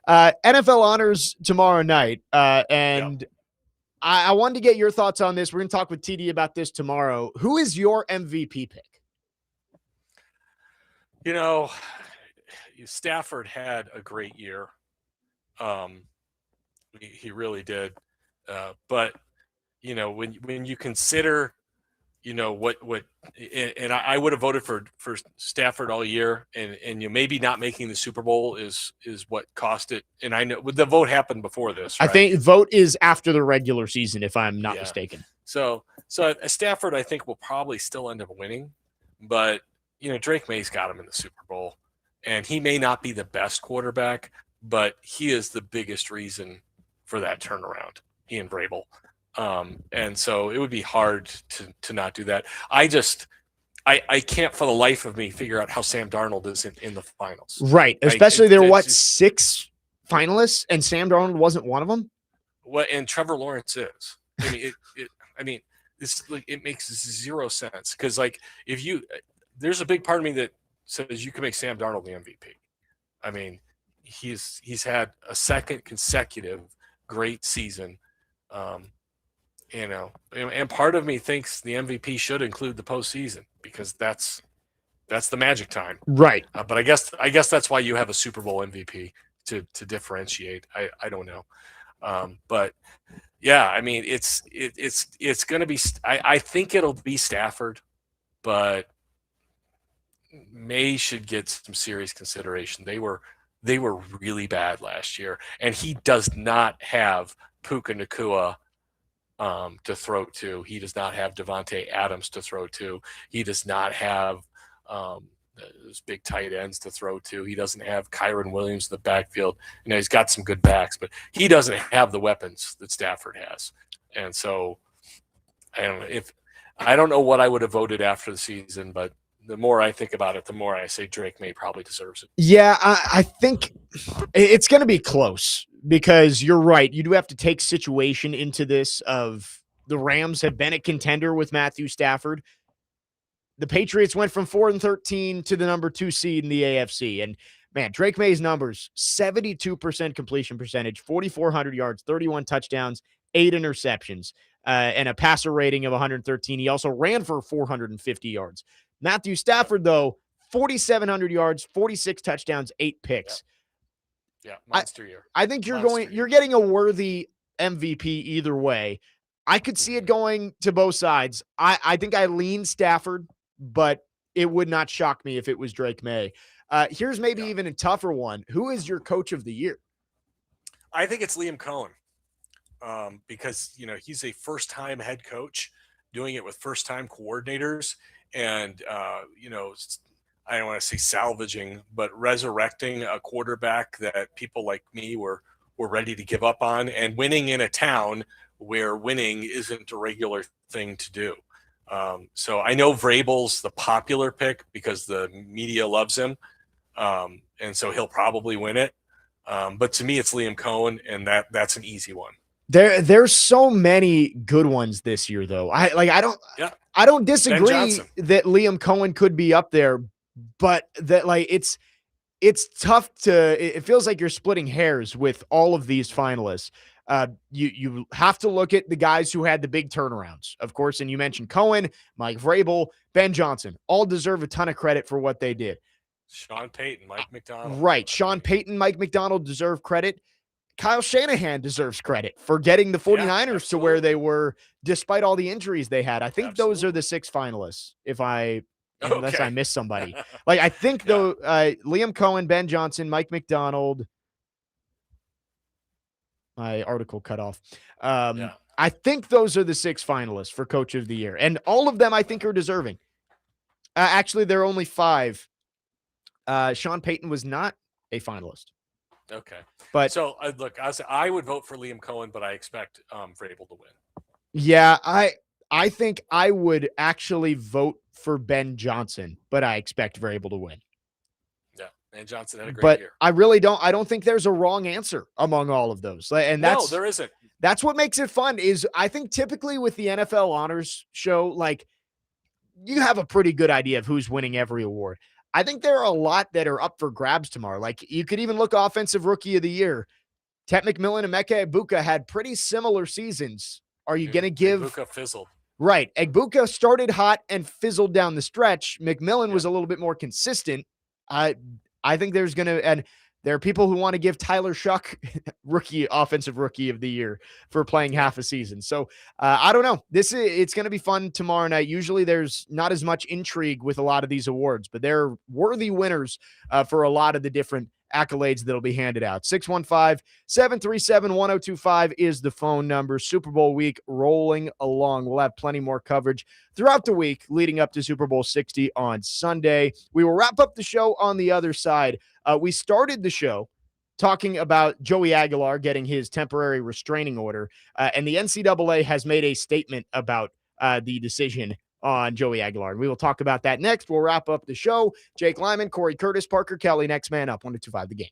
NFL honors tomorrow night. And I wanted to get your thoughts on this. We're going to talk with TD about this tomorrow. Who is your MVP pick? Stafford had a great year. He really did. But when you consider, I would have voted for Stafford all year, and maybe not making the Super Bowl is what cost it. And I know the vote happened before this, right? I think vote is after the regular season, if I'm not mistaken. So Stafford, I think, will probably still end up winning, but Drake May's got him in the Super Bowl, and he may not be the best quarterback, but he is the biggest reason for that turnaround. He and Vrabel. And so it would be hard to not do that. I can't for the life of me figure out how Sam Darnold is in the finals. Right. Especially they're 5 finalists, and Sam Darnold wasn't one of them? What and Trevor Lawrence is. I mean, this like it makes zero sense because like if you, there's a big part of me that says you can make Sam Darnold the MVP. I mean, he's had a second consecutive great season, and part of me thinks the MVP should include the postseason because that's the magic time, Right. but I guess that's why you have a Super Bowl MVP to differentiate. I don't know, but yeah, I mean it's going to be. I think it'll be Stafford, but May should get some serious consideration. They were really bad last year, and he does not have Puka Nacua to throw to. He does not have Devontae Adams to throw to. He does not have those big tight ends to throw to. He doesn't have Kyron Williams in the backfield. He's got some good backs, but he doesn't have the weapons that Stafford has. And so I don't know what I would have voted after the season, but the more I think about it, the more I say Drake May probably deserves it. Yeah, I think it's going to be close because you're right. You do have to take situation into this of the Rams have been a contender with Matthew Stafford. The Patriots went from 4-13 to the number 2 seed in the AFC. And man, Drake May's numbers, 72% completion percentage, 4,400 yards, 31 touchdowns, 8 interceptions, and a passer rating of 113. He also ran for 450 yards. Matthew Stafford, though, 4,700 yards, 46 touchdowns, 8 picks. Yeah, monster year. I think you're getting a worthy MVP either way. I could see it going to both sides. I think I lean Stafford, but it would not shock me if it was Drake May. Here's maybe even a tougher one. Who is your coach of the year? I think it's Liam Cohen because, he's a first-time head coach doing it with first-time coordinators. And, I don't want to say salvaging, but resurrecting a quarterback that people like me were ready to give up on and winning in a town where winning isn't a regular thing to do. So I know Vrabel's the popular pick because the media loves him. And so he'll probably win it. But to me, it's Liam Cohen, and that's an easy one. There's so many good ones this year, though. I don't disagree that Liam Cohen could be up there, but that it's tough it feels like you're splitting hairs with all of these finalists. You have to look at the guys who had the big turnarounds, of course, and you mentioned Cohen, Mike Vrabel, Ben Johnson, all deserve a ton of credit for what they did. Sean Payton, Mike McDonald. Right. Sean Payton, Mike McDonald deserve credit. Kyle Shanahan deserves credit for getting the 49ers to where they were, despite all the injuries they had. I think those are the 6 finalists, unless I miss somebody. I think, though, Liam Cohen, Ben Johnson, Mike McDonald. My article cut off. I think those are the 6 finalists for Coach of the Year. And all of them, I think, are deserving. Actually, there are only 5. Sean Payton was not a finalist. Okay. But so look, I would vote for Liam Cohen, but I expect Vrabel to win. Yeah, I think I would actually vote for Ben Johnson, but I expect Vrabel to win. Yeah, Ben Johnson had a great year. I really don't. I don't think there's a wrong answer among all of those. And no, there isn't. That's what makes it fun. Is I think typically with the NFL Honors Show, you have a pretty good idea of who's winning every award. I think there are a lot that are up for grabs tomorrow. You could even look Offensive Rookie of the Year. Tet McMillan and Emeka Egbuka had pretty similar seasons. Are you going to give Egbuka fizzled? Right. Egbuka started hot and fizzled down the stretch. McMillan was a little bit more consistent. I think there are people who want to give Tyler Shuck Offensive Rookie of the Year for playing half a season. So I don't know. It's going to be fun tomorrow night. Usually there's not as much intrigue with a lot of these awards, but they're worthy winners for a lot of the different accolades that'll be handed out. 615-737-1025 is the phone number. Super Bowl week rolling along. We'll have plenty more coverage throughout the week leading up to Super Bowl 60 on Sunday. We will wrap up the show on the other side. We started the show talking about Joey Aguilar getting his temporary restraining order, and the NCAA has made a statement about the decision on Joey Aguilar. And we will talk about that next. We'll wrap up the show. Jake Lyman, Cory Curtis, Parker Kelly, next man up, 102.5 The Game.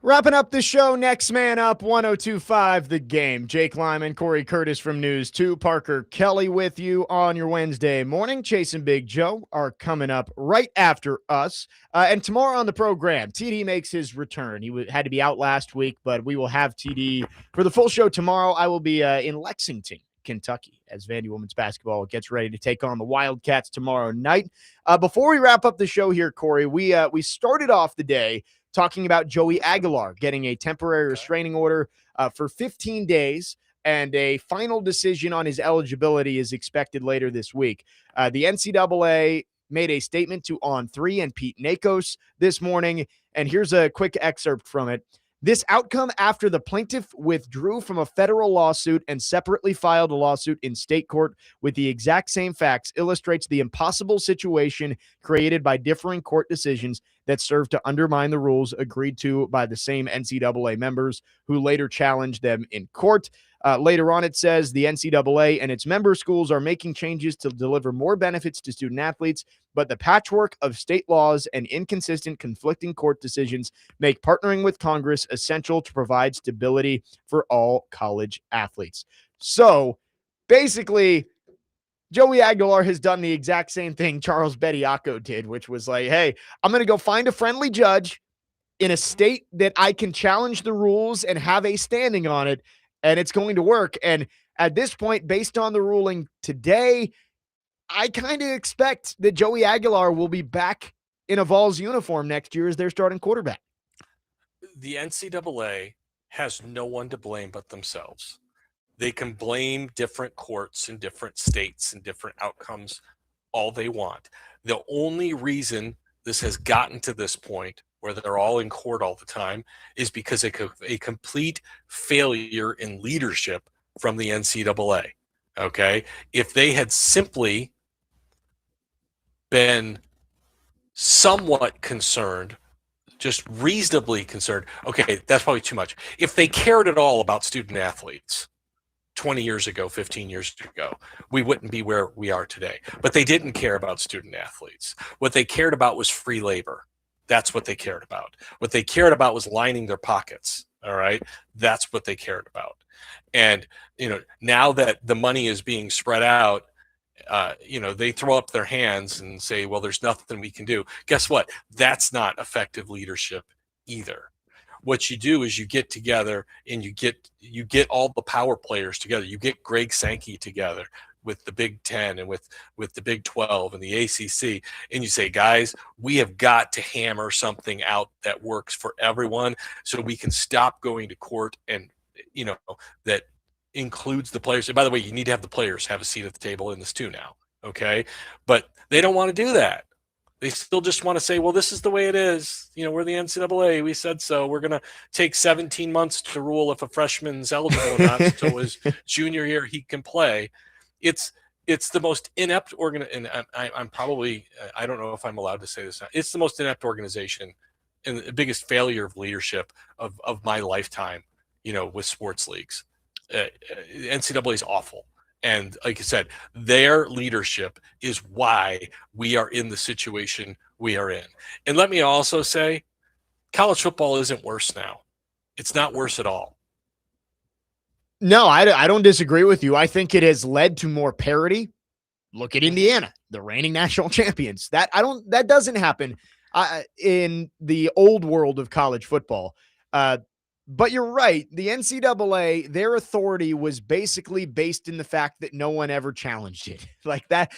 Wrapping up the show, next man up, 102.5 The Game. Jake Lyman, Corey Curtis from News 2, Parker Kelly with you on your Wednesday morning. Chase and Big Joe are coming up right after us. And tomorrow on the program, TD makes his return. He had to be out last week, but we will have TD for the full show tomorrow. I will be in Lexington, Kentucky, as Vandy women's basketball gets ready to take on the Wildcats tomorrow night. Before we wrap up the show here, Corey, we started off the day talking about Joey Aguilar getting a temporary restraining order for 15 days, and a final decision on his eligibility is expected later this week. The NCAA made a statement to On3 and Pete Nakos this morning, and here's a quick excerpt from it. This outcome after the plaintiff withdrew from a federal lawsuit and separately filed a lawsuit in state court with the exact same facts illustrates the impossible situation created by differing court decisions that serve to undermine the rules agreed to by the same NCAA members who later challenged them in court. Later on, it says the NCAA and its member schools are making changes to deliver more benefits to student athletes, but the patchwork of state laws and inconsistent conflicting court decisions make partnering with Congress essential to provide stability for all college athletes. So basically, Joey Aguilar has done the exact same thing Charles Bediako did, which was like, hey, I'm going to go find a friendly judge in a state that I can challenge the rules and have a standing on it, and it's going to work. And at this point, based on the ruling today, I kind of expect that Joey Aguilar will be back in a Vols uniform next year as their starting quarterback. The NCAA has no one to blame but themselves. They can blame different courts in different states and different outcomes all they want. The only reason this has gotten to this point where they're all in court all the time is because of a complete failure in leadership from the NCAA. Okay. If they had simply been somewhat concerned, just reasonably concerned, okay, that's probably too much. If they cared at all about student athletes 20 years ago, 15 years ago, we wouldn't be where we are today. But they didn't care about student athletes. What they cared about was free labor. That's what they cared about. What they cared about was lining their pockets. All right. That's what they cared about. And, now that the money is being spread out, they throw up their hands and say, well, there's nothing we can do. Guess what? That's not effective leadership either. What you do is you get together and you get all the power players together. You get Greg Sankey together with the Big Ten and with the Big 12 and the ACC. And you say, guys, we have got to hammer something out that works for everyone so we can stop going to court, and, that includes the players. And by the way, you need to have the players have a seat at the table in this too now. Okay. But they don't want to do that. They still just want to say, well, this is the way it is. We're the NCAA. We said so. We're going to take 17 months to rule if a freshman's eligible or not. So his junior year, he can play. It's the most inept and I'm probably, I don't know if I'm allowed to say this now. It's the most inept organization and the biggest failure of leadership of my lifetime, with sports leagues. NCAA is awful. And like I said, their leadership is why we are in the situation we are in. And let me also say, college football isn't worse now. It's not worse at all. No, I don't disagree with you. I think it has led to more parity. Look at Indiana, the reigning national champions. That doesn't happen in the old world of college football. But you're right. The NCAA, their authority was basically based in the fact that no one ever challenged it. Like that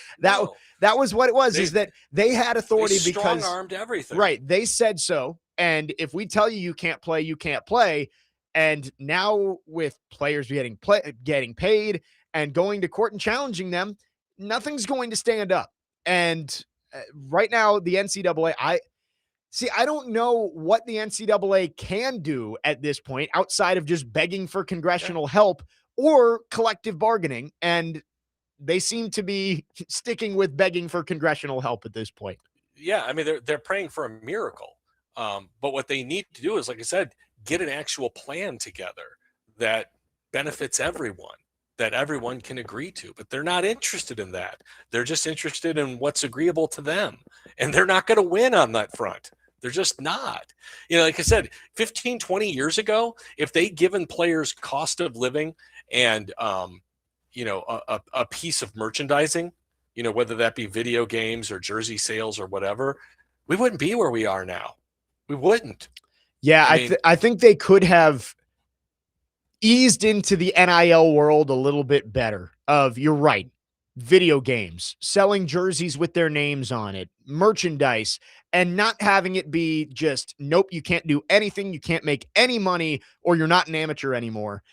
was what it was, is that they had authority because strong-armed everything. Right. They said so. And if we tell you can't play, you can't play. And now with players getting paid and going to court and challenging them, nothing's going to stand up. And right now, the NCAA, I don't know what the NCAA can do at this point outside of just begging for congressional help or collective bargaining. And they seem to be sticking with begging for congressional help at this point. Yeah. I mean, they're praying for a miracle. But what they need to do is, like I said, get an actual plan together that benefits everyone, that everyone can agree to. But they're not interested in that. They're just interested in what's agreeable to them. And they're not going to win on that front. They're just not. Like I said, 15, 20 years ago, if they'd given players cost of living and, a piece of merchandising, whether that be video games or jersey sales or whatever, we wouldn't be where we are now. We wouldn't. Yeah, I think they could have eased into the NIL world a little bit better. You're right. Video games, selling jerseys with their names on it, merchandise, and not having it be just, nope, you can't do anything, you can't make any money, or you're not an amateur anymore.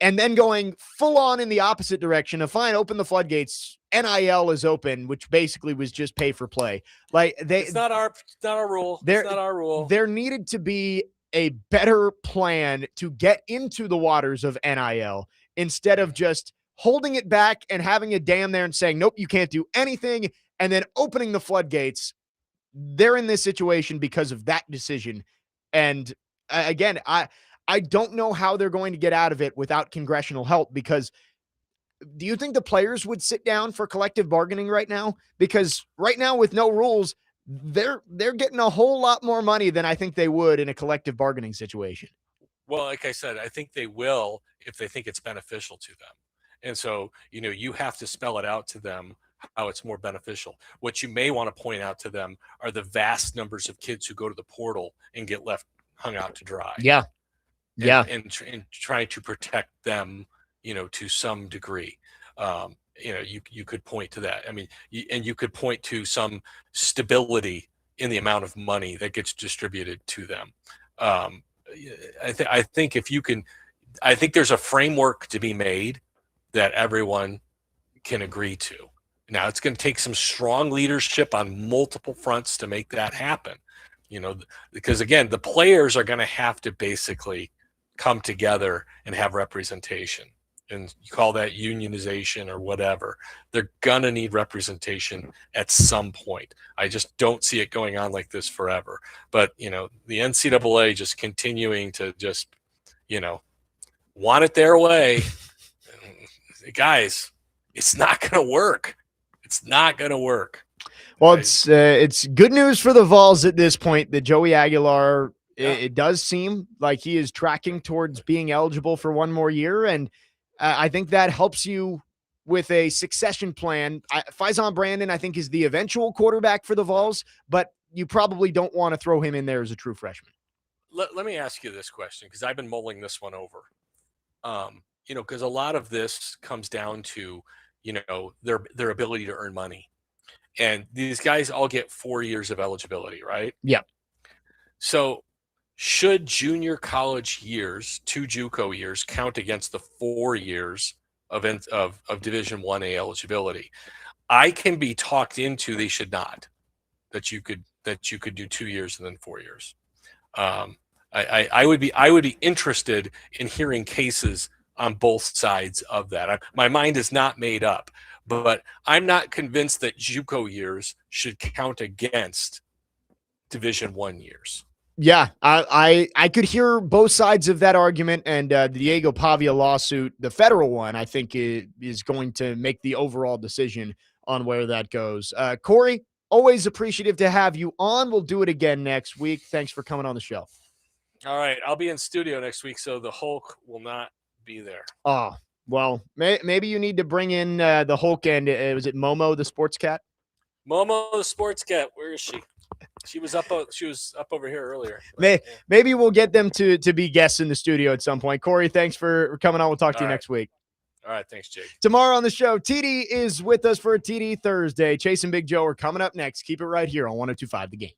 And then going full on in the opposite direction of fine, open the floodgates. NIL is open, which basically was just pay for play. It's not our rule. It's not our rule. There needed to be a better plan to get into the waters of NIL instead of just holding it back and having a dam there and saying, nope, you can't do anything, and then opening the floodgates. They're in this situation because of that decision. And again, I don't know how they're going to get out of it without congressional help, because do you think the players would sit down for collective bargaining right now? Because right now with no rules, they're getting a whole lot more money than I think they would in a collective bargaining situation. Well, like I said, I think they will if they think it's beneficial to them. And so, you have to spell it out to them how it's more beneficial. What you may want to point out to them are the vast numbers of kids who go to the portal and get left hung out to dry. Yeah. And try to protect them, to some degree. You could point to that. I mean, you could point to some stability in the amount of money that gets distributed to them. I think if you can, I think there's a framework to be made that everyone can agree to. Now, it's going to take some strong leadership on multiple fronts to make that happen, because again, the players are going to have to basically come together and have representation, and you call that unionization or whatever. They're going to need representation at some point. I just don't see it going on like this forever. But, the NCAA just continuing to just, want it their way. Guys, it's not going to work. It's not going to work. Well, it's good news for the Vols at this point that Joey Aguilar, it does seem like he is tracking towards being eligible for one more year. And I think that helps you with a succession plan. Faison Brandon, I think, is the eventual quarterback for the Vols, but you probably don't want to throw him in there as a true freshman. Let me ask you this question, because I've been mulling this one over. Because a lot of this comes down to, their ability to earn money. And these guys all get 4 years of eligibility, right? Yeah. So should junior college years, 2 JUCO years, count against the 4 years of Division 1A eligibility? I can be talked into they should not. That you could do 2 years and then 4 years. I would be interested in hearing cases on both sides of that. My mind is not made up, but I'm not convinced that JUCO years should count against Division 1 years. Yeah, I could hear both sides of that argument, and the Diego Pavia lawsuit, the federal one, I think is going to make the overall decision on where that goes. Cory, always appreciative to have you on. We'll do it again next week. Thanks for coming on the show. All right, I'll be in studio next week, so the Hulk will not be there. Oh, well, maybe you need to bring in the Hulk and was it Momo the sports cat? Momo the sports cat, where is she? She was up over here earlier. Maybe we'll get them to be guests in the studio at some point. Cory, thanks for coming on. We'll talk to you next week. All right, thanks, Jake. Tomorrow on the show, TD is with us for a TD Thursday. Chase and Big Joe are coming up next. Keep it right here on 102.5 The Game.